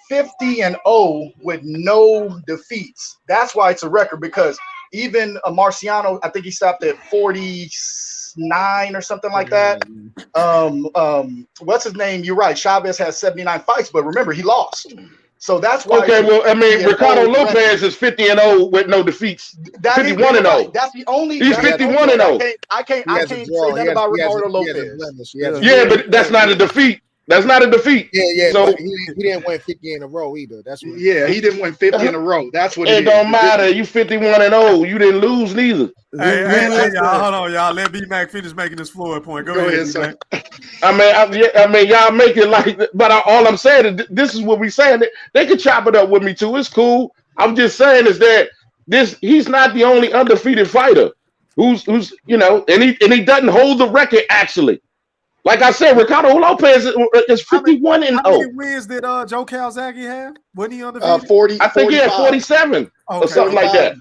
[SPEAKER 12] 50-0 with no defeats. That's why it's a record, because even Marciano, I think he stopped at 49 or something like that. What's his name? You're right. Chavez has 79 fights, but remember, he lost. So that's why.
[SPEAKER 8] Okay, well, I mean, Ricardo Lopez is 50-0 with no defeats. 51-0.
[SPEAKER 12] That's the only.
[SPEAKER 8] He's 51-0.
[SPEAKER 12] I can't say that about Ricardo Lopez.
[SPEAKER 8] Yeah, but that's not a defeat. That's not a defeat.
[SPEAKER 10] Yeah.
[SPEAKER 8] So
[SPEAKER 10] But he didn't win 50 in a row either. That's what.
[SPEAKER 12] Yeah, he didn't win 50 in a row. That's what
[SPEAKER 8] it don't matter. You 51-0. You didn't lose neither.
[SPEAKER 2] Hey, y'all, hold on, y'all. Let B-Mac finish making his Floyd point. Go ahead,
[SPEAKER 12] son.
[SPEAKER 8] I mean, y'all make it like, but all I'm saying is this is what we saying. They could chop it up with me too. It's cool. I'm just saying is that he's not the only undefeated fighter who's you know, and he doesn't hold the record actually. Like I said, Ricardo Lopez is 51-0.
[SPEAKER 2] How many wins did Joe Calzaghe have? Wasn't he undefeated?
[SPEAKER 12] 40.
[SPEAKER 8] I think he had 47 or something like that.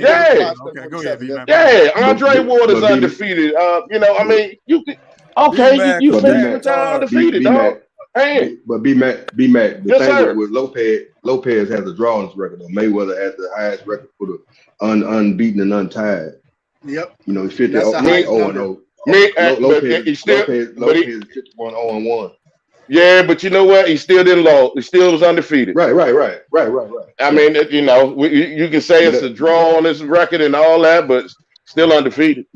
[SPEAKER 2] Yeah. Okay, go ahead, B-Man.
[SPEAKER 8] Yeah, Andre Ward is undefeated. You know, I mean, you you finish undefeated, dog. Hey,
[SPEAKER 15] but B-Mac, the thing with Lopez has a draw on his record. Though. Mayweather has the highest record for the unbeaten and untied.
[SPEAKER 12] Yep.
[SPEAKER 15] You know, he's 50-0. Lopez is 51-0-1.
[SPEAKER 8] Yeah, but you know what? He still didn't lose. He still was undefeated.
[SPEAKER 15] Right.
[SPEAKER 8] I mean, you know, you can say it's a draw on his record and all that, but still undefeated.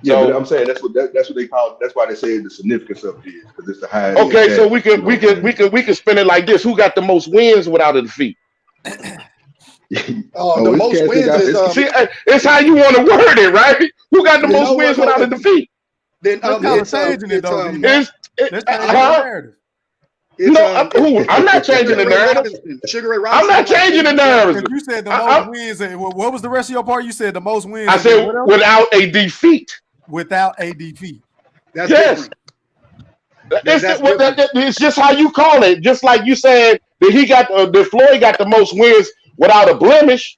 [SPEAKER 15] Yeah,
[SPEAKER 8] So,
[SPEAKER 15] but I'm saying that's what they call it. That's why they say the significance of it is, because it's the highest.
[SPEAKER 8] Okay, so we can spin it like this. Who got the most wins without a defeat?
[SPEAKER 12] The most wins is
[SPEAKER 8] see, it's how you want to word it, right? Who got the most wins without a defeat?
[SPEAKER 12] Then
[SPEAKER 2] it's changing it though.
[SPEAKER 8] I'm not changing the narrative. I'm not changing the narrative.
[SPEAKER 2] You said the most wins. What was the rest of your part? You said the most wins.
[SPEAKER 8] I said without a defeat.
[SPEAKER 2] Without a defeat.
[SPEAKER 12] That's
[SPEAKER 8] yes. It's just how you call it. Just like you said that Floyd got the most wins without a blemish,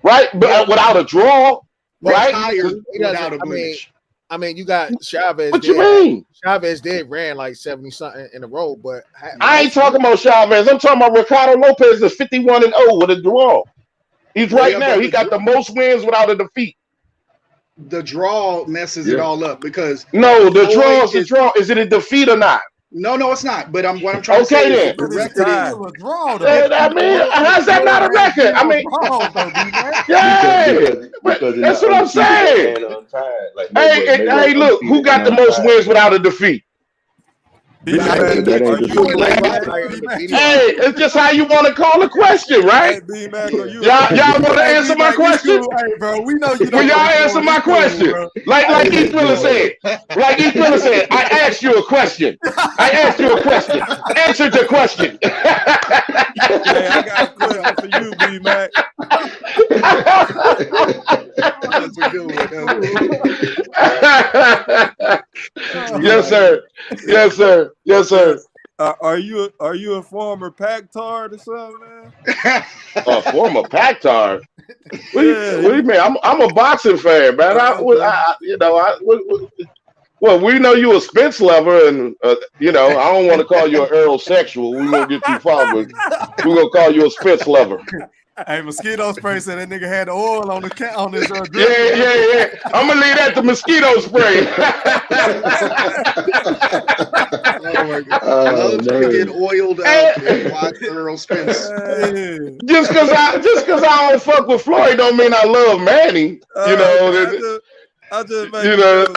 [SPEAKER 8] right? But without a draw, right?
[SPEAKER 12] Without a blemish.
[SPEAKER 10] I mean, you got Chavez.
[SPEAKER 8] What you mean?
[SPEAKER 10] Chavez ran like 70 something in a row, but
[SPEAKER 8] I ain't talking about Chavez. I'm talking about Ricardo Lopez is 51-0 with a draw. He's right now. He got the most wins without a defeat.
[SPEAKER 12] The draw messes it all up because
[SPEAKER 8] the draw is the draw. Is it a defeat or not?
[SPEAKER 12] No, it's not. But what I'm trying to say is the record is
[SPEAKER 2] a draw.
[SPEAKER 8] I mean, how's that not a record? I mean, that's what I'm saying. Hey, look, who got the most wins without a defeat? Hey, it's just how you want to call a question, right? Y'all want to answer my question?
[SPEAKER 2] Hey, bro, we know you.
[SPEAKER 8] Will y'all answer my question? Like East Miller said. Like East Miller said, I asked you a question. Answer the question.
[SPEAKER 9] Hey, I got a question for you, B-Mac.
[SPEAKER 12] That's a good one.
[SPEAKER 8] Yes, sir.
[SPEAKER 9] Are you a former Pac-Tard or something, man?
[SPEAKER 8] A former Pac-Tard? What do you mean? I'm a boxing fan, man. Well, we know you a Spence lover, and you know, I don't want to call you an Earl-sexual. We won't get too far, but we're gonna call you a Spence lover.
[SPEAKER 2] Hey, mosquito spray said that nigga had the oil on his dress.
[SPEAKER 8] Yeah. I'm gonna leave that to mosquito spray.
[SPEAKER 12] Oh my God! Love to get oiled up and watch Earl Spence.
[SPEAKER 8] Just cause I don't fuck with Floyd don't mean I love Manny.
[SPEAKER 9] I just make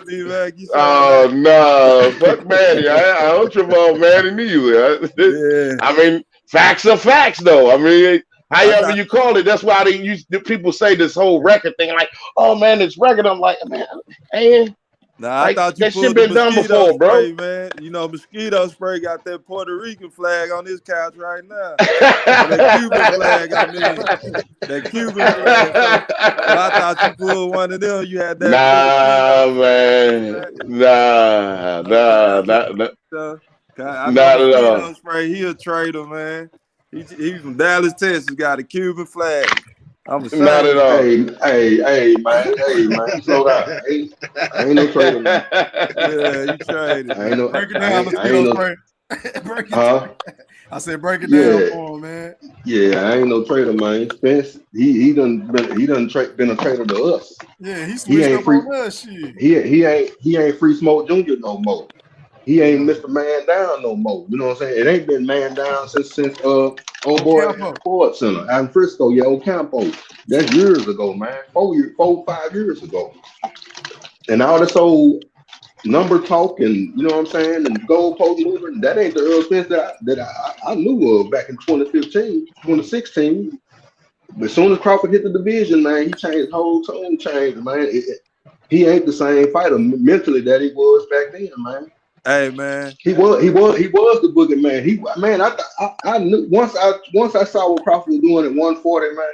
[SPEAKER 8] B-Mac. Oh no, fuck Manny. I don't trip on Manny neither. I mean, facts are facts, though. I mean, however you call it. That's why people say this whole record thing, like, oh man, it's record. I'm like, man,
[SPEAKER 9] Nah,
[SPEAKER 8] like,
[SPEAKER 9] I thought you
[SPEAKER 8] that shit
[SPEAKER 9] pulled the
[SPEAKER 8] been done
[SPEAKER 9] mosquito
[SPEAKER 8] before, bro.
[SPEAKER 9] spray, man. You know, mosquito spray got that Puerto Rican flag on this couch right now. That Cuban flag, I mean. That Cuban flag. So I thought you pulled one of them. You had that.
[SPEAKER 8] Nah, man. Nah.
[SPEAKER 9] I know mosquito spray. He a trader, man. He's from Dallas, Texas. Got a Cuban flag. I'm ashamed.
[SPEAKER 8] Not at all.
[SPEAKER 15] Hey, man, slow down. I ain't no trader, man.
[SPEAKER 9] Yeah, you traded.
[SPEAKER 2] Break it down, mosquito spray. Break it down. I said, break it down for him, man.
[SPEAKER 15] Yeah, I ain't no trader, man. Spence, he done been a trader to us.
[SPEAKER 2] Yeah, he switched up on us. Shit.
[SPEAKER 15] He ain't Free Smoke Jr. no more. He ain't Mr. Man Down no more. You know what I'm saying? It ain't been man down since old boy Ford Center out in Frisco, old Campo. That's years ago, man. 5 years ago. And all this old number talk and you know what I'm saying, and goalpost moving, that ain't the Earl Spence that I knew of back in 2015, 2016. But as soon as Crawford hit the division, man, he changed, whole tone changed, man. He ain't the same fighter mentally that he was back then, man.
[SPEAKER 9] Hey, man.
[SPEAKER 15] He was the boogeyman. I knew once I saw what Crawford was doing at 140, man.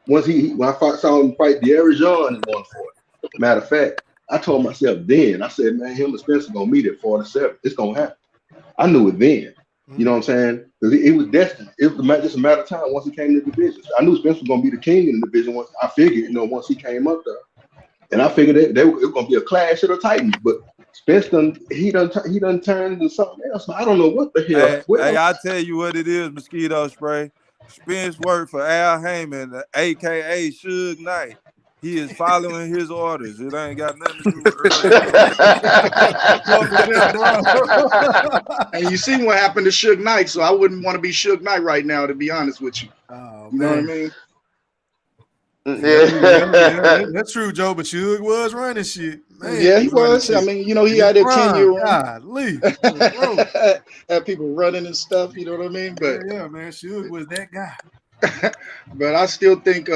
[SPEAKER 15] When I saw him fight De'Aaron John at 140. Matter of fact, I told myself then, I said, man, him and Spencer gonna meet at 47. It's gonna happen. I knew it then. You know what I'm saying? Because it was destined. It was just a matter of time once he came to the division. I knew Spencer was gonna be the king in the division once. I figured, once he came up there. And I figured it was gonna be a clash of the Titans, but Spence done turned into something else. I don't know what the hell.
[SPEAKER 9] Hey, I'll tell you what it is, mosquito spray. Spence worked for Al Heyman, aka Suge Knight. He is following his orders. It ain't got nothing to do with
[SPEAKER 12] Earl. And you see what happened to Suge Knight, so I wouldn't want to be Suge Knight right now, to be honest with you.
[SPEAKER 2] Oh,
[SPEAKER 12] you know what I mean?
[SPEAKER 2] Yeah, that's true, Joe. But Suge was running shit. Man,
[SPEAKER 12] yeah, he was. I mean, he had that 10-year run. Had people running and stuff. You know what I mean? But
[SPEAKER 2] yeah, man, Suge was that guy.
[SPEAKER 12] But I still think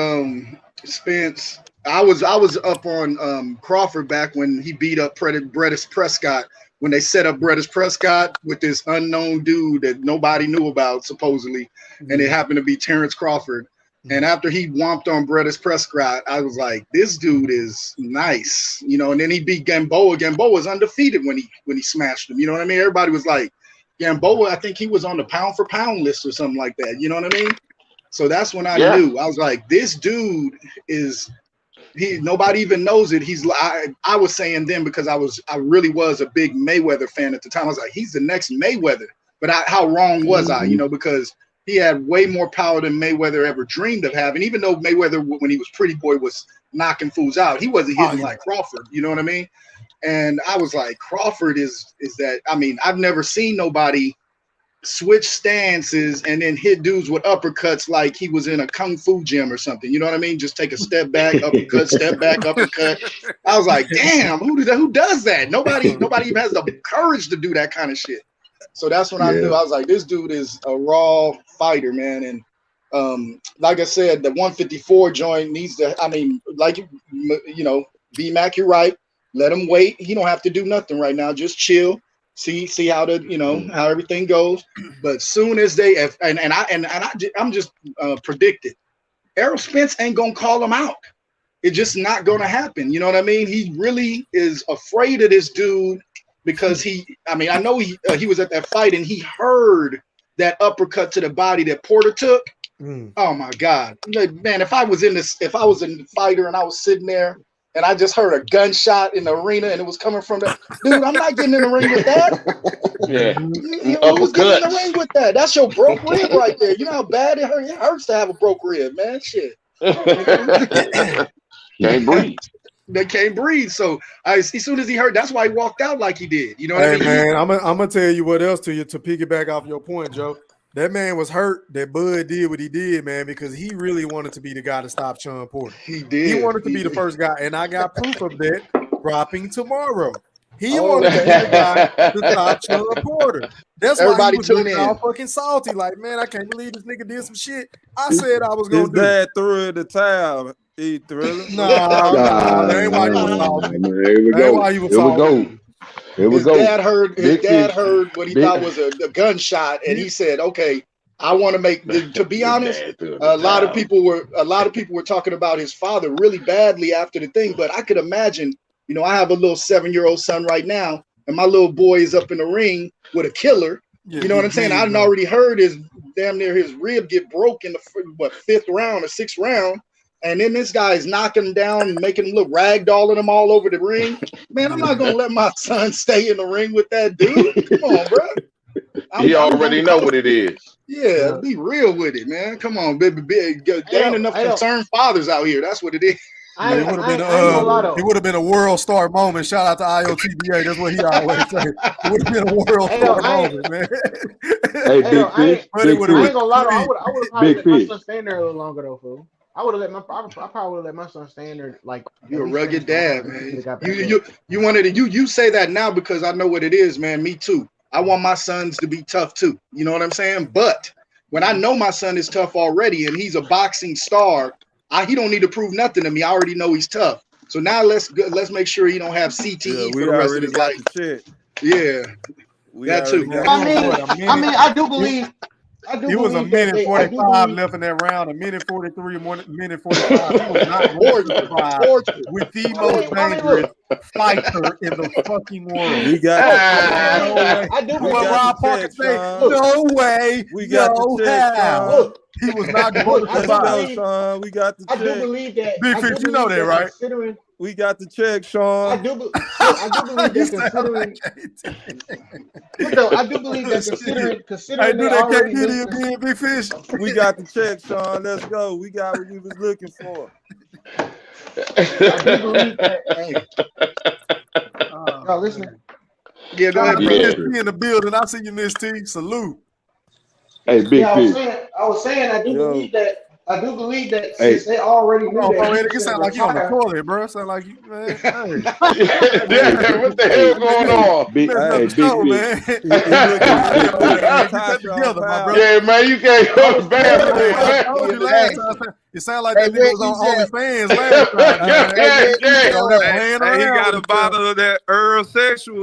[SPEAKER 12] Spence. I was up on Crawford back when he beat up Brettis Prescott. When they set up Brettis Prescott with this unknown dude that nobody knew about supposedly, and it happened to be Terence Crawford. And after he whomped on Brettis Prescott, I was like, this dude is nice, and then he beat Gamboa. Gamboa was undefeated when he smashed him. You know what I mean? Everybody was like, Gamboa, I think he was on the pound for pound list or something like that. You know what I mean? So that's when I knew. I was like, this dude is nobody even knows it. I was saying then because I really was a big Mayweather fan at the time. I was like, he's the next Mayweather. But how wrong was I? Because he had way more power than Mayweather ever dreamed of having. Even though Mayweather, when he was Pretty Boy, was knocking fools out, he wasn't hitting like Crawford. You know what I mean? And I was like, Crawford is that. I mean, I've never seen nobody switch stances and then hit dudes with uppercuts like he was in a kung fu gym or something. You know what I mean? Just take a step back, uppercut, step back, uppercut. I was like, damn, who does that? Nobody even has the courage to do that kind of shit. So that's when I knew. I was like, this dude is a raw fighter, man. And like I said, the 154 joint needs to, B-Mac, you're right. Let him wait. He don't have to do nothing right now. Just chill. See how how everything goes. But soon as I'm just predicted, Errol Spence ain't gonna call him out. It's just not gonna happen. You know what I mean? He really is afraid of this dude because I know he was at that fight and he heard that uppercut to the body that Porter took. Oh my God, man! If I was a fighter and I was sitting there and I just heard a gunshot in the arena and it was coming from that dude, I'm not getting in the ring with that.
[SPEAKER 8] Yeah,
[SPEAKER 12] who's getting in the ring with that? That's your broke rib right there. You know how bad it hurts? It hurts to have a broke rib, man. Shit.
[SPEAKER 8] Can't breathe.
[SPEAKER 12] They can't breathe. So as soon as he heard, that's why he walked out like he did. You know what I mean?
[SPEAKER 2] Man, I'm gonna tell you what else to piggyback off your point, Joe. That man was hurt that Bud did what he did, man, because he really wanted to be the guy to stop Sean Porter.
[SPEAKER 12] He did.
[SPEAKER 2] He wanted to be the first guy, and I got proof of that dropping tomorrow. He wanted to be the guy to stop Chubb Porter. That's why he was looking all fucking salty. Like, man, I can't believe this nigga did some shit I said I was gonna
[SPEAKER 9] His
[SPEAKER 2] do.
[SPEAKER 9] dad threw in the towel. He threw it.
[SPEAKER 2] Nah, that ain't why he was salty.
[SPEAKER 15] Here we
[SPEAKER 2] That ain't
[SPEAKER 15] go.
[SPEAKER 2] why he was
[SPEAKER 15] Here we
[SPEAKER 2] salty.
[SPEAKER 15] go. Here we
[SPEAKER 12] His
[SPEAKER 15] go.
[SPEAKER 12] dad heard what he
[SPEAKER 15] Big-
[SPEAKER 12] thought was a gunshot, and he said, "Okay, I want to make." To be honest, a lot of people were talking about his father really badly after the thing. But I could imagine, you know, I have a little 7-year-old son right now, and my little boy is up in the ring with a killer.
[SPEAKER 2] Yeah,
[SPEAKER 12] you know what I'm saying? I'd already heard his damn near his rib get broke in the 5th round or 6th round. And then this guy is knocking him down, making him look ragdolling him all over the ring. Man, I'm not gonna let my son stay in the ring with that dude. Come on, bro.
[SPEAKER 8] He already know what it is.
[SPEAKER 12] Yeah, be real with it, man. Come on, baby. There ain't enough concerned fathers out here. That's what it is.
[SPEAKER 2] It would have been a world star moment. Shout out to IOTBA. That's what he always say. It would have been a world star moment, man.
[SPEAKER 15] Hey, Big Fish.
[SPEAKER 11] I ain't gonna lie though. I would have probably let my son stand there a little longer though, fool. I probably would have let my son stand there like.
[SPEAKER 12] You're a rugged dad, man. You wanted to you say that now because I know what it is, man. Me too. I want my sons to be tough too. You know what I'm saying? But when I know my son is tough already and he's a boxing star, he don't need to prove nothing to me. I already know he's tough. So now let's make sure he don't have CTE for the rest of his life. Yeah, that too.
[SPEAKER 11] I mean, I do believe.
[SPEAKER 2] He was a minute 45 left in that round, a minute 43, minute 45. He was not going to survive with the most dangerous fighter in the fucking world.
[SPEAKER 9] We got
[SPEAKER 2] I do believe Rob Parker say, no way,
[SPEAKER 9] we got
[SPEAKER 2] no
[SPEAKER 9] the check,
[SPEAKER 2] how. He was not going to survive.
[SPEAKER 9] Sean. We got the check.
[SPEAKER 11] I do believe that.
[SPEAKER 2] Big Fish, you know that, right?
[SPEAKER 9] We got the check, Sean.
[SPEAKER 11] I do believe that considering. I do believe that considering they already
[SPEAKER 2] again, Big Fish.
[SPEAKER 9] We got the check, Sean. Let's go. We got what we was looking for.
[SPEAKER 11] I do believe that. Y'all listening?
[SPEAKER 12] Yeah, go ahead,
[SPEAKER 2] Miss T in the building. I see you, Miss T. Salute.
[SPEAKER 15] Hey, Big Fish.
[SPEAKER 11] I was saying, I do believe that. I do believe that since they already knew that.
[SPEAKER 2] You sound like you on the toilet, bro. Sound like you, man. Hey.
[SPEAKER 8] What the hell going on?
[SPEAKER 15] Big Fish.
[SPEAKER 8] Yeah, man, you can't go to the bathroom, man.
[SPEAKER 2] It sound like that nigga was on OnlyFans last time.
[SPEAKER 9] He got a bottle of that Earl Sexual.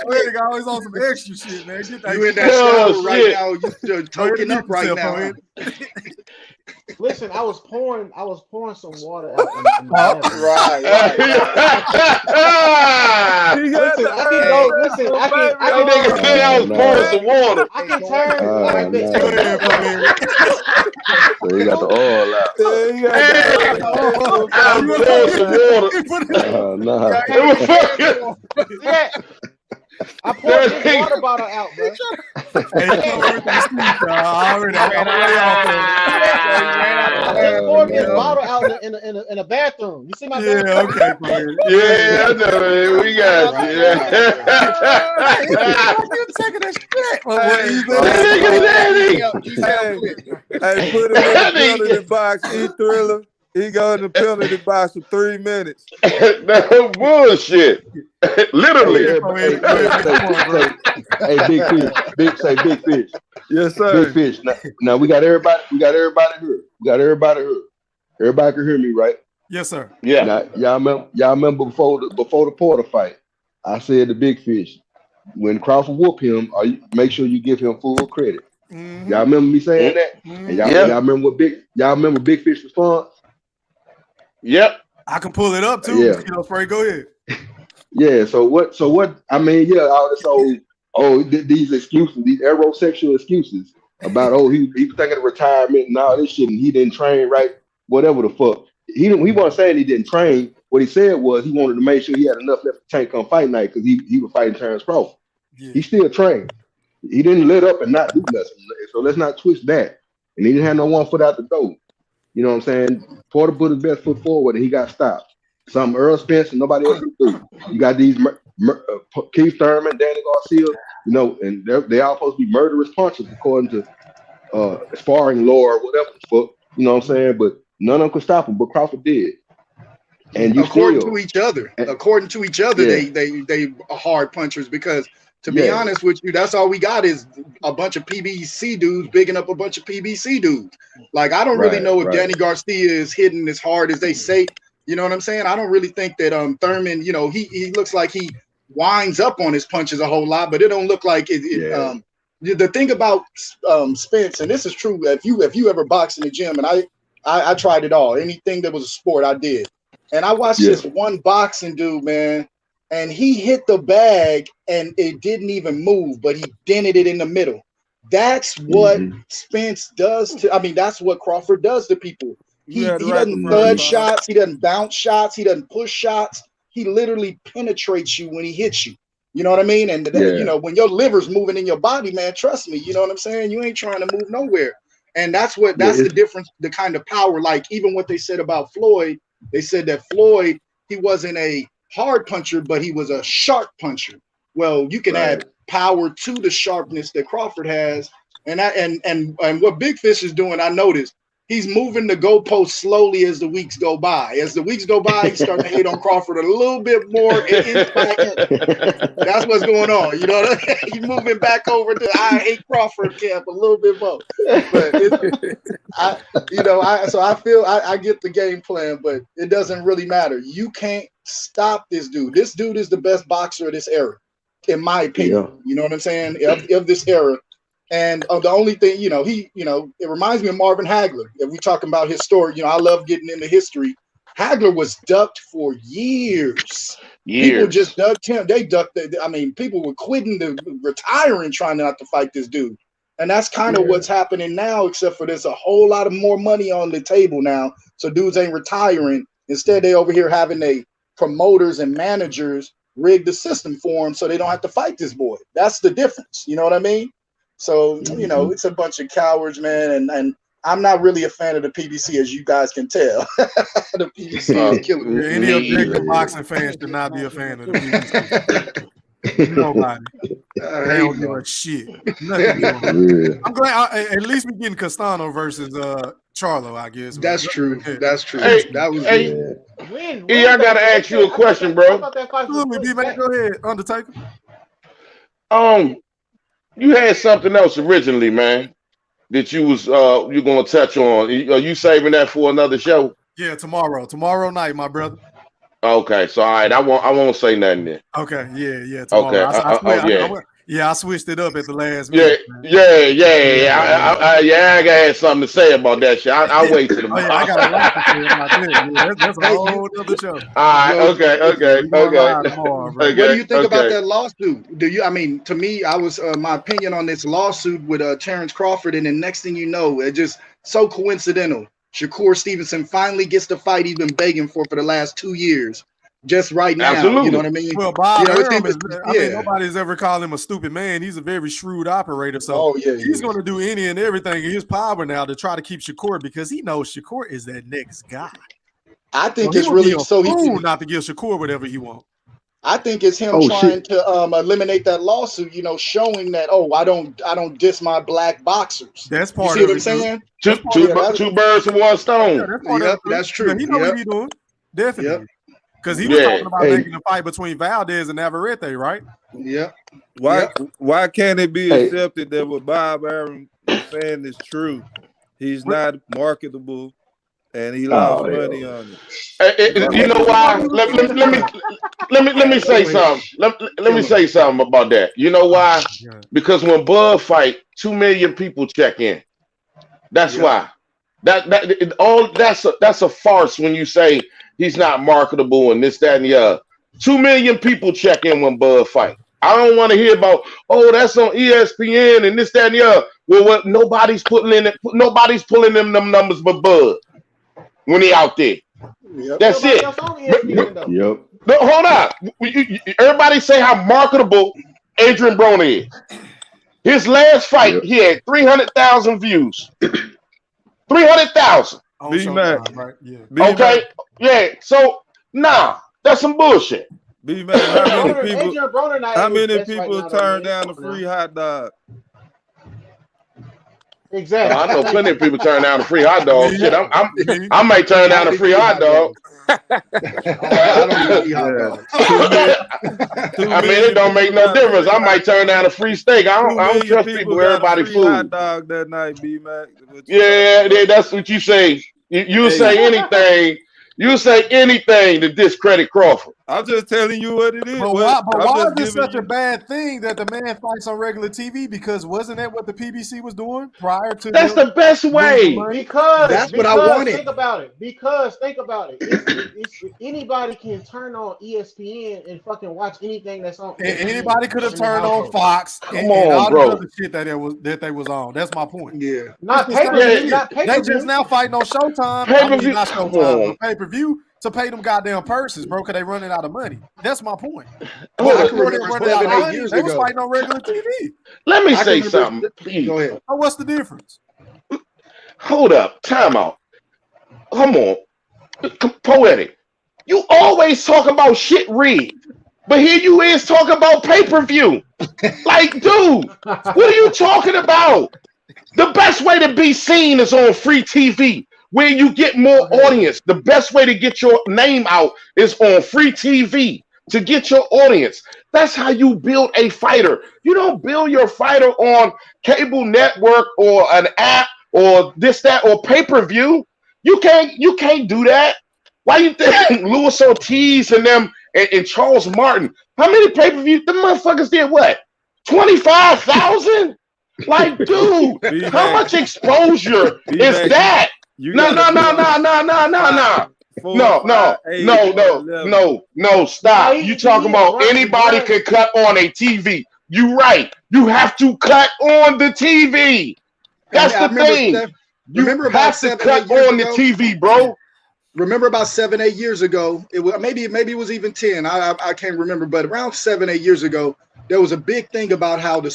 [SPEAKER 2] Nigga always on some extra shit, man. Get that
[SPEAKER 12] you in that show right now. You token up right now.
[SPEAKER 11] Listen, I was pouring some water out in the
[SPEAKER 12] right.
[SPEAKER 11] Listen, I
[SPEAKER 8] was pouring some water.
[SPEAKER 11] I can turn like this.
[SPEAKER 15] So you got the oil out.
[SPEAKER 11] I poured this water bottle out, bro. I poured this bottle out in a bathroom. You see my bathroom?
[SPEAKER 2] Yeah, okay, man.
[SPEAKER 8] Yeah, I know, man. We got you.
[SPEAKER 2] You taking that shit.
[SPEAKER 9] Hey, put him in the penalty box. He Thriller. He go in the penalty box for 3 minutes.
[SPEAKER 8] No bullshit. Literally.
[SPEAKER 15] Hey, Big Fish. Big Fish.
[SPEAKER 9] Yes, sir.
[SPEAKER 15] Big Fish. Now we got everybody. We got everybody here. Everybody can hear me, right?
[SPEAKER 2] Yes, sir.
[SPEAKER 8] Yeah.
[SPEAKER 15] Now, y'all remember before the Porter fight, I said to Big Fish, when Crawford whoop him, make sure you give him full credit.
[SPEAKER 2] Mm-hmm.
[SPEAKER 15] Y'all remember me saying that? And y'all remember Big Fish response?
[SPEAKER 8] Yep.
[SPEAKER 2] I can pull it up too.
[SPEAKER 15] Yeah.
[SPEAKER 2] Spray, go ahead.
[SPEAKER 15] Yeah. So what? I mean, yeah. These excuses, these aerosexual excuses about he was thinking of retirement and all this shit, and he didn't train right. Whatever the fuck. He wasn't saying he didn't train. What he said was he wanted to make sure he had enough left to tank on fight night because he was fighting Terence Crawford. Yeah. He still trained. He didn't let up and not do nothing. So let's not twist that. And he didn't have no one foot out the door. You know what I'm saying? Porter put his best foot forward and he got stopped. Some Earl Spence and nobody else could do. You got these Keith Thurman, Danny Garcia, and they all supposed to be murderous punches according to sparring lore or whatever the fuck. You know what I'm saying? But none of them could stop him, but Crawford did. And you
[SPEAKER 12] according
[SPEAKER 15] still,
[SPEAKER 12] to each other, they are hard punchers because to be honest with you, that's all we got is a bunch of PBC dudes bigging up a bunch of PBC dudes. Like I don't really know if Danny Garcia is hitting as hard as they say. You know what I'm saying? I don't really think that Thurman, you know, he looks like he winds up on his punches a whole lot, but it don't look like it. The thing about Spence, and this is true, if you ever box in the gym, and I tried it all, anything that was a sport, I did. And I watched this one boxing dude, man, and he hit the bag and it didn't even move, but he dented it in the middle. That's what Spence does to, I mean, that's what Crawford does to people. He doesn't thud shots, he doesn't bounce shots, he doesn't push shots. He literally penetrates you when he hits you. You know what I mean? And you know, when your liver's moving in your body, man, trust me, you know what I'm saying? You ain't trying to move nowhere. And that's the difference, the kind of power. Like even what they said about Floyd, they said that Floyd, he wasn't a hard puncher, but he was a sharp puncher. Well, you can add power to the sharpness that Crawford has. And what Big Fish is doing, I noticed, he's moving the goalpost slowly as the weeks go by. As the weeks go by, he's starting to hate on Crawford a little bit more. Inch by inch. That's what's going on. You know what I mean? He's moving back over to I hate Crawford camp a little bit more. But so I feel I get the game plan, but it doesn't really matter. You can't stop this dude. This dude is the best boxer of this era, in my opinion. You know what I'm saying? Of this era. And the only thing, it reminds me of Marvin Hagler. If we're talking about his story, I love getting into history. Hagler was ducked for years. People just ducked him. They ducked. People were quitting, retiring, trying not to fight this dude. And that's kind of what's happening now, except for there's a whole lot of more money on the table now. So dudes ain't retiring. Instead, they over here having they promoters and managers rig the system for them so they don't have to fight this boy. That's the difference. You know what I mean? So, it's a bunch of cowards, man, and I'm not really a fan of the PBC, as you guys can tell. The PBC is killing me.
[SPEAKER 2] Any objective boxing fans should not be a fan of the PBC. Nobody. They don't give a shit. I'm glad at least we're getting Castano versus Charlo, I guess.
[SPEAKER 12] That's true. That's true.
[SPEAKER 8] Hey,
[SPEAKER 12] that was
[SPEAKER 8] I gotta ask you a question, bro.
[SPEAKER 2] Absolutely, B-Man. Go ahead, Undertaker.
[SPEAKER 8] You had something else originally, man, that you was you're gonna touch on. Are you saving that for another show?
[SPEAKER 2] Yeah, tomorrow night, my brother.
[SPEAKER 8] Okay, so all right, I won't say nothing then.
[SPEAKER 2] Okay, yeah, tomorrow.
[SPEAKER 8] Okay,
[SPEAKER 2] I switched it up at the last
[SPEAKER 8] minute. I got something to say about that shit. I'll wait till tomorrow.
[SPEAKER 2] I got a lot to say about that. That's a whole other show.
[SPEAKER 8] All right, okay.
[SPEAKER 12] What do you think about that lawsuit? To me, I was my opinion on this lawsuit with Terence Crawford, and the next thing you know, it just so coincidental. Shakur Stevenson finally gets the fight he's been begging for the last 2 years. Just right now,
[SPEAKER 8] absolutely.
[SPEAKER 12] You know what I mean?
[SPEAKER 2] Well, Bob nobody's ever called him a stupid man. He's a very shrewd operator, so he's going to do any and everything in his power now to try to keep Shakur because he knows Shakur is that next guy.
[SPEAKER 12] I think it's really so
[SPEAKER 2] he's not to give Shakur whatever he wants.
[SPEAKER 12] I think it's him trying to eliminate that lawsuit. Showing that I don't diss my black boxers.
[SPEAKER 2] That's part
[SPEAKER 12] of
[SPEAKER 2] it.
[SPEAKER 12] You see what I'm
[SPEAKER 2] saying?
[SPEAKER 8] Two birds with one stone.
[SPEAKER 12] That's true.
[SPEAKER 2] Yeah, he knows what he's doing. Definitely. Because he was talking about making a fight between Valdez and Navarrete, right?
[SPEAKER 12] Yeah.
[SPEAKER 9] Why can't it be accepted that what Bob Arum is saying is true? He's not marketable, and he lost money on it.
[SPEAKER 8] You know why? Let me say something. Let me say something about that. You know why? Because when Bud fight, 2 million people check in. That's why. That's a farce when you say he's not marketable and this, that, and the other. 2 million people check in when Bud fight. I don't want to hear about, that's on ESPN and this, that, and the other. Well, nobody's pulling them numbers but Bud when he out there. That's it.
[SPEAKER 15] Yep.
[SPEAKER 8] No, hold on. Everybody say how marketable Adrian Broner is. His last fight, he had 300,000 views. 300,000. Okay. Yeah. So that's some bullshit.
[SPEAKER 9] B-Man, how many people turned down the free hot dog?
[SPEAKER 15] Exactly.
[SPEAKER 8] I know plenty of people turn down the free hot dog. Shit, I might turn down the free hot dog.
[SPEAKER 12] I don't eat hot dogs.
[SPEAKER 8] I mean, it don't make no difference. I might turn down a free steak. I don't trust people with everybody's food.
[SPEAKER 9] Hot dog that night, B-Mac.
[SPEAKER 8] Yeah, that's what you say. You say anything. You say anything to discredit Crawford.
[SPEAKER 9] I'm just telling you what it is.
[SPEAKER 2] But why is this such a bad thing that the man fights on regular TV? Because wasn't that what the PBC was doing prior to?
[SPEAKER 8] That's the best way.
[SPEAKER 11] Because
[SPEAKER 12] that's what I wanted.
[SPEAKER 11] Think about it. It's anybody can turn on ESPN and fucking watch anything that's on.
[SPEAKER 2] Anybody could have turned on Fox and all the other shit that they was on. That's my point.
[SPEAKER 12] Yeah,
[SPEAKER 11] not pay-per-view.
[SPEAKER 2] They just now fighting on Showtime.
[SPEAKER 8] Pay-per-view.
[SPEAKER 2] Not Showtime, pay-per-view to pay them goddamn purses, bro, because they running out of money. That's my point.
[SPEAKER 12] I can remember 7, 8 years
[SPEAKER 2] they was
[SPEAKER 12] ago.
[SPEAKER 2] fighting on regular TV.
[SPEAKER 8] Let me say something, please.
[SPEAKER 12] Go ahead.
[SPEAKER 2] Oh, what's the difference?
[SPEAKER 8] Hold up. Time out. Come on. Poetic. You always talk about shit rigged, but here you is talking about pay-per-view. Like, dude, what are you talking about? The best way to be seen is on free TV, where you get more audience. The best way to get your name out is on free TV to get your audience. That's how you build a fighter. You don't build your fighter on cable network or an app or this, that, or pay-per-view. You can't do that. Why you think Luis Ortiz and them and Charles Martin, how many pay-per-views? The motherfuckers did what? 25,000? Like, dude, how much exposure is that? No, stop. You talking about anybody can cut on a TV. You right. You have to cut on the TV. That's the thing. You have to cut on the TV, bro.
[SPEAKER 12] Remember about 7, 8 years ago, it was maybe it was even 10. I can't remember, but around 7, 8 years ago, there was a big thing about how the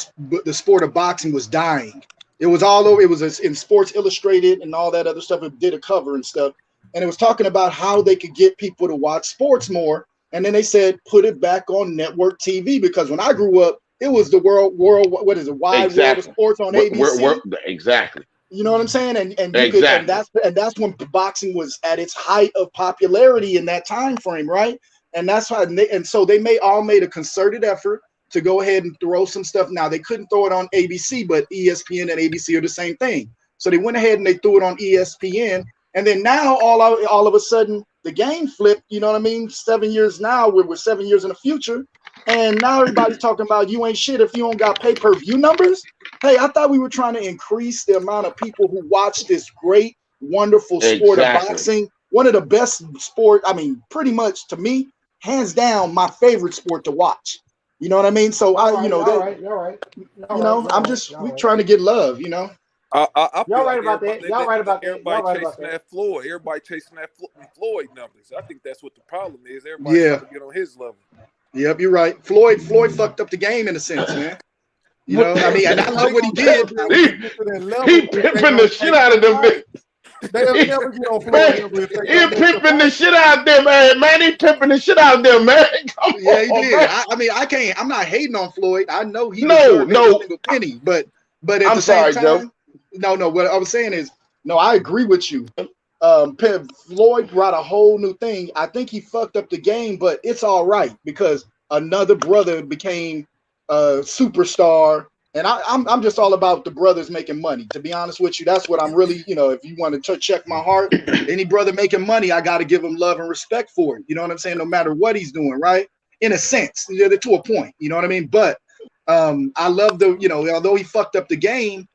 [SPEAKER 12] sport of boxing was dying. It was all over. It was in Sports Illustrated and all that other stuff. It did a cover and stuff, and it was talking about how they could get people to watch sports more. And then they said put it back on network TV, because when I grew up, it was the world. What is it? Wide world of sports on ABC.
[SPEAKER 8] Exactly.
[SPEAKER 12] You know what I'm saying? And
[SPEAKER 8] exactly.
[SPEAKER 12] That's when boxing was at its height of popularity in that time frame, right? And that's why. And so they made a concerted effort to go ahead and throw some stuff. Now they couldn't throw it on ABC, but ESPN and ABC are the same thing. So they went ahead and they threw it on ESPN. And then now all of a sudden the game flipped. You know what I mean? 7 years now, we're 7 years in the future. And now everybody's talking about you ain't shit if you don't got pay-per-view numbers. Hey, I thought we were trying to increase the amount of people who watch this great, wonderful sport of boxing. One of the best sport. I mean, pretty much to me, hands down, my favorite sport to watch. You know what I mean? So I'm just trying to get love. You know.
[SPEAKER 11] Y'all right about that. Y'all right about that.
[SPEAKER 9] Everybody chasing that Floyd. Everybody chasing that Floyd numbers. I think that's what the problem is. Everybody trying to get on his level.
[SPEAKER 12] Yep, you're right. Floyd fucked up the game in a sense, man. You know, I mean, and I love what he did.
[SPEAKER 8] He pimping the shit out of them niggas. He pimping the shit out of them, man. He pimping the shit out of them, man.
[SPEAKER 12] He did. I mean, I'm not hating on Floyd. I know he deserved every single penny, but at the same time, no. What I was saying is, no, I agree with you. Floyd brought a whole new thing. I think he fucked up the game, but it's all right because another brother became a superstar, and I'm just all about the brothers making money. To be honest with you, that's what I'm really, if you want to check my heart, any brother making money, I got to give him love and respect for it. You know what I'm saying? No matter what he's doing, right? In a sense, to a point. You know what I mean? But I love although he fucked up the game,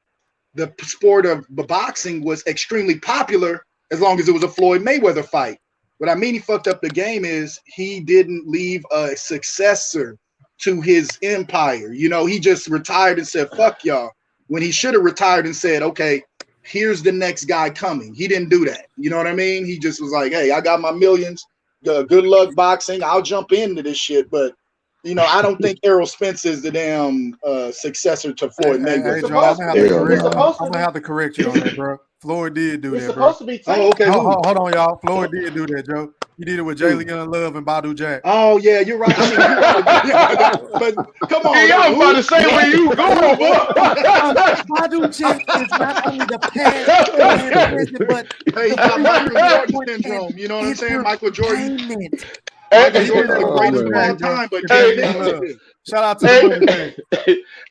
[SPEAKER 12] the sport of boxing was extremely popular. As long as it was a Floyd Mayweather fight. What I mean he fucked up the game is he didn't leave a successor to his empire. He just retired and said, fuck y'all. When he should have retired and said, okay, here's the next guy coming. He didn't do that. You know what I mean? He just was like, hey, I got my millions. Good luck boxing. I'll jump into this shit. But, I don't think Errol Spence is the damn successor to Floyd Mayweather.
[SPEAKER 2] I'm going to have to correct you on that, bro. Floyd did do that, bro.
[SPEAKER 11] Supposed to be.
[SPEAKER 12] Oh, okay.
[SPEAKER 2] Hold on, y'all. Floyd did do that, Joe. He did it with Jalen Love and Badu Jack.
[SPEAKER 12] Oh yeah, you're right. I mean, but come on,
[SPEAKER 8] I was about to say where you going, boy.
[SPEAKER 16] Badu Jack is not only the past and present, but
[SPEAKER 12] he got Michael Jordan syndrome. You know what I'm saying? Michael Jordan. Michael Jordan's the greatest of all time, but
[SPEAKER 2] shout out to the money.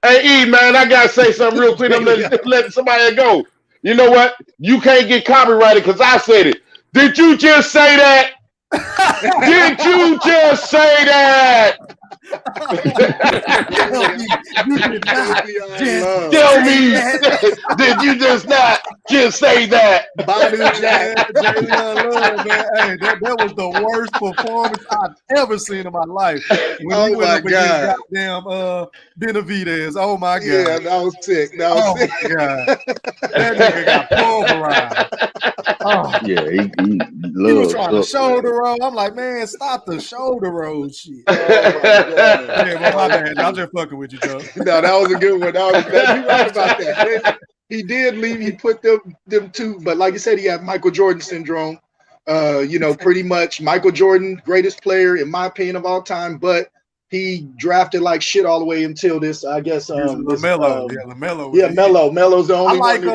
[SPEAKER 8] Hey, E, man, I gotta say something real quick. I'm letting somebody go. You know what? You can't get copyrighted because I said it. Did you just say that? Did you just say that? Tell me, did you just not just say that?
[SPEAKER 2] Badu Jack, Jalen Love, man. Hey, that was the worst performance I've ever seen in my life. When he went up against goddamn Benavidez. Oh my god.
[SPEAKER 12] Yeah, that was sick. That was sick.
[SPEAKER 2] My god. That nigga got pulverized. Oh.
[SPEAKER 15] Yeah, he
[SPEAKER 2] was trying to shoulder roll. I'm like, man, stop the shoulder roll shit.
[SPEAKER 12] Oh
[SPEAKER 2] yeah, well, my bad. I'm just fucking with you, Joe.
[SPEAKER 12] No, that was a good one. You right about that. He did leave. He put them two, but like you said, he had Michael Jordan syndrome. Pretty much Michael Jordan, greatest player in my opinion of all time, but he drafted like shit all the way until this, I guess.
[SPEAKER 2] LaMelo.
[SPEAKER 12] LaMelo. Yeah, Melo's the only one.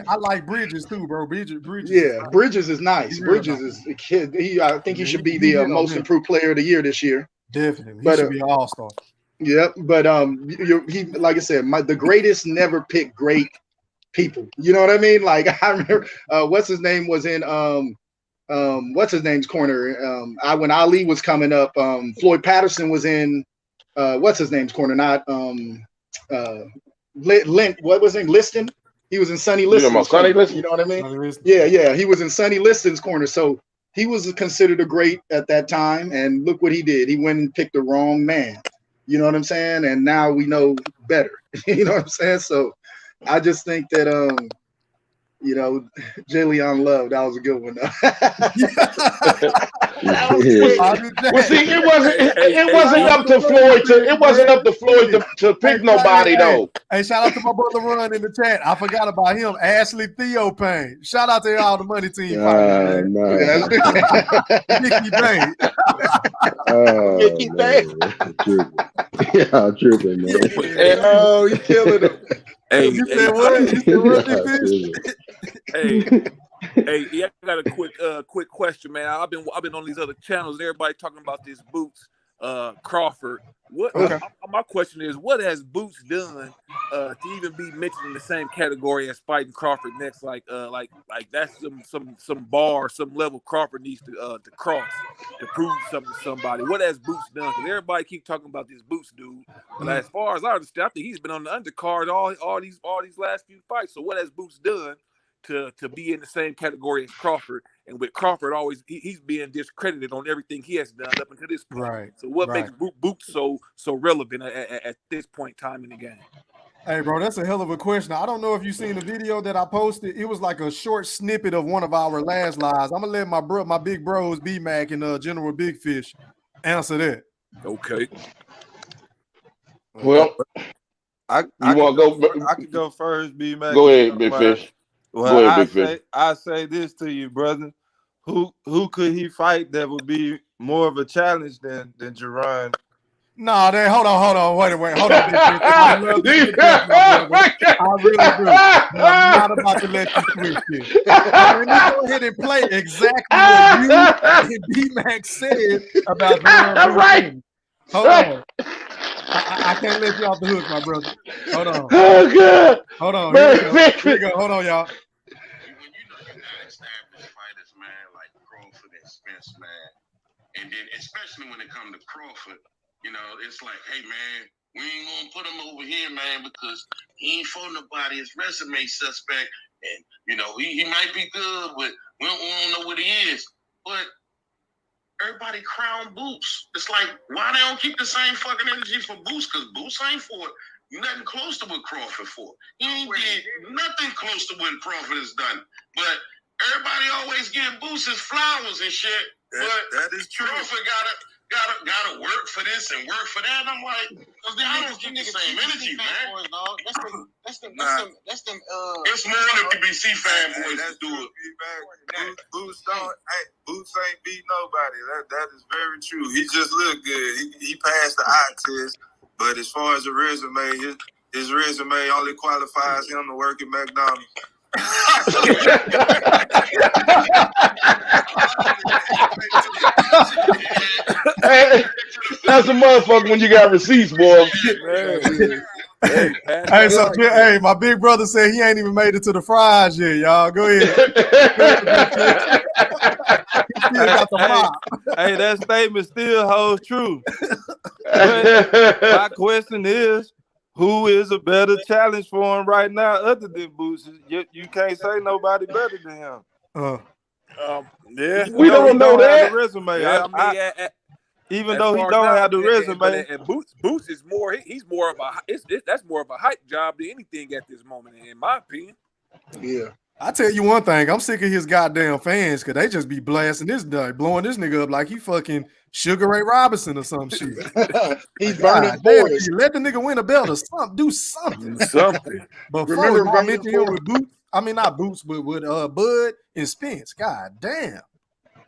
[SPEAKER 2] I like Bridges too, bro. Bridges.
[SPEAKER 12] Yeah, Bridges is nice. Bridges is a kid. I think he should be the most improved player of the year this year.
[SPEAKER 2] Definitely, he should be an all-star.
[SPEAKER 12] Yep, but he, like I said, the greatest never pick great people. You know what I mean? Like I remember, what's his name was in what's his name's corner. When Ali was coming up, Floyd Patterson was in what's his name's corner, not what was his name? Liston. He was in Sonny Liston's corner. You know what I mean? Yeah. He was in Sonny Liston's corner. So he was considered a great at that time. And look what he did. He went and picked the wrong man. You know what I'm saying? And now we know better. You know what I'm saying? So I just think that Jalen Love, that was a good one.
[SPEAKER 8] Well, see, it wasn't up to Floyd to pick nobody though.
[SPEAKER 2] Hey, shout out to my brother Ron in the chat. I forgot about him. Ashley Theo Payne. Shout out to all the money team. Nicky Payne.
[SPEAKER 12] Nicky Payne.
[SPEAKER 15] Yeah, I'm tripping, man.
[SPEAKER 12] Oh, you killing him.
[SPEAKER 13] Hey,
[SPEAKER 2] you said what?
[SPEAKER 13] I got a quick question, man. I've been on these other channels. Everybody talking about this Boots Crawford. My question is, what has Boots done to even be mentioned in the same category as fighting Crawford next? Like that's some bar, some level Crawford needs to cross to prove something to somebody. What has Boots done? Because everybody keep talking about this Boots dude, but as far as I understand, I think he's been on the undercard all these last few fights. So what has Boots done to be in the same category as Crawford? And with Crawford, always he's being discredited on everything he has done up until this point.
[SPEAKER 2] Right.
[SPEAKER 13] So what makes Boots so relevant at this point in time in the game?
[SPEAKER 2] Hey, bro, that's a hell of a question. I don't know if you've seen the video that I posted. It was like a short snippet of one of our last lives. I'm gonna let my big bros, B-Mac and General Big Fish, answer that.
[SPEAKER 13] Okay.
[SPEAKER 8] Well, I
[SPEAKER 9] could go first, B-Mac.
[SPEAKER 8] Go ahead, Big Fish.
[SPEAKER 9] Well, I say this to you, brother. Who could he fight that would be more of a challenge than Jerron?
[SPEAKER 2] No, hold on, wait, hold on. I love you, I really do. But I'm not about to let you switch this. Let me go ahead and play exactly what you and B-Mac said about Jerron.
[SPEAKER 8] Right.
[SPEAKER 2] Hold on. I can't let you off the hook, my brother. Hold on.
[SPEAKER 8] Oh, God.
[SPEAKER 2] Hold on. Here we go. Hold on, y'all.
[SPEAKER 5] When you got established fighters, man, like Crawford and Spence, man, and then especially when it comes to Crawford, it's like, hey, man, we ain't gonna put him over here, man, because he ain't for nobody. His resume suspect, and he might be good, but we don't know what he is. But everybody crown Boots. It's like, why they don't keep the same fucking energy for Boots? Because Boots ain't for nothing close to what Crawford for. He ain't did nothing close to what Crawford has done. But everybody always give Boots his flowers and shit. But
[SPEAKER 9] that is true.
[SPEAKER 5] Crawford gotta work for this and work for that. I'm like, because I don't get the same energy, man. That's them. It's more than PBC fanboys that do it.
[SPEAKER 9] Boots ain't beat nobody. That is very true. He just looked good. He passed the eye test, but as far as the resume, his resume only qualifies him to work at McDonald's.
[SPEAKER 8] Hey, that's a motherfucker when you got receipts, boy.
[SPEAKER 2] Hey, so hey, my big brother said he ain't even made it to the fries yet, y'all. Go ahead.
[SPEAKER 9] Hey, that statement still holds true. But my question is, who is a better challenge for him right now other than Boots? You can't say nobody better than him.
[SPEAKER 8] Yeah, we don't know that.
[SPEAKER 9] The resume.
[SPEAKER 13] Yeah,
[SPEAKER 9] Even though he don't have the resume,
[SPEAKER 13] and Boots is more. He's more of a. That's more of a hype job than anything at this moment, in my opinion.
[SPEAKER 12] Yeah.
[SPEAKER 2] I tell you one thing, I'm sick of his goddamn fans because they just be blasting this guy, blowing this nigga up like he fucking Sugar Ray Robinson or some shit.
[SPEAKER 12] He's burning
[SPEAKER 2] boys. Let the nigga win a belt or something. Do something. But
[SPEAKER 12] remember
[SPEAKER 2] I mentioned him with Boots. I mean, not Boots, but with Bud and Spence. God damn.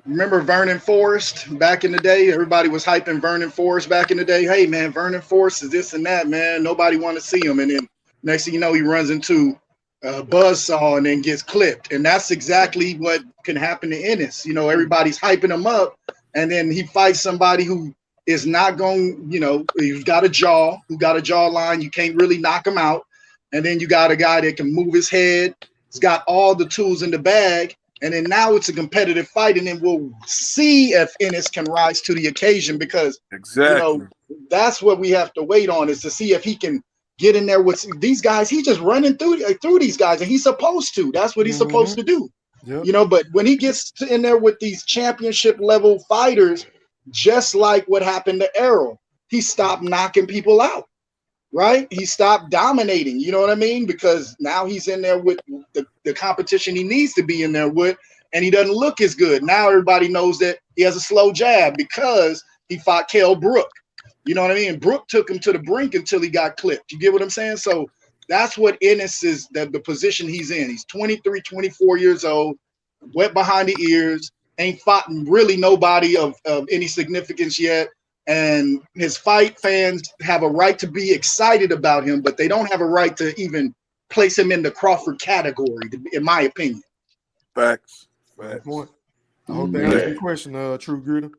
[SPEAKER 12] Remember Vernon Forrest back in the day? Everybody was hyping Vernon Forrest back in the day. Hey, man, Vernon Forrest is this and that, man. Nobody want to see him. And then next thing you know, he runs into buzzsaw and then gets clipped. And that's exactly what can happen to Ennis. You know, everybody's hyping him up, and then he fights somebody who is not going, you know, who's got a jawline. You can't really knock him out. And then you got a guy that can move his head. He's got all the tools in the bag. And then now it's a competitive fight, and then we'll see if Ennis can rise to the occasion, because you know, that's what we have to wait on, is to see if he can get in there with these guys. He's just running through these guys, and he's supposed to. That's what he's supposed to do.
[SPEAKER 2] Yep.
[SPEAKER 12] You know, but when he gets in there with these championship level fighters, just like what happened to Errol, he stopped knocking people out. Right? He stopped dominating, you know what I mean? Because now he's in there with the competition he needs to be in there with, and he doesn't look as good. Now everybody knows that he has a slow jab because he fought Kell Brook. You know what I mean? Brook took him to the brink until he got clipped. You get what I'm saying? So that's what Ennis is, the position he's in. He's 23, 24 years old, wet behind the ears, ain't fought really nobody of any significance yet. And his fight fans have a right to be excited about him, but they don't have a right to even place him in the Crawford category, in my opinion.
[SPEAKER 9] Facts.
[SPEAKER 2] I hope that answers your question, True Gritter.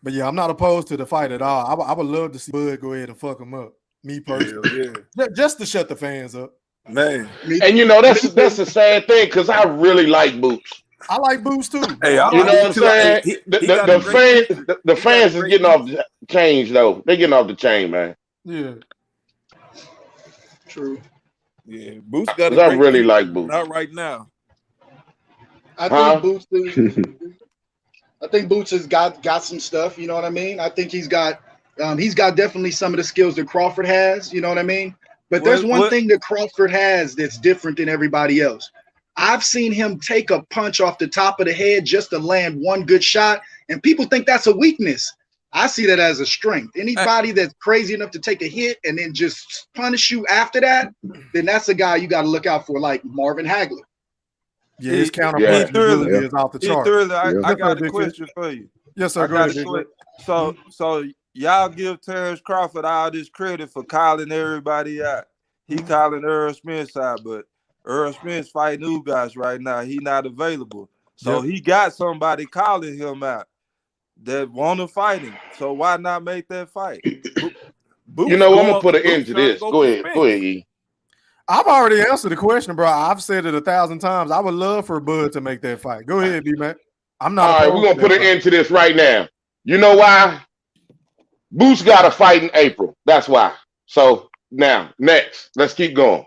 [SPEAKER 2] But yeah, I'm not opposed to the fight at all. I would love to see Bud go ahead and fuck him up. Me personally. Just to shut the fans up.
[SPEAKER 9] Man.
[SPEAKER 8] And you know, that's a sad thing, because I really like Boots.
[SPEAKER 2] I like Boots too.
[SPEAKER 8] Hey, you know what I'm saying? The fans is getting off the chains, though. They're getting off the chain, man.
[SPEAKER 2] Yeah.
[SPEAKER 12] True.
[SPEAKER 9] Yeah, Boots got.
[SPEAKER 8] I really like Boots.
[SPEAKER 9] Not right now.
[SPEAKER 12] I think Boots has got some stuff. You know what I mean? I think he's got definitely some of the skills that Crawford has. You know what I mean? But there's one thing that Crawford has that's different than everybody else. I've seen him take a punch off the top of the head just to land one good shot, and people think that's a weakness. I see that as a strength. Anybody that's crazy enough to take a hit and then just punish you after that, then that's a guy you got to look out for, like Marvin Hagler.
[SPEAKER 2] Yeah, his counterpunch is off the chart.
[SPEAKER 9] I got a question for you.
[SPEAKER 2] Yes, sir. Go ahead.
[SPEAKER 9] So y'all give Terence Crawford all this credit for calling everybody out. He calling Earl Spence out, but Earl Spence fighting new guys right now. He not available. So he got somebody calling him out that want to fight him. So why not make that fight?
[SPEAKER 8] You know, I'm going to put an end to this. Go ahead, E.
[SPEAKER 2] I've already answered the question, bro. I've said it 1,000 times. I would love for Bud to make that fight. Go ahead, B-Man. I'm not.
[SPEAKER 8] All right, we're going to put an end to this right now. You know why? Boots got a fight in April. That's why. So now, next, let's keep going.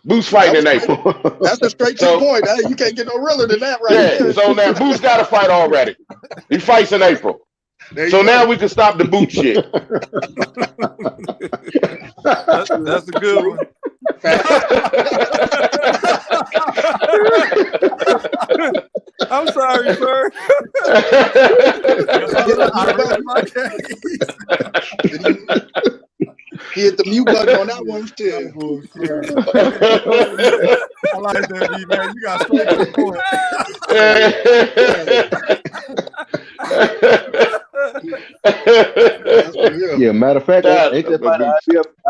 [SPEAKER 8] Boots fighting in April.
[SPEAKER 12] That's a straight to the point. You can't get no realer than that right there.
[SPEAKER 8] So now Boots got a fight already. He fights in April. So now we can stop the boot shit.
[SPEAKER 9] That's a good one. I'm sorry, sir.
[SPEAKER 12] He hit the mute button on that one too.
[SPEAKER 2] I like that, B, man. You got straight to the
[SPEAKER 15] point. Yeah, matter of fact, ain't that fight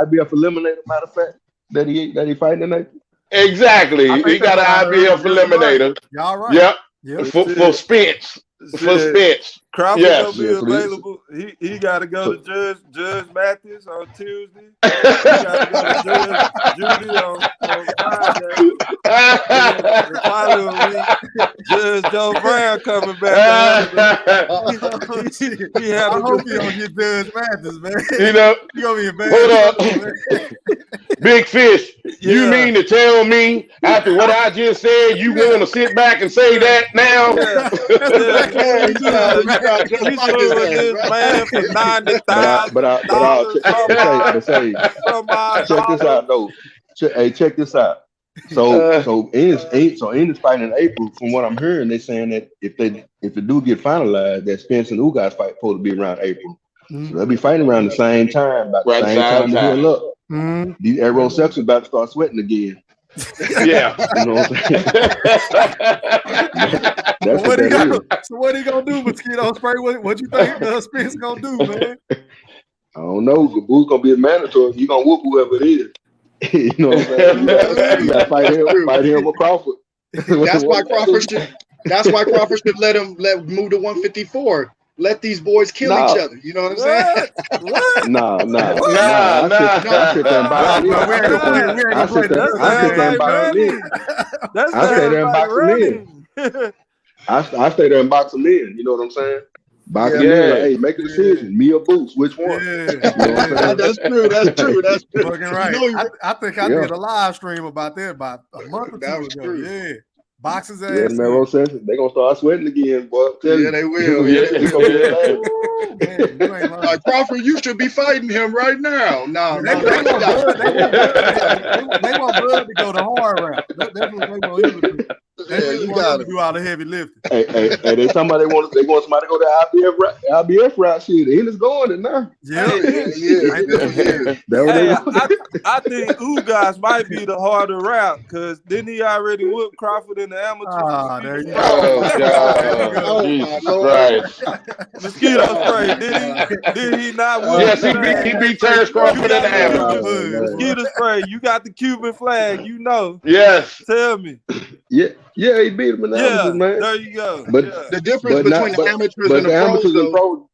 [SPEAKER 15] IBF eliminator? Matter of fact, that he fighting tonight.
[SPEAKER 8] Exactly. He got an IBF eliminator.
[SPEAKER 2] Y'all right.
[SPEAKER 8] Yep.
[SPEAKER 2] Yep.
[SPEAKER 8] For Spence. For Spence.
[SPEAKER 9] Crawford
[SPEAKER 8] yes.
[SPEAKER 9] gonna be available. He got to go to Judge Mathis on Tuesday. He got to go to Judge Judy on Friday. The following week, Judge Joe Brown coming back.
[SPEAKER 2] I hope he don't get Judge Mathis, man.
[SPEAKER 8] You know,
[SPEAKER 2] he gonna be a bad.
[SPEAKER 8] Hold up. Big Fish, you mean to tell me after what I just said, you want to sit back and say that now?
[SPEAKER 9] He's suing this man for $90,000.
[SPEAKER 15] But check this out, though. Check this out. So Ennis fighting in April. From what I'm hearing, they're saying that if they do get finalized, that Spence and Ugas fight supposed to be around April. So they'll be fighting around the same time, about the same time to heal up. These arrow sections about to start sweating again.
[SPEAKER 8] Yeah.
[SPEAKER 15] You know what I'm saying?
[SPEAKER 2] So what he gonna do, Mosquito Spray? What you think Spence gonna do, man?
[SPEAKER 15] I don't know. The Boo's gonna be a mandatory. You gonna whoop whoever it is. You know what I'm saying? You gotta fight him with Crawford.
[SPEAKER 12] That's why Crawford should let him move to 154. Let these boys kill each other. You know what I'm saying?
[SPEAKER 15] Nah. I sit there and box him in. I stay there and box him in. You know what I'm saying? Box him in. Like, hey, make a decision. Me or Boots? Which one?
[SPEAKER 2] Yeah.
[SPEAKER 15] You know what I'm saying?
[SPEAKER 12] That's true.
[SPEAKER 2] Fucking right. I think I did a live stream about that about a month or two ago. Yeah. Boxes ass.
[SPEAKER 15] Yeah, man, session. They gonna start sweating again, boy.
[SPEAKER 12] Yeah, they will. Crawford, you should be fighting him right now. No,
[SPEAKER 2] they want Bud to go the hard route. That's what they want him to do.
[SPEAKER 12] You got to
[SPEAKER 2] do all the heavy lifting.
[SPEAKER 15] Hey, they somebody they want somebody to go to IBF route. Shit, Ennis going it now.
[SPEAKER 2] Yeah.
[SPEAKER 9] I think Ugas might be the harder route because didn't he already whoop Crawford in the amateur?
[SPEAKER 2] There you go.
[SPEAKER 8] Oh, God. Jesus Christ.
[SPEAKER 9] Mosquito Spray, did he not whoop?
[SPEAKER 8] Yes, he beat Terence Crawford in the amateur.
[SPEAKER 9] Mosquito Spray, you got the Cuban flag, you know.
[SPEAKER 8] Yes.
[SPEAKER 9] Tell me.
[SPEAKER 15] Yeah, he beat him in the amateurs, man.
[SPEAKER 9] There you go.
[SPEAKER 15] But
[SPEAKER 12] the difference between the amateurs and the
[SPEAKER 15] pros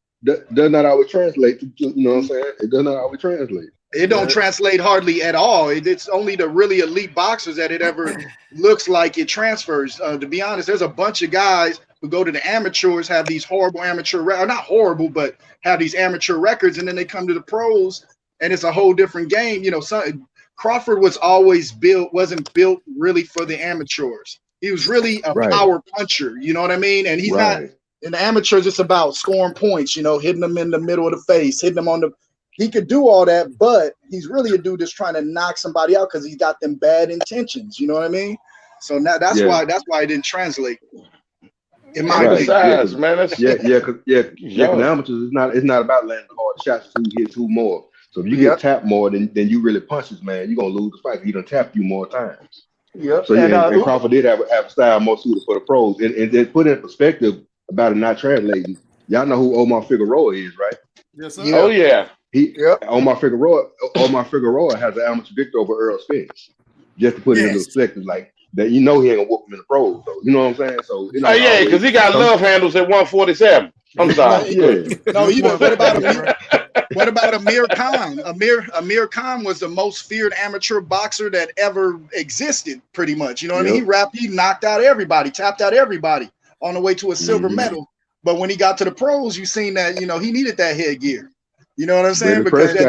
[SPEAKER 15] does not always translate. You know what I'm saying? It does not always translate.
[SPEAKER 12] It don't translate hardly at all. It's only the really elite boxers that it ever looks like it transfers. To be honest, there's a bunch of guys who go to the amateurs, have these horrible not horrible, but have these amateur records, and then they come to the pros, and it's a whole different game. You know, Crawford wasn't built really for the amateurs. He was really a power puncher, you know what I mean? And he's not in the amateurs, it's about scoring points, you know, hitting them in the middle of the face, hitting them he could do all that, but he's really a dude that's trying to knock somebody out because he's got them bad intentions, you know what I mean? So now that's why it didn't translate. In my
[SPEAKER 8] opinion. Man,
[SPEAKER 15] because the amateurs it's not about landing hard shots, who hits who more. So if you get tapped more than you really punches, man, you're gonna lose the fight. He done tapped you more times.
[SPEAKER 12] Yep.
[SPEAKER 15] So and Crawford did have a style more suited for the pros. And then put in perspective about it not translating. Y'all know who Omar Figueroa is, right?
[SPEAKER 2] Yes, sir.
[SPEAKER 8] Yeah. Oh yeah.
[SPEAKER 15] Omar Figueroa has an amateur victory over Earl Spence. Just to put it in perspective, like that, he ain't gonna whoop him in the pros, though. You know what I'm saying? So
[SPEAKER 8] because he got love handles at 147. I'm sorry.
[SPEAKER 12] No, what about Amir Khan? Amir Khan was the most feared amateur boxer that ever existed, pretty much. You know what I mean? He knocked out everybody, tapped out everybody on the way to a silver medal. But when he got to the pros, you seen that, you know, he needed that headgear. You know what I'm saying? Because
[SPEAKER 2] Bud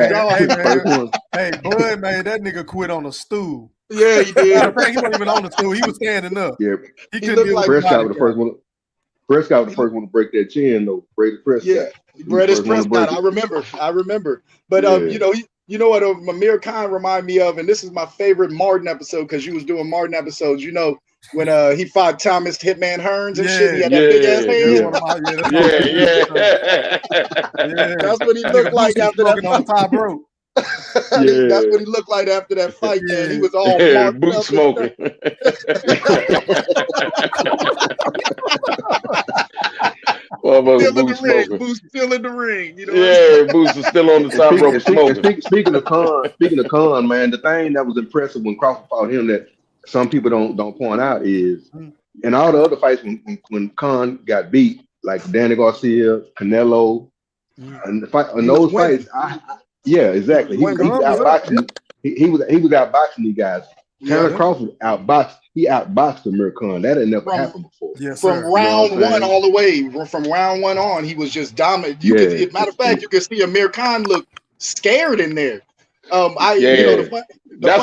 [SPEAKER 2] made that nigga quit on a stool.
[SPEAKER 12] Yeah, he did.
[SPEAKER 2] He wasn't even on the stool. He was standing up.
[SPEAKER 15] Yeah,
[SPEAKER 2] he couldn't
[SPEAKER 15] like Prescott was the first one. Prescott was the first one to break that chin, though. Brady Prescott.
[SPEAKER 12] Yeah, Brady Prescott. I remember. But you know what Amir Khan reminded me of, and this is my favorite Martin episode because you was doing Martin episodes. You know, when he fought Thomas Hitman Hearns and shit. He had
[SPEAKER 8] Yeah,
[SPEAKER 12] that big ass head.
[SPEAKER 8] yeah.
[SPEAKER 12] That's what he
[SPEAKER 2] That
[SPEAKER 12] looked
[SPEAKER 2] nigga
[SPEAKER 12] like
[SPEAKER 2] Boosie
[SPEAKER 12] after that
[SPEAKER 2] smoking on the
[SPEAKER 12] fight.
[SPEAKER 2] top rope.
[SPEAKER 12] That's what he looked like after that fight, man. He was all marked
[SPEAKER 8] Boot
[SPEAKER 12] up
[SPEAKER 8] smoking.
[SPEAKER 12] Still in
[SPEAKER 8] Boot
[SPEAKER 12] the ring.
[SPEAKER 8] smoking.
[SPEAKER 12] Boo's still in the ring. You know
[SPEAKER 8] Yeah, Boots is still on the top rope smoking.
[SPEAKER 15] Speaking of Khan, man, the thing that was impressive when Crawford fought him that some people don't point out is in all the other fights when Khan got beat, like Danny Garcia, Canelo, and those fights, yeah, exactly. He was outboxing. He was outboxing these guys. Terence Crawford outboxed Amir Khan. That had never happened before.
[SPEAKER 2] Yes,
[SPEAKER 12] from round one all the way, from round one on, he was just dominant. Could, matter of fact, you could see Amir Khan look scared in there.
[SPEAKER 8] That's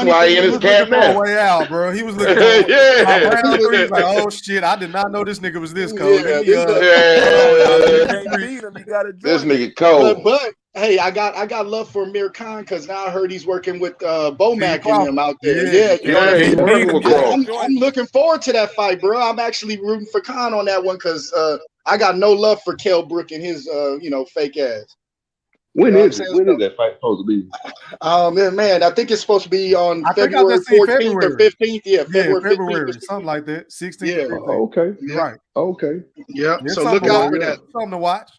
[SPEAKER 8] why he in his camp now.
[SPEAKER 2] Way out, bro. He was looking for he was like, oh shit, I did not know this nigga was this cold.
[SPEAKER 8] This nigga cold.
[SPEAKER 12] But hey, I got love for Amir Khan because now I heard he's working with Bomac and him out there. I'm looking forward to that fight, bro. I'm actually rooting for Khan on that one because I got no love for Kell Brook and his fake ass.
[SPEAKER 15] When is that fight supposed to be?
[SPEAKER 12] Man, I think it's supposed to be on February 14th or 15th. Yeah,
[SPEAKER 2] February, something like that. 16th.
[SPEAKER 12] Yeah.
[SPEAKER 15] Okay.
[SPEAKER 2] Right.
[SPEAKER 15] Okay.
[SPEAKER 12] Yeah. So look out for that.
[SPEAKER 2] Something to watch.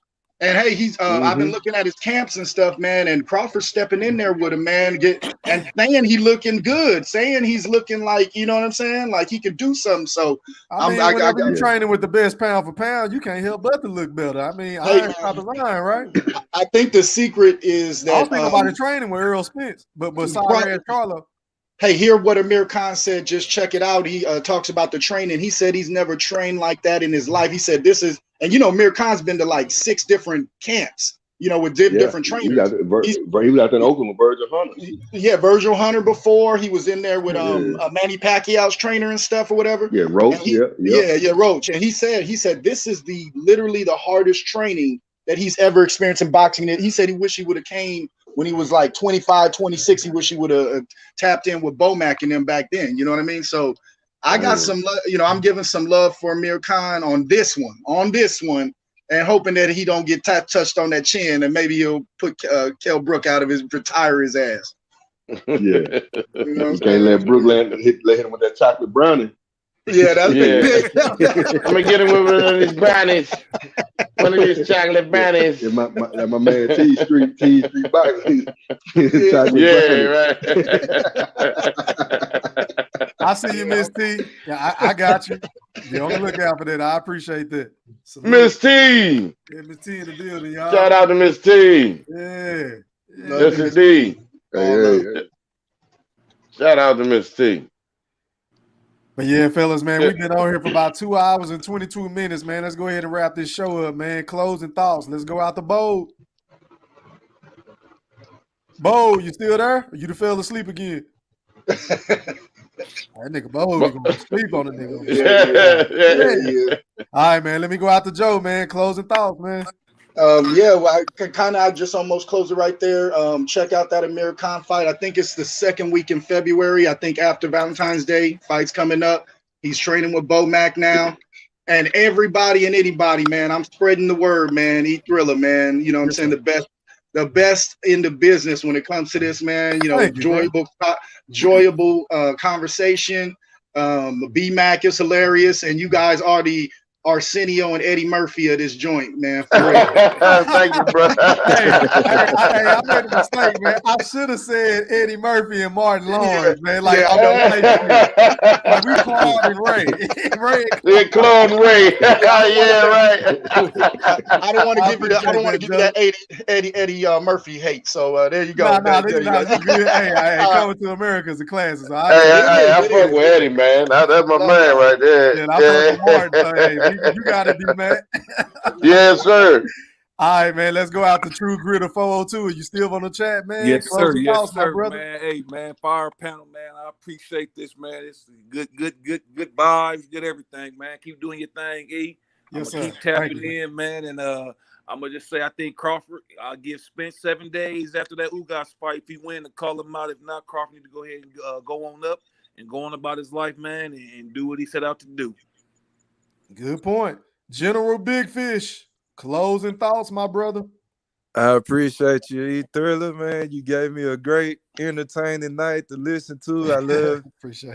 [SPEAKER 12] And hey, he's I've been looking at his camps and stuff, man, and Crawford stepping in there with him, man, and saying he looking good, saying he's looking like, you know what I'm saying? Like he could do something. So
[SPEAKER 2] whenever you're training with the best pound for pound, you can't help but to look better. I mean, iron's not the line, right?
[SPEAKER 12] I think the secret is that
[SPEAKER 2] I was thinking about the training with Earl Spence, but sorry, Charlo.
[SPEAKER 12] Hey, hear what Amir Khan said. Just check it out. He talks about the training. He said he's never trained like that in his life. He said this is, and Amir Khan's been to like 6 different camps, with different trainers.
[SPEAKER 15] He was out there in Oakland with Virgil Hunter.
[SPEAKER 12] Yeah, Virgil Hunter before. He was in there with Manny Pacquiao's trainer and stuff or whatever.
[SPEAKER 15] Yeah, Roach.
[SPEAKER 12] Roach. And he said this is literally the hardest training that he's ever experienced in boxing. He said he wished he would have came when he was like 25, 26, he wish he would have tapped in with Bomac and them back then. You know what I mean? So I got some love, I'm giving some love for Amir Khan on this one, and hoping that he don't get touched on that chin and maybe he'll put Kell Brook out of retire his ass.
[SPEAKER 15] Yeah. You can't let Brook let him with that chocolate brownie.
[SPEAKER 12] Yeah, that's big.
[SPEAKER 8] I'm gonna get him with one of these brownies. One of these chocolate brownies.
[SPEAKER 15] Yeah, my man T Street boxing.
[SPEAKER 8] Right.
[SPEAKER 2] I see you, Miss T. Yeah, I got you. Be on the lookout for that. I appreciate that.
[SPEAKER 8] Miss T.
[SPEAKER 2] Yeah, Miss T in the building, y'all.
[SPEAKER 8] Shout out to Miss T.
[SPEAKER 2] Yeah.
[SPEAKER 8] Yes, indeed.
[SPEAKER 15] Hey.
[SPEAKER 8] Shout out to Miss T.
[SPEAKER 2] But yeah, fellas, man, we've been on here for about 2 hours and 22 minutes, man. Let's go ahead and wrap this show up, man. Closing thoughts. Let's go out to Bo. Bo, you still there? Or you done fell asleep again? That nigga Bo, you gonna sleep on the nigga. Yeah. All right, man. Let me go out to Joe, man. Closing thoughts, man.
[SPEAKER 12] I just almost close it right there. Check out that Amir Khan fight. I think it's the second week in February. I think after Valentine's Day, fight's coming up. He's training with Bomac now. And everybody and anybody, man, I'm spreading the word, man. Thriller, man. You know what I'm saying? The best in the business when it comes to this, man. Enjoyable conversation. BMAC is hilarious, and you guys are the Arsenio and Eddie Murphy of this joint, man. For real.
[SPEAKER 8] Thank you, bro.
[SPEAKER 2] I made a mistake, man. I should have said Eddie Murphy and Martin Lawrence, man. Like, I don't like we Claude and Ray.
[SPEAKER 8] Yeah, Claude and Ray. Yeah, right.
[SPEAKER 12] I don't want to give you that Eddie Murphy hate. So there you go.
[SPEAKER 2] No, hey, coming to America is a classic. So
[SPEAKER 8] I fuck with Eddie, man. That's my man right there.
[SPEAKER 2] Yeah, I fuck with Martin. So, you got it, D-Man.
[SPEAKER 8] Yes, sir.
[SPEAKER 2] All right, man. Let's go out to True Gritter 402. You still on the chat, man?
[SPEAKER 13] Yes, sir. Yes,
[SPEAKER 2] sir,
[SPEAKER 13] man. Hey, man. Fire panel, man. I appreciate this, man. It's good vibes, good everything, man. Keep doing your thing, E.
[SPEAKER 2] Yes,
[SPEAKER 13] sir. Keep tapping in, man. And I'm gonna just say I think Crawford. I'll give Spence 7 days after that Ugas fight. If he win, to call him out. If not, Crawford need to go ahead and go on up. and go on about his life, man, and do what he set out to do.
[SPEAKER 2] Good point. General Big Fish, closing thoughts, my brother.
[SPEAKER 9] I appreciate you, E Thriller, man. You gave me a great, entertaining night to listen to. I love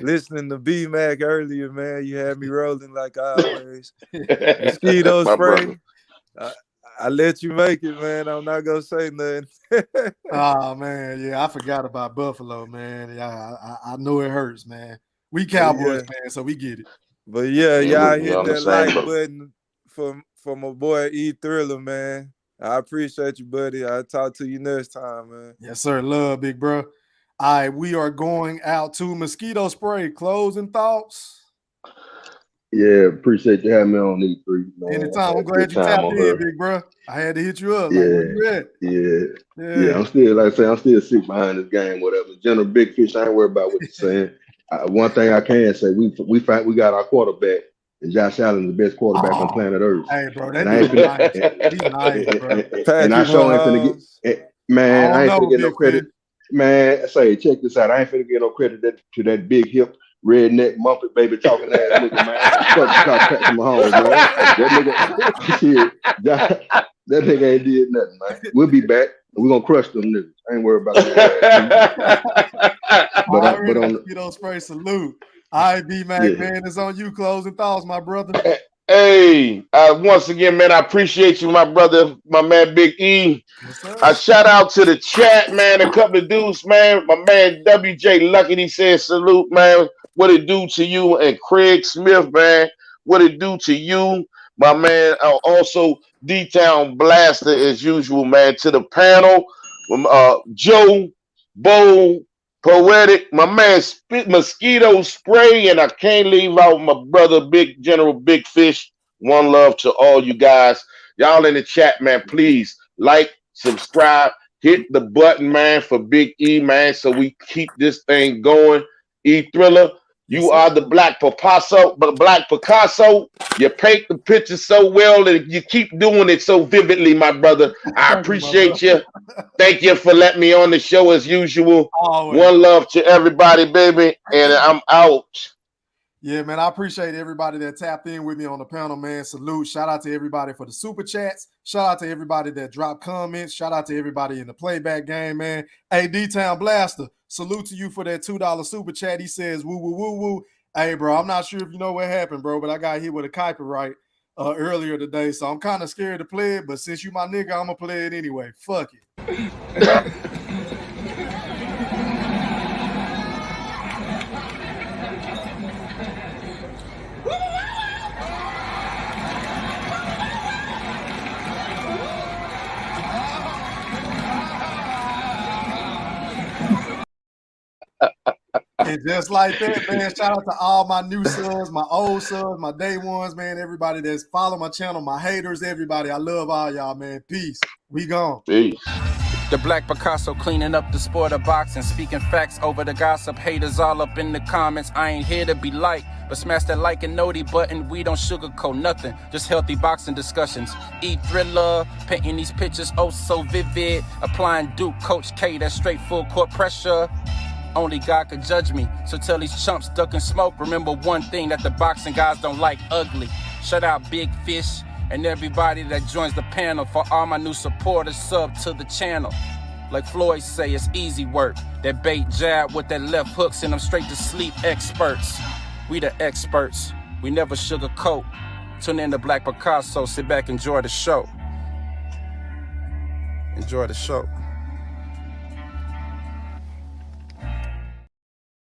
[SPEAKER 9] listening to B-Mac earlier, man. You had me rolling like always. Mosquito spray. I let you make it, man. I'm not going to say nothing.
[SPEAKER 2] Oh, man. Yeah, I forgot about Buffalo, man. Yeah, I know it hurts, man. We Cowboys, man, so we get it.
[SPEAKER 9] But yeah, y'all hit that like button for my boy E Thriller, man. I appreciate you, buddy. I'll talk to you next time, man.
[SPEAKER 2] Yes, sir. Love, big bro. All right, we are going out to Mosquito Spray. Closing thoughts?
[SPEAKER 15] Yeah, appreciate you having me on E3, man.
[SPEAKER 2] Anytime. I'm glad you tapped in, big bro. I had to hit you up.
[SPEAKER 15] Yeah,
[SPEAKER 2] like, where you at?
[SPEAKER 15] Yeah. I'm still, like I say, I'm still sick behind this game, whatever. General Big Fish, I ain't worried about what you're saying. One thing I can say, we got our quarterback, and Josh Allen is the best quarterback on planet Earth.
[SPEAKER 2] Hey, bro, that dude's nice. He's nice, bro.
[SPEAKER 15] And I sure ain't finna get, man, I ain't finna get no credit. Man, check this out. I ain't finna get no credit to that big hip, redneck, muppet baby talking ass nigga, man. Fuck Patrick Mahomes, man. That nigga ain't did nothing, man. We'll be back. We're gonna crush them niggas. I ain't worried about that. but on
[SPEAKER 2] Mosquito Spray, salute. All right, B-Mac, man, it's on you. Closing thoughts, my brother.
[SPEAKER 8] Hey, once again, man, I appreciate you, my brother, my man Big E. I shout out to the chat, man, a couple of dudes, man. My man WJ Lucky, he said salute, man. What it do to you? And Craig Smith, man, what it do to you? My man, also D-Town Blaster as usual, man. To the panel, Joe, Bo, Poetic, my man Mosquito Spray, and I can't leave out my brother Big General Big Fish. One love to all you guys. Y'all in the chat, man, please like, subscribe, hit the button, man, for Big E, man, so we keep this thing going. E Thriller, you are the Black Picasso, You paint the picture so well and you keep doing it so vividly, my brother. I appreciate you. Thank you for letting me on the show as usual. Always. One love to everybody, baby, and I'm out.
[SPEAKER 2] Yeah, man, I appreciate everybody that tapped in with me on the panel, man. Salute. Shout out to everybody for the super chats. Shout out to everybody that dropped comments. Shout out to everybody in the playback game, man. Hey, D-Town Blaster, salute to you for that $2 super chat. He says, woo, woo, woo, woo. Hey, bro, I'm not sure if you know what happened, bro, but I got hit with a copyright earlier today, so I'm kind of scared to play it, but since you my nigga, I'm going to play it anyway. Fuck it. And just like that, man, shout out to all my new subs, my old subs, my day ones, man, everybody that's following my channel, my haters, everybody. I love all y'all, man. Peace. We gone.
[SPEAKER 8] Peace.
[SPEAKER 1] The Black Picasso cleaning up the sport of boxing, speaking facts over the gossip. Haters all up in the comments. I ain't here to be liked, but smash that like and noti button. We don't sugarcoat nothing, just healthy boxing discussions. E-Thriller, painting these pictures oh so vivid. Applying Duke, Coach K, that straight full court pressure. Only God could judge me, so tell these chumps ducking smoke. Remember one thing that the boxing guys don't like, ugly. Shout out Big Fish and everybody that joins the panel. For all my new supporters, sub to the channel. Like Floyd say, it's easy work. That bait jab with that left hook, send them straight to sleep, experts. We the experts, we never sugarcoat. Tune in to Black Picasso, sit back, enjoy the show. Enjoy the show.